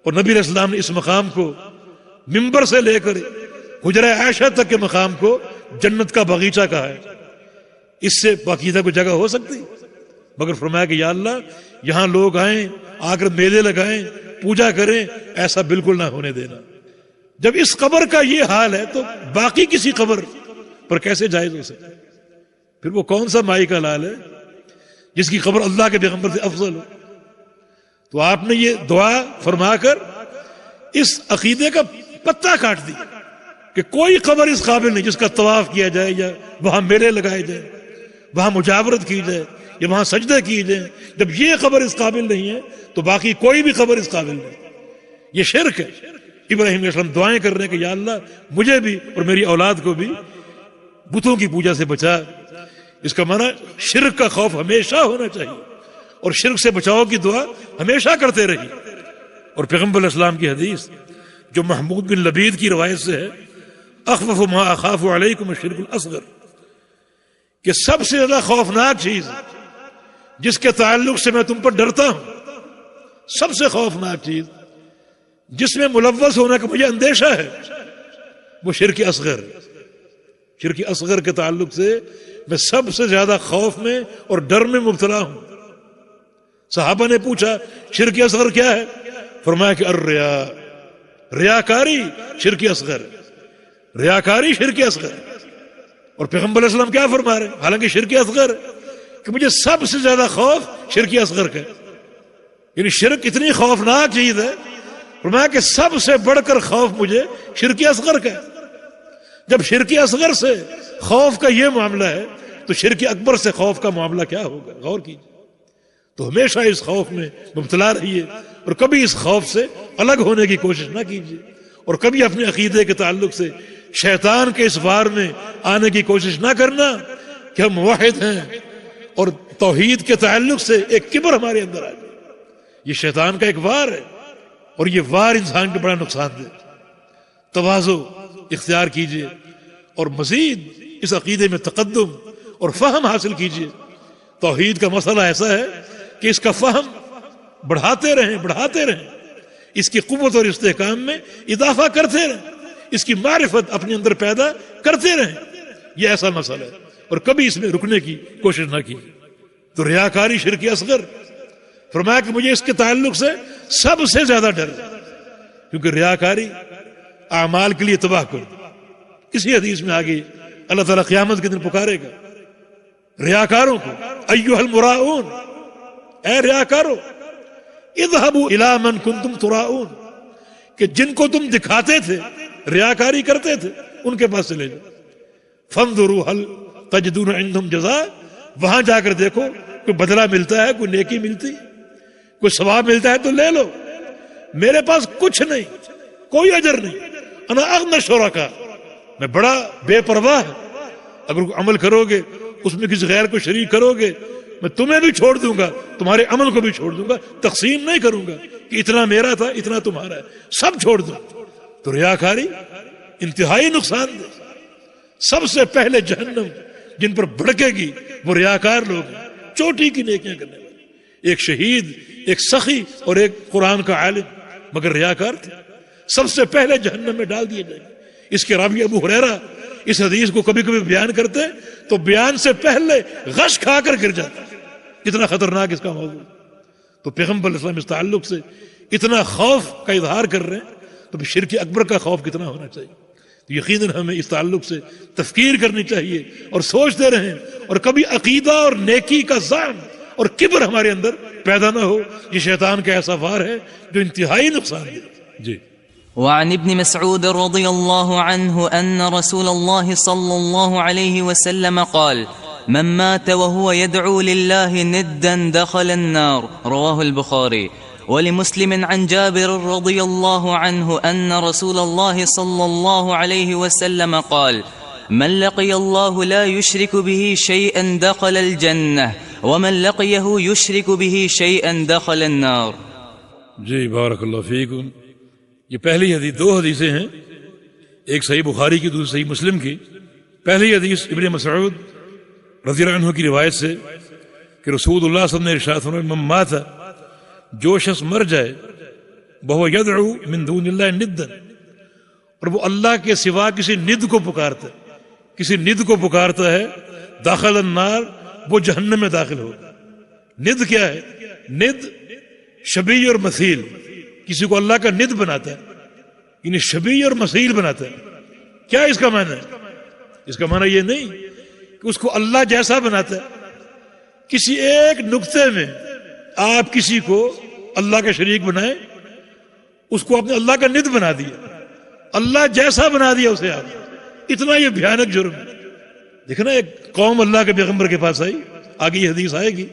اور نبی علیہ السلام نے اس مقام کو منبر سے لے کر حجرہ عائشہ تک کے مقام کو جنت کا باغیچہ کہا ہے. اس سے پاکیزہ کوئی جگہ ہو سکتی؟ مگر فرمایا کہ یا اللہ یہاں لوگ آئیں، آ کر میلے لگائیں، پوجا کریں، ایسا بالکل نہ ہونے دینا. جب اس قبر کا یہ حال ہے تو باقی کسی قبر پر کیسے جائز ہو سکتا؟ پھر وہ کون سا مائی کا لال ہے جس کی قبر اللہ کے پیغمبر سے افضل ہو؟ تو آپ نے یہ دعا فرما کر اس عقیدے کا پتہ کاٹ دی کہ کوئی قبر اس قابل نہیں جس کا طواف کیا جائے یا وہاں میلے لگائے جائیں، وہاں مجاورت کی جائے یا وہاں سجدے کیے جائیں. جب یہ قبر اس قابل نہیں ہے تو باقی کوئی بھی قبر اس قابل نہیں. یہ شرک ہے. ابراہیم علیہ السلام دعائیں کر رہے ہیں کہ یا اللہ مجھے بھی اور میری اولاد کو بھی بتوں کی پوجا سے بچا. اس کا معنی شرک کا خوف ہمیشہ ہونا چاہیے اور شرک سے بچاؤ کی دعا ہمیشہ کرتے رہیے. اور پیغمبر علیہ السلام کی حدیث جو محمود بن لبید کی روایت سے ہے، اخوف ما اخاف علیکم الشرک الاصغر، کہ سب سے زیادہ خوفناک چیز جس کے تعلق سے میں تم پر ڈرتا ہوں، سب سے خوفناک چیز جس میں ملوث ہونے کا مجھے اندیشہ ہے، وہ شرک اصغر. شرک اصغر کے تعلق سے میں سب سے زیادہ خوف میں اور ڈر میں مبتلا ہوں. صحابہ نے پوچھا شرک اصغر کیا ہے؟ فرمایا کہ الریا، ریاکاری شرک اصغر، ریاکاری شرک اصغر. اور پیغمبر علیہ السلام کیا فرما رہے ہیں؟ حالانکہ شرک اصغر کہ مجھے سب سے زیادہ خوف شرک اصغر کا. یعنی شرک اتنی خوفناک چیز ہے، فرمایا کہ سب سے بڑھ کر خوف مجھے شرک اصغر کا. جب شرک اصغر سے خوف کا یہ معاملہ ہے تو شرک اکبر سے خوف کا معاملہ کیا ہوگا؟ غور کیجیے. تو ہمیشہ اس خوف میں مبتلا رہیے اور کبھی اس خوف سے الگ ہونے کی کوشش نہ کیجیے، اور کبھی اپنے عقیدے کے تعلق سے شیطان کے اس وار میں آنے کی کوشش نہ کرنا کہ ہم موحد ہیں اور توحید کے تعلق سے ایک کبر ہمارے اندر آ جائے. یہ شیطان کا ایک وار ہے اور یہ وار انسان کو بڑا نقصان دے. تواضع اختیار کیجیے اور مزید اس عقیدے میں تقدم اور فہم حاصل کیجیے. توحید کا مسئلہ ایسا ہے کہ اس کا فہم بڑھاتے رہیں، اس کی قوت اور استحکام میں اضافہ کرتے رہیں، اس کی معرفت اپنے اندر پیدا کرتے رہیں. یہ ایسا مسئلہ ہے اور کبھی اس میں رکنے کی کوشش نہ کی. تو ریاکاری شرک اصغر، فرمایا کہ مجھے اس کے تعلق سے سب سے زیادہ ڈر ہے، کیونکہ ریاکاری اعمال کے لیے تباہ کر دے. کسی حدیث میں آگے اللہ تعالیٰ قیامت کے دن پکارے گا ریاکاروں کو، ایھا المراؤون، اے ریاکارو، اذهبوا الی من کنتم تراؤون، کہ جن کو تم دکھاتے تھے، ریاکاری کرتے تھے، ان کے پاس چلے جاؤ. فانظروا هل تجدون عندهم جزاء، وہاں جا کر دیکھو کوئی بدلہ ملتا ہے، کوئی نیکی ملتی، کوئی ثواب ملتا ہے تو لے لو. میرے پاس کچھ نہیں، کوئی اجر نہیں. انا اغنى الشرکاء، میں بڑا بے پرواہ. اگر عمل کرو گے اس میں کسی غیر کو شریک کرو گے، میں تمہیں بھی چھوڑ دوں گا، تمہارے عمل کو بھی چھوڑ دوں گا، تقسیم نہیں کروں گا کہ اتنا میرا تھا اتنا تمہارا ہے، سب چھوڑ دوں. تو ریاکاری انتہائی نقصان دہ. سب سے پہلے جہنم جن پر بھڑکے گی وہ ریاکار لوگ ہیں، چوٹی کی نیکیاں کرنے والے. ایک شہید، ایک سخی اور ایک قرآن کا عالم، مگر ریاکار تھے. سب سے پہلے جہنم میں ڈال دیے جائیں گے. اس کے راوی ابو ہریرہ اس حدیث کو کبھی کبھی بیان کرتے تو بیان سے پہلے غش کھا کر گر جاتے. کتنا خطرناک اس کا موضوع. تو پیغمبر اسلام اس تعلق سے اتنا خوف کا اظہار کر رہے ہیں تو شرک اکبر کا خوف کتنا ہونا چاہیے. تو یقیناً ہمیں اس تعلق سے تفکیر کرنی چاہیے اور سوچتے رہیں، اور کبھی عقیدہ اور نیکی کا زعم اور کبر ہمارے اندر پیدا نہ ہو. یہ شیطان کا ایسا وار ہے جو انتہائی نقصان دہ. جی. وعن ابن مسعود رضي الله عنه أن رسول الله صلى الله عليه وسلم قال: من مات وهو يدعو لله ندا دخل النار. رواه البخاري. ولمسلم عن جابر رضي الله عنه أن رسول الله صلى الله عليه وسلم قال: من لقي الله لا يشرك به شيئا دخل الجنة ومن لقيه يشرك به شيئا دخل النار. جی بارک اللہ فیکم. یہ پہلی حدیث، دو حدیثیں ہیں، ایک صحیح بخاری کی، دوسری صحیح مسلم کی. پہلی حدیث ابن مسعود رضی اللہ عنہ کی روایت سے کہ رسول اللہ صلی اللہ علیہ وسلم نے ارشاد فرمایا: من مات، جو شخص مر جائے، وهو يدعو من دون اللہ ندا، اور وہ اللہ کے سوا کسی ند کو پکارتا ہے، کسی ند کو پکارتا ہے، داخل النار، وہ جہنم میں داخل ہوگا. ند کیا ہے؟ ند شبیہ اور مثیل. کسی کو اللہ کا ند بناتا ہے، یعنی شبیہ اور مثیل بناتا ہے. کیا اس کا معنی ہے؟ اس کا معنی یہ نہیں کہ اس کو اللہ جیسا بناتا ہے. کسی ایک نقطے میں آپ کسی کو اللہ کا شریک بنائیں، اس کو اپنے اللہ کا ند بنا دیا، اللہ جیسا بنا دیا اسے آپ. اتنا یہ بھیانک جرم ہے. دیکھنا، ایک قوم اللہ کے پیغمبر کے پاس آئی، آگے یہ حدیث آئے گی،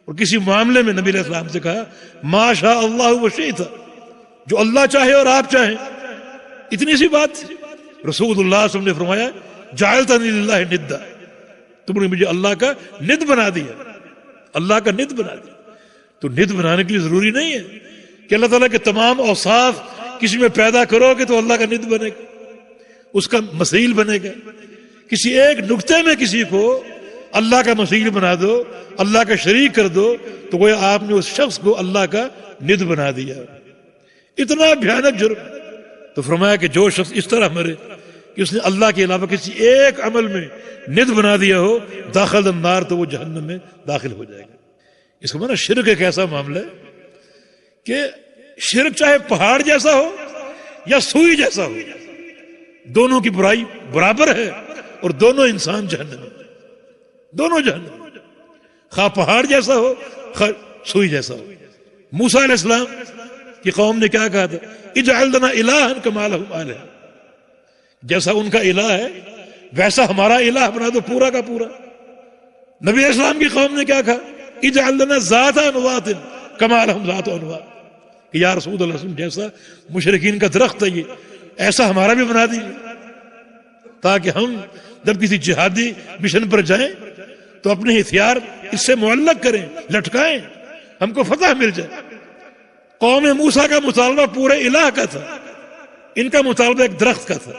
اور کسی معاملے میں نبی علیہ السلام سے کہا: ما شاء اللہ وشئت، جو اللہ چاہے اور آپ چاہیں. اتنی سی بات. رسول اللہ صلی اللہ علیہ وسلم نے فرمایا: جعلتنی للہ ندا، تم نے مجھے اللہ کا ند بنا دیا، اللہ کا ند بنا دیا. تو ند بنانے کے لیے ضروری نہیں ہے کہ اللہ تعالیٰ کے تمام اوصاف کسی میں پیدا کرو گے تو اللہ کا ند بنے گا، اس کا مثیل بنے گا. کسی ایک نقطے میں کسی کو اللہ کا مثیل بنا دو، اللہ کا شریک کر دو، تو وہ آپ نے اس شخص کو اللہ کا ند بنا دیا. اتنا بھیانک جرم. تو فرمایا کہ جو شخص اس طرح مرے کہ اس نے اللہ کے علاوہ کسی ایک عمل میں ند بنا دیا ہو، داخل النار، تو وہ جہنم میں داخل ہو جائے گا. اس کا معنی شرک ایک ایسا معاملہ ہے کہ شرک چاہے پہاڑ جیسا ہو یا سوئی جیسا ہو، دونوں کی برائی برابر ہے اور دونوں انسان جہنم میں، دونوں جہنم، خواہ پہاڑ جیسا ہو خواہ سوئی جیسا ہو. موسیٰ علیہ السلام کی قوم نے کیا کہا تھا؟ اجعل لنا الہا کما لہم آلہہ، جیسا ان کا الہ ہے ویسا ہمارا الہ بنا دو پورا کا پورا۔ نبی علیہ السلام کی قوم نے کیا کہا؟ اجعل لنا ذات انواط کما لہم ذات انواط، کہ یا رسول اللہ صلی اللہ علیہ وسلم جیسا مشرکین کا درخت ہے یہ، ایسا ہمارا بھی بنا دیجیے، تاکہ ہم جب کسی جہادی مشن پر جائیں تو اپنے ہتھیار اس سے معلق کریں، لٹکائیں، ہم کو فتح مل جائے۔ قوم موسیٰ کا مطالبہ پورے الہ کا تھا، ان کا مطالبہ ایک درخت کا تھا،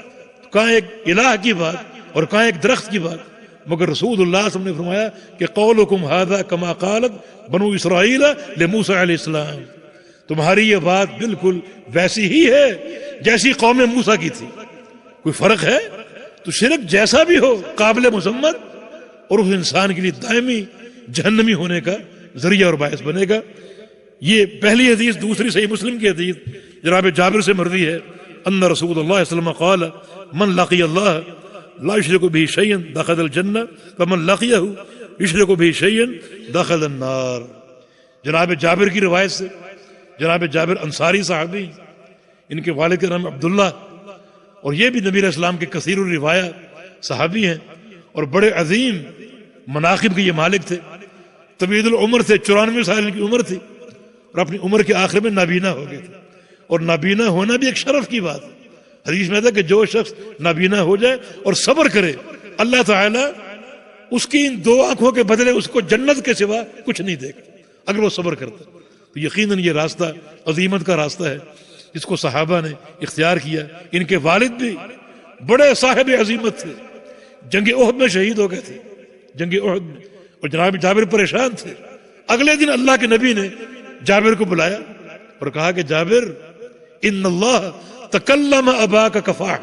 کہاں ایک الہ کی بات اور کہاں ایک درخت کی بات۔ مگر رسول اللہ صلی اللہ علیہ وسلم نے فرمایا کہ قولکم ھذا کما قالت بنو اسرائیل لموسیٰ علیہ السلام، تمہاری یہ بات بالکل ویسی ہی ہے جیسی قوم موسیٰ کی تھی، کوئی فرق ہے؟ تو شرک جیسا بھی ہو قابل مذمت اور اس انسان کے لیے دائمی جہنمی ہونے کا ذریعہ اور باعث بنے گا۔ یہ پہلی حدیث۔ دوسری صحیح مسلم کی حدیث جناب جابر سے مروی ہے ان رسول اللہ صلی اللہ علیہ وسلم قال من لقی اللہ لا یشرک به شیئا دخل الجنہ ومن لقیہ یشرک به شیئا دخل النار۔ جناب جابر کی روایت سے، جناب جابر انصاری صحابی، ان کے والد کا نام عبداللہ، اور یہ بھی نبی علیہ السلام کے کثیر الروایہ صحابی ہیں اور بڑے عظیم مناقب کے یہ مالک تھے، طویل العمر تھے، 94 سال کی عمر تھی، اور اپنی عمر کے آخر میں نابینا ہو گئے تھے، اور نابینا ہونا بھی ایک شرف کی بات ہے۔ حدیث میں تھا کہ جو شخص نابینا ہو جائے اور صبر کرے، اللہ تعالیٰ اس کی ان 2 آنکھوں کے بدلے اس کو جنت کے سوا کچھ نہیں دے گا اگر وہ صبر کرتا۔ تو یقیناً یہ راستہ عظیمت کا راستہ ہے جس کو صحابہ نے اختیار کیا۔ ان کے والد بھی بڑے صاحب عظیمت تھے، جنگ احد میں شہید ہو گئے تھے، جنگ احد میں، اور جناب جابر پریشان تھے۔ اگلے دن اللہ کے نبی نے جابر کو بلایا اور کہا کہ جابر ان اللہ تکلم اباک کفاح،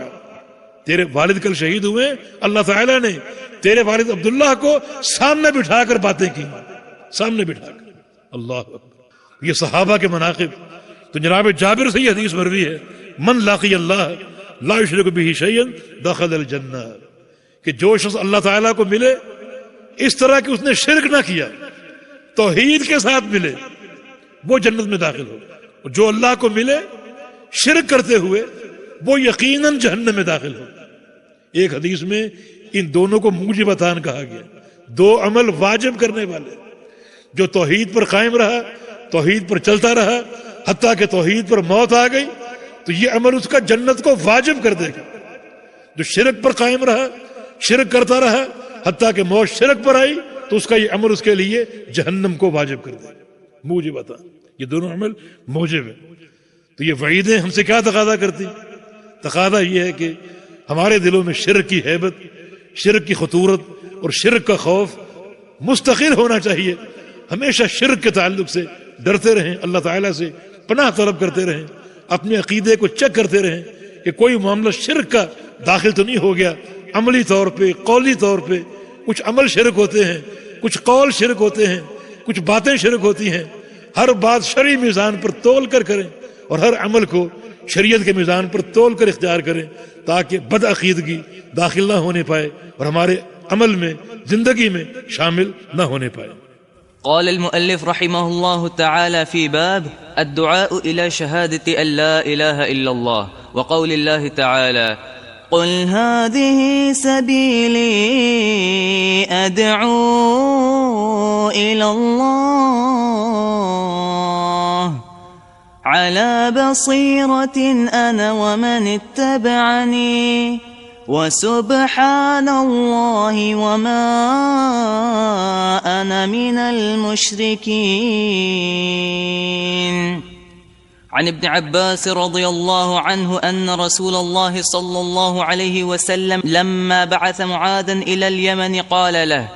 تیرے والد کل شہید ہوئے، اللہ تعالیٰ نے تیرے والد عبداللہ کو سامنے بٹھا کر باتیں کی، سامنے بٹھا کر۔ اللہ اکبر، یہ صحابہ کے مناقب۔ تو جناب جابر سے یہ حدیث مروی ہے من لاقی اللہ لا یشرک به شیئا دخل الجنہ، کہ جو شخص اللہ تعالیٰ کو ملے اس طرح کہ اس نے شرک نہ کیا، توحید کے ساتھ ملے، وہ جنت میں داخل ہو، اور جو اللہ کو ملے شرک کرتے ہوئے وہ یقیناً جہنم میں داخل ہو۔ ایک حدیث میں ان دونوں کو موجبتان کہا گیا، 2 عمل واجب کرنے والے، جو توحید پر قائم رہا، توحید پر چلتا رہا حتیٰ کہ توحید پر موت آ گئی، تو یہ عمل اس کا جنت کو واجب کر دے گا۔ جو شرک پر قائم رہا، شرک کرتا رہا حتیٰ کہ موت شرک پر آئی، تو اس کا یہ عمل اس کے لیے جہنم کو واجب کر دے گا۔ موجبتان، یہ دونوں عمل موجب ہیں۔ تو یہ وعیدیں ہم سے کیا تقاضا کرتی؟ تقاضا یہ ہے کہ ہمارے دلوں میں شرک کی ہیبت، شرک کی خطورت اور شرک کا خوف مستقل ہونا چاہیے۔ ہمیشہ شرک کے تعلق سے ڈرتے رہیں، اللہ تعالیٰ سے پناہ طلب کرتے رہیں، اپنے عقیدے کو چیک کرتے رہیں کہ کوئی معاملہ شرک کا داخل تو نہیں ہو گیا۔ عملی طور پہ، قولی طور پہ کچھ عمل شرک ہوتے ہیں، کچھ قول شرک ہوتے ہیں، کچھ باتیں شرک ہوتی ہیں۔ ہر بات شرعی میزان پر تول کر کریں اور ہر عمل کو شریعت کے میزان پر تول کر اختیار کریں، تاکہ بد عقیدگی داخل نہ ہونے پائے اور ہمارے عمل میں، زندگی میں شامل نہ ہونے پائے۔ قال المؤلف رحمه الله تعالى في باب الدعاء إلى شهادة أن لا إله إلا الله، وقول الله تعالى قل هذه سبيلي أدعو إلى الله على بصيرة أنا ومن اتبعني وسبحان الله وما أنا من المشركين۔ عن ابن عباس رضي الله عنه أن رسول الله صلى الله عليه وسلم لما بعث معاذا إلى اليمن قال له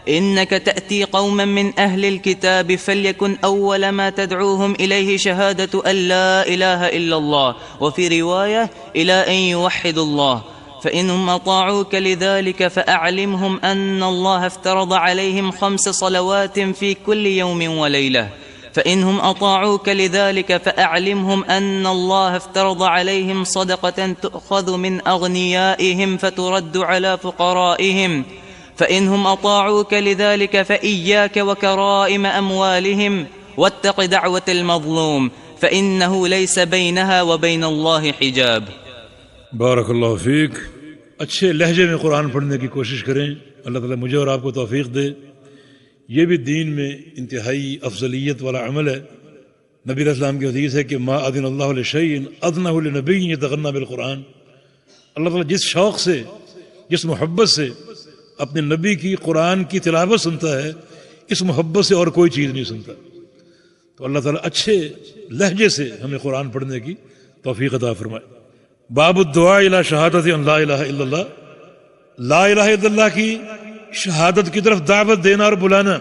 إنك تأتي قوما من أهل الكتاب فليكن أول ما تدعوهم إليه شهادة أن لا إله إلا الله، وفي رواية إلى أن يوحدوا الله، فإنهم أطاعوك لذلك فأعلمهم أن الله افترض عليهم 5 صلوات في كل يوم وليلة، فإنهم أطاعوك لذلك فأعلمهم أن الله افترض عليهم صدقة تؤخذ من أغنيائهم فترد على فقرائهم، فإنهم أطاعوك لذلك فإياك وكرائم أموالهم واتق دعوة المظلوم فإنه ليس بينها وبين الله حجاب۔ بارک اللہ فیک. اچھے لہجے میں قرآن پڑھنے کی کوشش کریں. اللہ تعالیٰ مجھے اور آپ کو توفیق دے. یہ بھی دین میں انتہائی افضلیت والا عمل ہے. نبی علیہ السلام کی حدیث ہے کہ ما اذن اللہ لشیء اذنہ لنبی یتغنی بالقرآن. اللہ تعالیٰ جس شوق سے، جس محبت سے اپنے نبی کی قرآن کی تلاوت سنتا ہے، اس محبت سے اور کوئی چیز نہیں سنتا. تو اللہ تعالیٰ اچھے لہجے سے ہمیں قرآن پڑھنے کی توفیق عطا فرمائے. باب الدعاء الی شہادت ان لا الہ الا اللہ. لا الہ الا اللہ کی شہادت کی طرف دعوت دینا اور بلانا.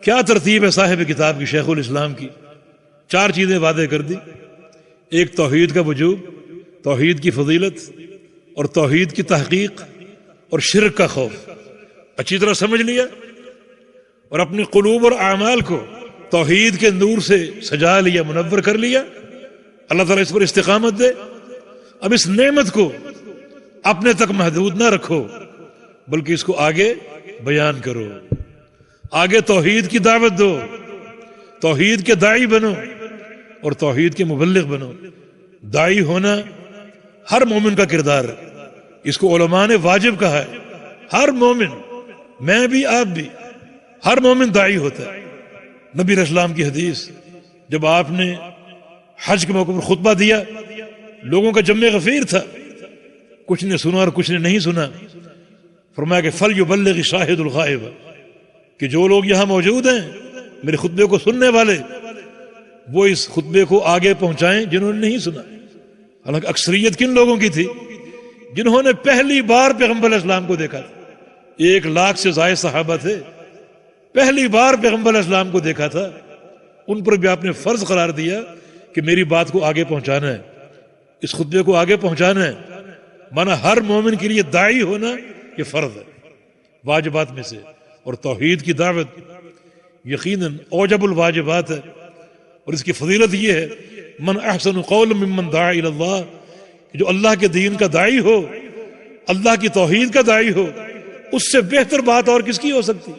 کیا ترتیب ہے صاحب کتاب کی، شیخ الاسلام کی؟ 4 چیزیں واضح کر دی. ایک توحید کا وجوب، توحید کی فضیلت، اور توحید کی تحقیق، اور شرک کا خوف. اچھی طرح سمجھ لیا اور اپنے قلوب اور اعمال کو توحید کے نور سے سجا لیا، منور کر لیا. اللہ تعالیٰ اس پر استقامت دے. اب اس نعمت کو اپنے تک محدود نہ رکھو، بلکہ اس کو آگے بیان کرو. آگے توحید کی دعوت دو، توحید کے داعی بنو اور توحید کے مبلغ بنو. داعی ہونا ہر مومن کا کردار ہے. اس کو علماء نے واجب کہا ہے. ہر مومن، میں بھی آپ بھی، ہر مومن داعی ہوتا ہے. نبی علیہ السلام کی حدیث، جب آپ نے حج کے موقع پر خطبہ دیا، لوگوں کا جمع غفیر تھا، کچھ نے سنا اور کچھ نے نہیں سنا. فرمایا کہ فَلْيُبَلِّغِ الشَّاهِدُ الْغَائِبَ، کہ جو لوگ یہاں موجود ہیں میرے خطبے کو سننے والے، وہ اس خطبے کو آگے پہنچائیں جنہوں نے نہیں سنا. حالانکہ اکثریت کن لوگوں کی تھی؟ جنہوں نے پہلی بار پیغمبر علیہ السلام کو دیکھا تھا. 1 لاکھ سے زائد صحابہ تھے، پہلی بار پیغمبر علیہ السلام کو دیکھا تھا. ان پر بھی آپ نے فرض قرار دیا کہ میری بات کو آگے پہنچانا ہے، اس خطبے کو آگے پہنچانا ہے. مانا ہر مومن کے لیے داعی ہونا یہ فرض ہے، واجبات میں سے. اور توحید کی دعوت یقیناً اوجب الواجبات ہے. اور اس کی فضیلت یہ ہے، من احسن قولا ممن دعا الی اللہ، کہ جو اللہ کے دین کا داعی ہو، اللہ کی توحید کا داعی ہو، اس سے بہتر بات اور کس کی ہو سکتی؟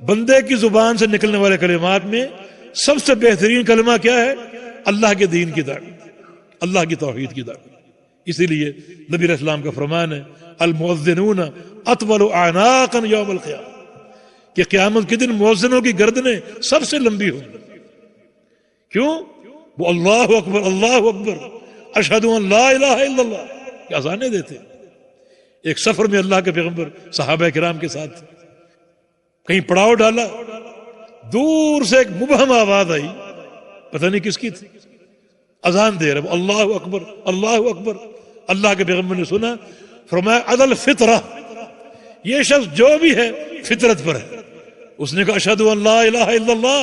بندے کی زبان سے نکلنے والے کلمات میں سب سے بہترین کلمہ کیا ہے؟ اللہ کے دین کی دعوت، اللہ کی توحید کی دعوت. اسی لیے نبی علیہ السلام کا فرمان ہے المؤذنون اطول اعناقا یوم القیامہ، کہ قیامت کے دن مؤذنوں کی گردنیں سب سے لمبی ہوں. کیوں؟ وہ اللہ اکبر اللہ اکبر اشہد ان لا الہ الا اللہ کی اذانیں دیتے. ایک سفر میں اللہ کے پیغمبر صحابہ کرام کے ساتھ تھے، کہیں پڑاؤ ڈالا، دور سے ایک مبہم آواز آئی، پتہ نہیں کس کی تھی، اذان دے رہا، اللہ اکبر اللہ اکبر. اللہ کے پیغمبر نے سنا، فرمایا عدل فطرہ، یہ شخص جو بھی ہے فطرت پر ہے. اس نے کہا اشہد ان لا الہ الا اللہ.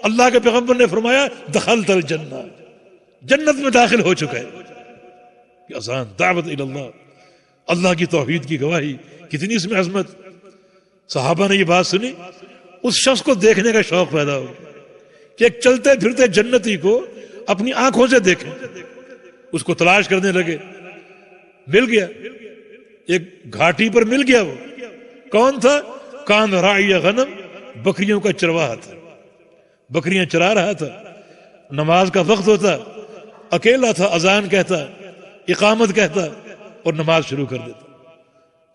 اللہ کے پیغمبر نے فرمایا دخلت الجنہ، جنت میں داخل ہو چکا ہے. اذان، دعوت الی اللہ، اللہ کی توحید کی گواہی، کتنی اس میں عظمت. صحابہ نے یہ بات سنی، اس شخص کو دیکھنے کا شوق پیدا ہو کہ ایک چلتے پھرتے جنتی کو اپنی آنکھوں سے دیکھیں. اس کو تلاش کرنے لگے، مل گیا، ایک گھاٹی پر مل گیا. وہ کون تھا؟ کان راعی غنم، بکریوں کا چرواہا تھا، بکریاں چرا رہا تھا. نماز کا وقت ہوتا، اکیلا تھا، اذان کہتا، اقامت کہتا اور نماز شروع کر دیتا.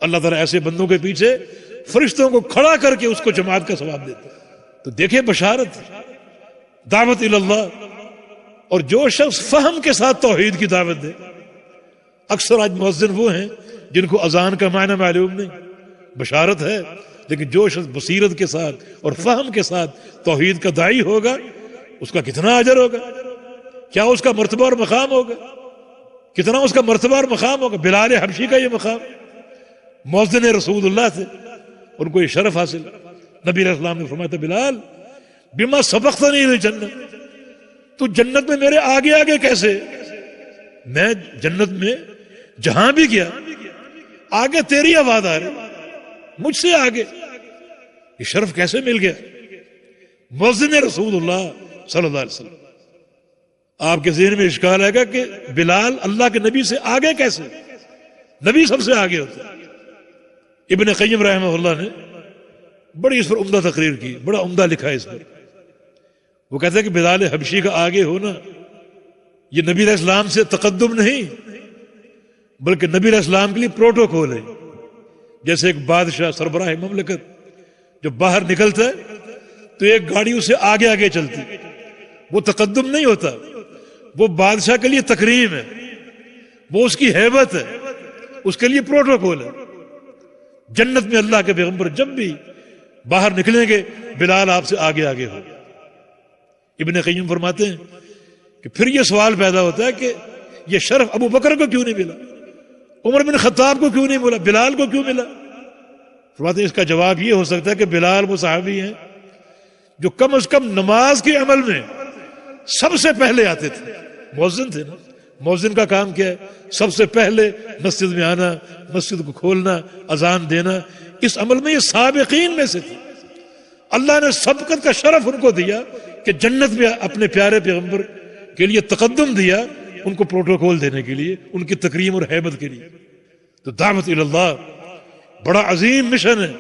اللہ تعالیٰ ایسے بندوں کے پیچھے فرشتوں کو کھڑا کر کے اس کو جماعت کا ثواب دیتا. تو دیکھیں بشارت، دعوت الی اللہ. اور جو شخص فہم کے ساتھ توحید کی دعوت دے، اکثر آج مؤذن وہ ہیں جن کو اذان کا معنی معلوم نہیں، بشارت ہے، لیکن جو شخص بصیرت کے ساتھ اور فہم کے ساتھ توحید کا داعی ہوگا، اس کا کتنا اجر ہوگا، کیا اس کا مرتبہ اور مقام ہوگا، کتنا اس کا مرتبہ اور مقام ہوگا. بلال حبشی کا یہ مقام، مؤذن رسول اللہ تھے، ان کو یہ شرف حاصل. نبی علیہ السلام نے فرمایا تھا بلال بما سبقتنی الجنہ، تو جنت میں میرے آگے آگے کیسے؟ میں جنت میں جہاں بھی گیا آگے تیری آواز آ رہی، مجھ سے آگے. یہ شرف کیسے مل گیا؟ مؤذن رسول اللہ صلی اللہ علیہ وسلم. آپ کے ذہن میں اشکال آئے گا کہ بلال اللہ کے نبی سے آگے کیسے؟ نبی سب سے آگے ہوتا ہے. ابن قیم رحمہ اللہ نے بڑی اس پر عمدہ تقریر کی، بڑا عمدہ لکھا ہے اس پر. وہ کہتا ہے کہ بلال حبشی کا آگے ہونا یہ نبی علیہ السلام سے تقدم نہیں، بلکہ نبی علیہ السلام کے لیے پروٹوکول ہے. جیسے ایک بادشاہ سربراہ مملکت جو باہر نکلتا ہے تو ایک گاڑی اسے آگے آگے چلتی، وہ تقدم نہیں ہوتا، وہ بادشاہ کے لیے تکریم ہے، وہ اس کی ہیبت ہے، اس کے لیے پروٹوکول ہے. جنت میں اللہ کے پیغمبر جب بھی باہر نکلیں گے بلال آپ سے آگے آگے ہو. ابن قیم فرماتے ہیں کہ پھر یہ سوال پیدا ہوتا ہے کہ یہ شرف ابو بکر کو کیوں نہیں ملا، عمر بن خطاب کو کیوں نہیں ملا، بلال کو کیوں ملا؟ فرماتے ہیں اس کا جواب یہ ہو سکتا ہے کہ بلال وہ صحابی ہیں جو کم از کم نماز کے عمل میں سب سے پہلے آتے تھے. مؤذن تھے نا، مؤذن کا کام کیا ہے؟ سب سے پہلے مسجد میں آنا، مسجد کو کھولنا، اذان دینا. اس عمل میں یہ سابقین میں سے تھے. اللہ نے سبقت کا شرف ان کو دیا کہ جنت میں اپنے پیارے پیغمبر کے لیے تقدم دیا، ان کو پروٹوکول دینے کے لیے، ان کی تکریم اور ہیبت کے لیے. تو دعوت اللہ بڑا عظیم مشن ہے.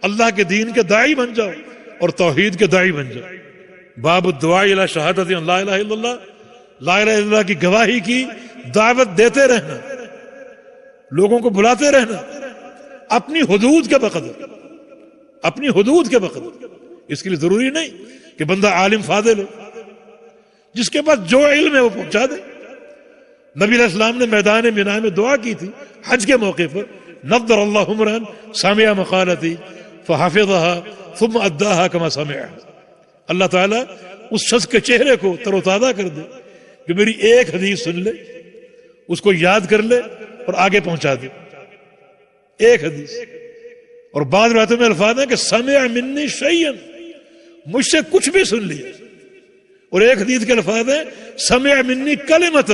اللہ کے دین کے داعی بن جاؤ اور توحید کے داعی بن جاؤ. باب الدعاء الی شہادت لا الہ الا اللہ، لا الہ الا اللہ کی گواہی کی دعوت دیتے رہنا، لوگوں کو بلاتے رہنا اپنی حدود کے بقدر، اپنی حدود کے بقدر. اس کے لیے ضروری نہیں کہ بندہ عالم فاضل ہو، جس کے پاس جو علم ہے وہ پہنچا دے. نبی علیہ السلام نے میدان مینا میں دعا کی تھی حج کے موقع پر، نضر اللہ عمران سامع مقالتی فحفظها ثم اداها كما سمعها. اللہ تعالیٰ اس شخص کے چہرے کو تر و تازہ کر دے جو میری ایک حدیث سن لے، اس کو یاد کر لے اور آگے پہنچا دے. ایک حدیث. اور بعض روایتوں میں الفاظ ہیں کہ سمع منی شیئا، مجھ سے کچھ بھی سن لیا. اور ایک حدیث کے الفاظ ہیں سمع منی کلمۃ،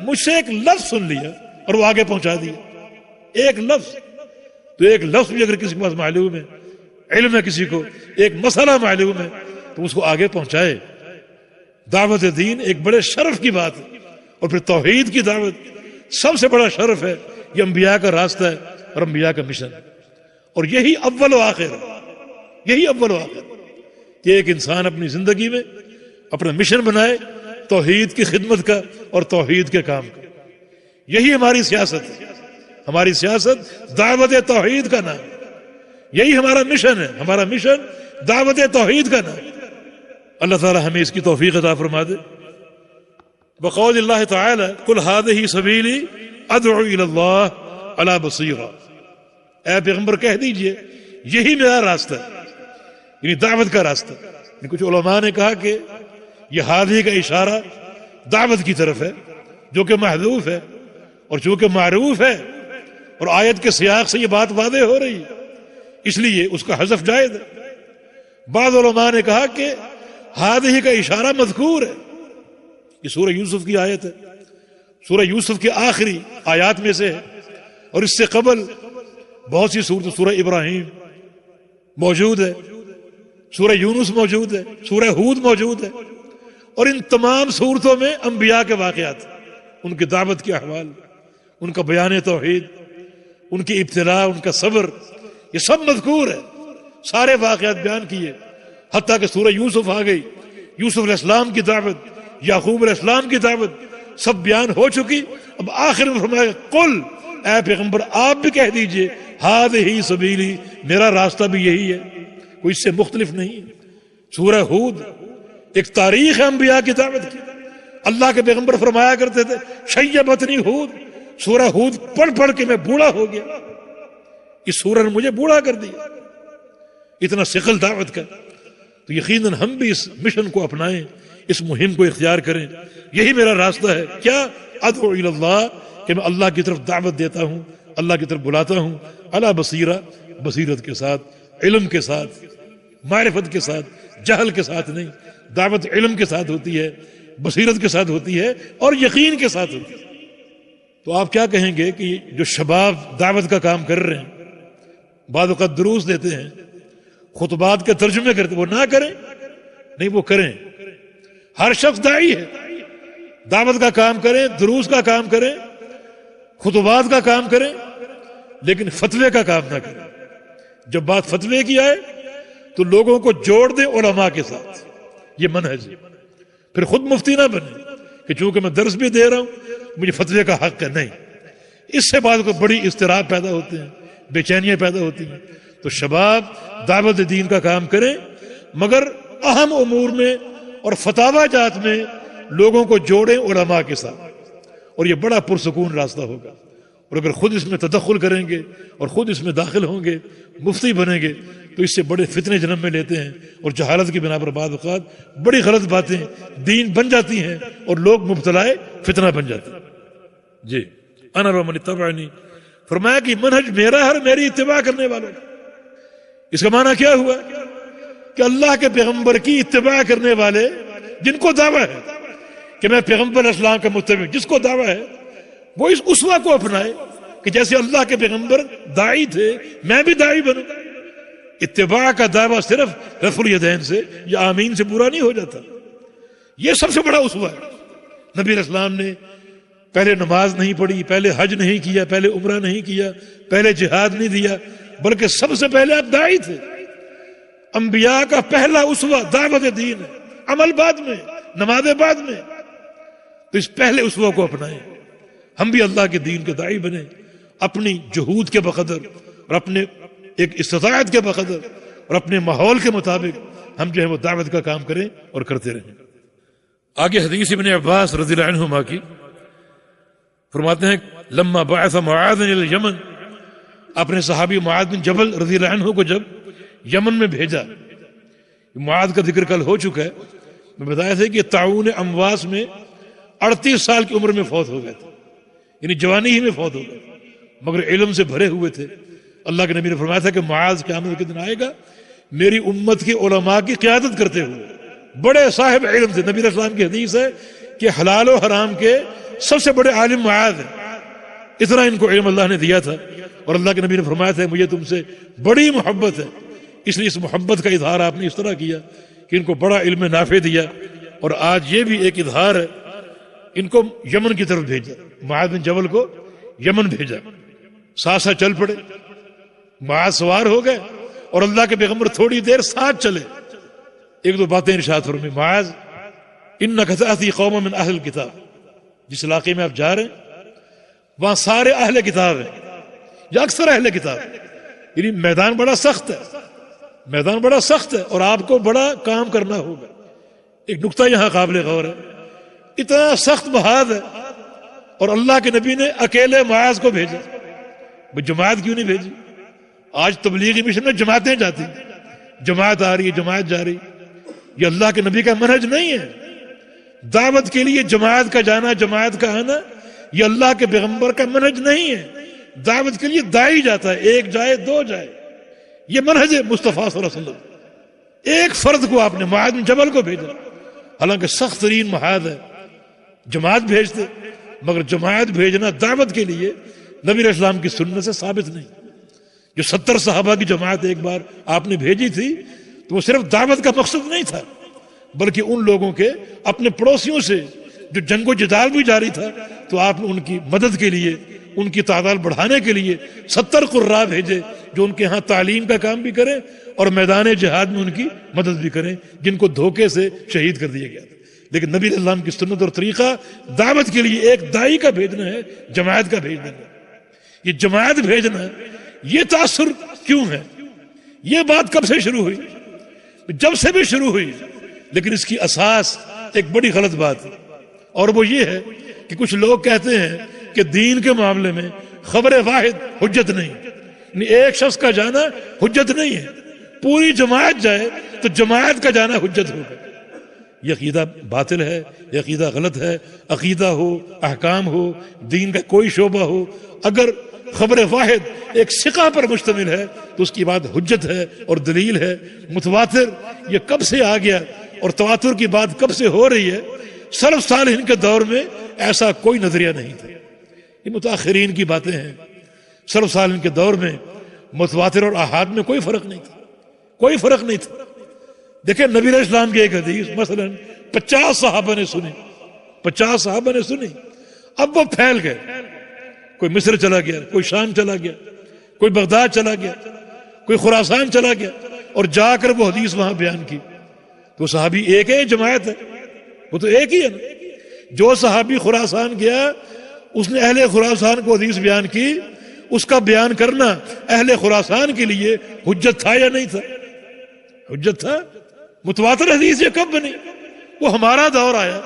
مجھ سے ایک لفظ سن لیا اور وہ آگے پہنچا دیا. ایک لفظ. تو ایک لفظ بھی اگر کسی کے پاس معلوم ہے، علم ہے کسی کو، ایک مسئلہ معلوم ہے تو اس کو آگے پہنچائے. دعوت دین ایک بڑے شرف کی بات ہے. اور پھر توحید کی دعوت سب سے بڑا شرف ہے. یہ انبیاء کا راستہ ہے اور انبیاء کا مشن ہے. اور یہی اول و آخر ہے، یہی اول و آخر کہ ایک انسان اپنی زندگی میں اپنا مشن بنائے توحید کی خدمت کا اور توحید کے کام کا. یہی ہماری سیاست ہے. ہماری سیاست دعوت توحید کا نام. یہی ہمارا مشن ہے. ہمارا مشن دعوت توحید کا نام. اللہ تعالی ہمیں اس کی توفیق عطا فرما دے. بقول اللہ تعالی قل هذه سبیلی ادعو الی اللہ علی بصیرہ. اے پیغمبر کہہ دیجئے یہی میرا راستہ ہے، یعنی دعوت کا راستہ. کچھ علماء نے کہا کہ یہ ہادی کا اشارہ دعوت کی طرف ہے جو کہ محذوف ہے، اور چونکہ معروف ہے اور آیت کے سیاق سے یہ بات واضح ہو رہی ہے اس لیے اس کا حذف جائز ہے. بعض علماء نے کہا کہ ہادی کا اشارہ مذکور ہے. یہ سورہ یوسف کی آیت ہے، سورہ یوسف کی آخری آیات میں سے ہے. اور اس سے قبل بہت سی صورت، سورہ ابراہیم موجود ہے، سورہ یونس موجود ہے، سورہ ہود موجود ہے. اور ان تمام صورتوں میں انبیاء کے واقعات، ان کی دعوت کے احوال، ان کا بیان توحید، ان کی ابتلاء، ان کا صبر، یہ سب مذکور ہے. سارے واقعات بیان کیے. حتیٰ کہ سورہ یوسف آ گئی، یوسف علیہ السلام کی دعوت، یعقوب علیہ السلام کی دعوت سب بیان ہو چکی. اب آخر میں فرمایا قل، اے پیغمبر آپ بھی کہہ دیجئے ہذہ سبیلی، میرا راستہ بھی یہی ہے، کوئی اس سے مختلف نہیں. سورہ ہود ایک تاریخ ہے انبیاء کی دعوت کی. اللہ کے پیغمبر فرمایا کرتے تھے شیبتنی ہود، سورہ ہود پڑھ پڑھ کے میں بوڑھا ہو گیا، اس سورہ نے مجھے بوڑھا کر دیا. اتنا ثقل دعوت کا. تو یقیناً ہم بھی اس مشن کو اپنائیں، اس مہم کو اختیار کریں. یہی میرا راستہ ہے. کیا؟ ادعو الی اللہ، کہ میں اللہ کی طرف دعوت دیتا ہوں، اللہ کی طرف بلاتا ہوں. علی بصیرہ، بصیرت کے ساتھ، علم کے ساتھ، معرفت کے ساتھ، جہل کے ساتھ نہیں. دعوت علم کے ساتھ ہوتی ہے، بصیرت کے ساتھ ہوتی ہے اور یقین کے ساتھ ہوتی ہے. تو آپ کیا کہیں گے کہ جو شباب دعوت کا کام کر رہے ہیں، بعض اوقات دروس دیتے ہیں، خطبات کے ترجمے کرتے، وہ نہ کریں؟ نہیں، وہ کریں. ہر شخص داعی ہے. دعوت کا کام کریں، دروس کا کام کریں، خطبات کا کام کریں، لیکن فتوے کا کام نہ کریں. جب بات فتوے کی آئے تو لوگوں کو جوڑ دیں علماء کے ساتھ. یہ منہج ہے. پھر خود مفتی نہ بنے کہ چونکہ میں درس بھی دے رہا ہوں مجھے فتوے کا حق ہے. نہیں، اس سے بعد کو بڑی اضطراب پیدا ہوتے ہیں، بے چینیاں پیدا ہوتی ہیں. تو شباب دعوت دین کا کام کریں، مگر اہم امور میں اور فتاوی جات میں لوگوں کو جوڑیں علماء کے ساتھ، اور یہ بڑا پرسکون راستہ ہوگا. اور اگر خود اس میں تدخل کریں گے اور خود اس میں داخل ہوں گے، مفتی بنیں گے، تو اس سے بڑے فتنے جنم میں لیتے ہیں، اور جہالت کی بنا پر بعض اوقات بڑی غلط باتیں دین بن جاتی ہیں اور لوگ مبتلا فتنہ بن جاتے ہیں. جی انا ومن اتبعنی، فرمایا کہ منہج میرا ہے اور میری اتباع کرنے والوں. اس کا معنی کیا ہوا کہ اللہ کے پیغمبر کی اتباع کرنے والے، جن کو دعویٰ ہے کہ میں پیغمبر اسلام کا متبع، جس کو دعویٰ ہے وہ اس اسوہ کو اپنائے کہ جیسے اللہ کے پیغمبر داعی تھے میں بھی داعی بنوں. اتباع کا دعویٰ صرف رفع الیدین سے یا آمین سے پورا نہیں ہو جاتا. یہ سب سے بڑا اسوہ ہے. نبی علیہ السلام نے پہلے نماز نہیں پڑھی، پہلے حج نہیں کیا، پہلے عمرہ نہیں کیا، پہلے جہاد نہیں دیا، بلکہ سب سے پہلے آپ داعی تھے. انبیاء کا پہلا اسوہ دعوت دین ہے، عمل بعد میں، نماز بعد میں. تو اس پہلے اسوہ کو اپنائیں. ہم بھی اللہ کے دین کے داعی بنیں، اپنی جہود کے بقدر اور اپنے ایک استطاعت کے بقدر اور اپنے ماحول کے مطابق ہم جو ہے وہ دعوت کا کام کریں اور کرتے رہیں. آگے حدیث ابن عباس رضی اللہ عنہما کی فرماتے ہیں لما بعث معاذ الى الیمن، اپنے صحابی معاذ بن جبل رضی اللہ عنہ کو جب یمن میں بھیجا. معاذ کا ذکر کل ہو چکا ہے، میں بتایا تھا کہ طاعون امواس میں 38 سال کی عمر میں فوت ہو گئے تھے، یعنی جوانی ہی میں فوت ہو گئے، مگر علم سے بھرے ہوئے تھے. اللہ کے نبی نے فرمایا تھا کہ معاذ قیامت کے دن آئے گا میری امت کی علماء کی قیادت کرتے ہوئے، بڑے صاحب علم تھے. نبی علیہ السلام کی حدیث ہے کہ حلال و حرام کے سب سے بڑے عالم معاذ ہیں. اتنا ان کو علم اللہ نے دیا تھا، اور اللہ کے نبی نے فرمایا تھا مجھے تم سے بڑی محبت ہے، اس لیے اس محبت کا اظہار آپ نے اس طرح کیا کہ ان کو بڑا علم نافع دیا. اور آج یہ بھی ایک اظہار ہے، ان کو یمن کی طرف بھیجا، معاذ بن جبل کو یمن بھیجا. ساتھ ساتھ چل پڑے، معاذ سوار ہو گئے اور اللہ کے پیغمبر تھوڑی دیر ساتھ چلے. ایک دو باتیں ارشاد فرمائی. معاذ انک تأتی قوما من اہل الکتاب، جس علاقے میں آپ جا رہے ہیں وہاں سارے اہل کتاب ہیں یا اکثر اہل کتاب، یعنی میدان بڑا سخت ہے، میدان بڑا سخت ہے اور آپ کو بڑا کام کرنا ہوگا. ایک نقطہ یہاں قابل غور ہے، اتنا سخت محاذ ہے اور اللہ کے نبی نے اکیلے معاذ کو بھیجا. جماعت کیوں نہیں بھیجی؟ آج تبلیغی مشن میں جماعتیں جاتی ہیں، جماعت آ رہی ہے، جماعت جا رہی. یہ اللہ کے نبی کا منہج نہیں ہے. دعوت کے لیے جماعت کا جانا، جماعت کا آنا، یہ اللہ کے پیغمبر کا منہج نہیں ہے. دعوت کے لیے داعی جاتا ہے، ایک جائے دو جائے، یہ منہج ہے مصطفیٰ صلی اللہ علیہ وسلم. ایک فرد کو آپ نے معاذ بن جبل کو بھیجا، حالانکہ سخت ترین محاذ ہے، جماعت بھیجتے، مگر جماعت بھیجنا دعوت کے لیے نبی علیہ السلام کی سنت سے ثابت نہیں. جو 70 صحابہ کی جماعت ایک بار آپ نے بھیجی تھی تو وہ صرف دعوت کا مقصد نہیں تھا، بلکہ ان لوگوں کے اپنے پڑوسیوں سے جو جنگ و جدال بھی جاری تھا تو آپ نے ان کی مدد کے لیے، ان کی تعداد بڑھانے کے لیے 70 قراء بھیجے جو ان کے ہاں تعلیم کا کام بھی کریں اور میدان جہاد میں ان کی مدد بھی کریں، جن کو دھوکے سے شہید کر دیا گیا تھا. لیکن نبی علیہ السلام کی سنت اور طریقہ دعوت کے لیے ایک داعی کا بھیجنا ہے، جماعت کا بھیجنا ہے. یہ جماعت بھیجنا، یہ تاثر کیوں ہے؟ یہ بات کب سے شروع ہوئی؟ جب سے بھی شروع ہوئی، لیکن اس کی اساس ایک بڑی غلط بات ہے، اور وہ یہ ہے کہ کچھ لوگ کہتے ہیں کہ دین کے معاملے میں خبر واحد حجت نہیں، یعنی ایک شخص کا جانا حجت نہیں ہے، پوری جماعت جائے تو جماعت کا جانا حجت ہوگا. یہ عقیدہ باطل ہے، یہ عقیدہ غلط ہے. عقیدہ ہو، احکام ہو، دین کا کوئی شعبہ ہو، اگر خبر واحد ایک ثقہ پر مشتمل ہے تو اس کی بات حجت ہے اور دلیل ہے. متواتر یہ کب سے آ گیا اور تواتر کی بات کب سے ہو رہی ہے؟ سلف صالحین کے دور میں ایسا کوئی نظریہ نہیں تھا، یہ متاخرین کی باتیں ہیں. سلف صالحین کے دور میں متواتر اور احاد میں کوئی فرق نہیں تھا، کوئی فرق نہیں تھا. دیکھیں نبی علیہ السلام کی ایک حدیث مثلا 50 صحابہ نے سنی، 50 صحابہ نے سنی، اب وہ پھیل گئے، کوئی مصر چلا گیا، کوئی شام چلا گیا، کوئی بغداد چلا گیا، کوئی خراسان چلا گیا اور جا کر وہ حدیث وہاں بیان کی. تو صحابی ایک ہے، جماعت ہے، وہ تو ایک ہی ہے نا. جو صحابی خراسان گیا اس نے اہل خراسان کو حدیث بیان کی، اس کا بیان کرنا اہل خراسان کے لیے حجت تھا یا نہیں تھا؟ حجت تھا۔ متواتر حدیث یہ کب بنی؟ وہ ہمارا دور آیا،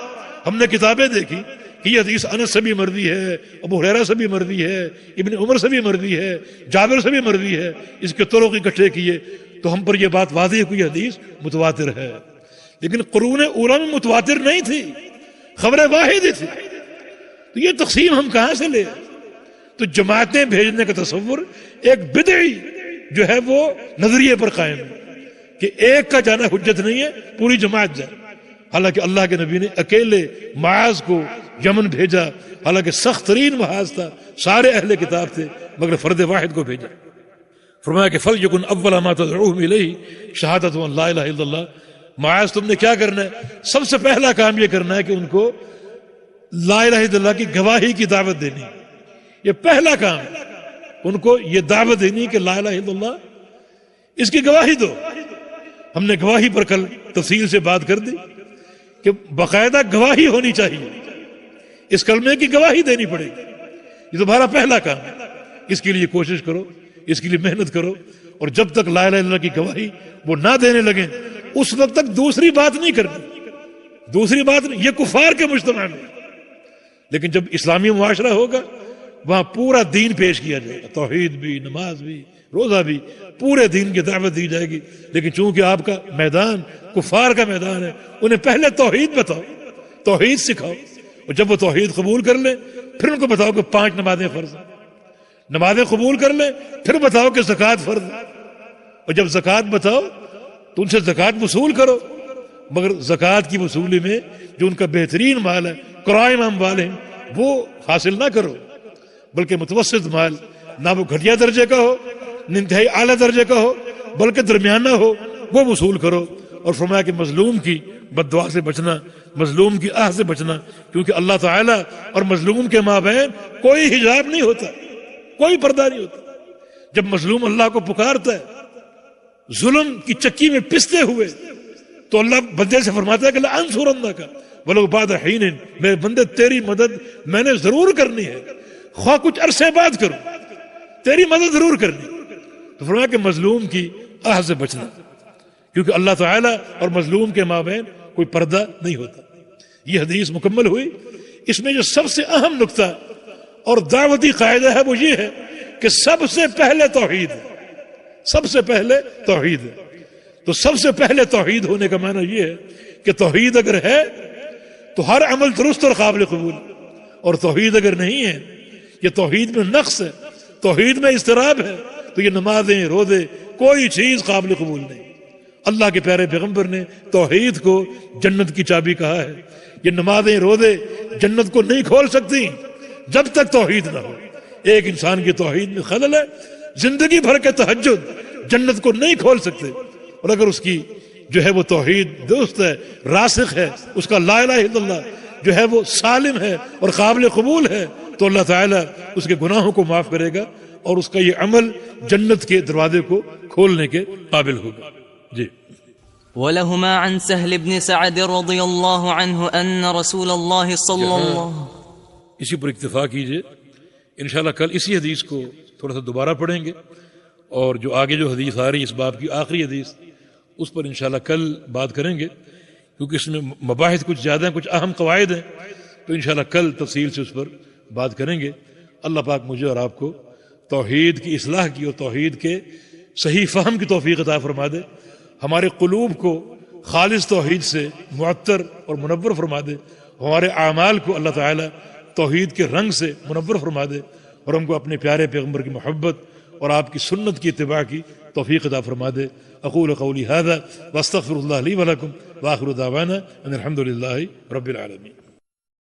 ہم نے کتابیں دیکھی کہ یہ حدیث انس سے بھی مروی ہے، ابو ہریرہ سے بھی مروی ہے، ابن عمر سے بھی مروی ہے، جابر سے بھی مروی ہے، اس کے طرق اکٹھے کیے تو ہم پر یہ بات واضح ہے کہ یہ حدیث متواتر ہے۔ لیکن قرون اولیٰ میں متواتر نہیں تھی، خبر واحد تھی، تو یہ تقسیم ہم کہاں سے لے؟ تو جماعتیں بھیجنے کا تصور ایک بدعی جو ہے وہ نظریے پر قائم ہے کہ ایک کا جانا حجت نہیں ہے، پوری جماعت جائے۔ حالانکہ اللہ کے نبی نے اکیلے معاذ کو یمن بھیجا، حالانکہ سخت ترین محاذ تھا، سارے اہل کتاب تھے، مگر فرد واحد کو بھیجا۔ فرمایا کہ فَلْيَكُنْ أَوَّلَ مَا تَدْعُوهُمْ إِلَيْهِ شَهَادَةُ أَن لَا إِلَهَ إِلَّا اللَّهُ۔ معاذ تم نے کیا کرنا ہے؟ سب سے پہلا کام یہ کرنا ہے کہ ان کو لا الہ الا اللہ کی گواہی کی دعوت دینی، یہ پہلا کام ہے، ان کو یہ دعوت دینی کہ لا الہ الا اللہ، اس کی گواہی دو۔ ہم نے گواہی پر کل تفصیل سے بات کر دی کہ باقاعدہ گواہی ہونی چاہیے، اس کلمے کی گواہی دینی پڑے گی، یہ تمہارا پہلا کام ہے۔ اس کے لیے کوشش کرو، اس کے لیے محنت کرو، اور جب تک لا الہ الا اللہ کی گواہی وہ نہ دینے لگیں اس وقت تک دوسری بات نہیں کرنی، دوسری بات نہیں، یہ کفار کے مجتمع میں۔ لیکن جب اسلامی معاشرہ ہوگا وہاں پورا دین پیش کیا جائے گا، توحید بھی، نماز بھی، روزہ بھی، پورے دین کی دعوت دی جائے گی۔ لیکن چونکہ آپ کا میدان کفار کا میدان ہے، انہیں پہلے توحید بتاؤ، توحید سکھاؤ، اور جب وہ توحید قبول کر لیں پھر ان کو بتاؤ کہ 5 نمازیں فرض ہیں، نمازیں قبول کر لیں پھر بتاؤ کہ زکوٰۃ فرض ہے، اور جب زکوٰۃ بتاؤ تو ان سے زکوٰۃ وصول کرو، مگر زکوٰۃ کی وصولی میں جو ان کا بہترین مال ہے قرائم اموالہم وہ حاصل نہ کرو، بلکہ متوسط مال، نہ وہ گھٹیا درجے کا ہو نہ انتہائی اعلیٰ درجے کا ہو، بلکہ درمیانہ ہو، وہ وصول کرو۔ اور فرمایا کہ مظلوم کی بد دعا سے بچنا، مظلوم کی آہ سے بچنا، کیونکہ اللہ تعالیٰ اور مظلوم کے مابین کوئی حجاب نہیں ہوتا، کوئی پردہ نہیں ہوتا۔ جب مظلوم اللہ کو پکارتا ہے ظلم کی چکی میں پستے ہوئے تو اللہ بندے سے فرماتا ہے کہ لَأَنْصُرَنَّكَ وَلَوْ بَعْدَ حِينٍ، میرے بندے تیری مدد میں نے ضرور کرنی ہے، خواہ کچھ عرصے بعد کروں، تیری مدد ضرور کرنی۔ تو فرمایا کہ مظلوم کی آہ سے بچنا، کیونکہ اللہ تعالیٰ اور مظلوم کے مابین کوئی پردہ نہیں ہوتا۔ یہ حدیث مکمل ہوئی، اس میں جو سب سے اہم نقطہ اور دعوتی قاعدہ ہے وہ یہ ہے کہ سب سے پہلے توحید ہے، سب سے پہلے توحید ہے۔ تو سب سے پہلے توحید ہونے کا معنی یہ ہے کہ توحید اگر ہے تو ہر عمل درست اور قابل قبول، اور توحید اگر نہیں ہے، یہ توحید میں نقص ہے، توحید میں اضطراب ہے، تو یہ نمازیں، روزے، کوئی چیز قابل قبول نہیں۔ اللہ کے پیارے پیغمبر نے توحید کو جنت کی چابی کہا ہے۔ یہ نمازیں، روزے جنت کو نہیں کھول سکتی جب تک توحید نہ ہو۔ ایک انسان کی توحید میں خلل ہے، زندگی بھر کے تہجد جنت کو نہیں کھول سکتے، اور اگر اس کی جو ہے وہ توحید درست ہے، راسخ ہے، اس کا لا الہ الا اللہ جو ہے وہ سالم ہے اور قابل قبول ہے، تو اللہ تعالیٰ اس کے گناہوں کو معاف کرے گا اور اس کا یہ عمل جنت کے دروازے کو کھولنے کے قابل ہوگا۔ جی۔ ولهما عن سهل بن سعد رضی اللہ عنہ ان رسول اللہ صلی اللہ، اسی پر اکتفا کیجئے، انشاءاللہ کل اسی حدیث کو تھوڑا سا دوبارہ پڑھیں گے، اور جو آگے جو حدیث آ رہی ہے اس باب کی آخری حدیث، اس پر انشاءاللہ کل بات کریں گے، کیونکہ اس میں مباحث کچھ زیادہ ہیں، کچھ اہم قواعد ہیں، تو انشاءاللہ کل تفصیل سے اس پر بات کریں گے۔ اللہ پاک مجھے اور آپ کو توحید کی اصلاح کی اور توحید کے صحیح فہم کی توفیق عطا فرما دے، ہمارے قلوب کو خالص توحید سے معطر اور منور فرما دے، ہمارے اعمال کو اللہ تعالیٰ توحید کے رنگ سے منور فرما دے، اور ہم کو اپنے پیارے پیغمبر کی محبت اور آپ کی سنت کی اتباع کی توفیق عطا فرما دے۔ اقول قولی ھذا واستغفر اللہ لی ولکم وآخر دعوانا ان الحمد للہ رب العالمین۔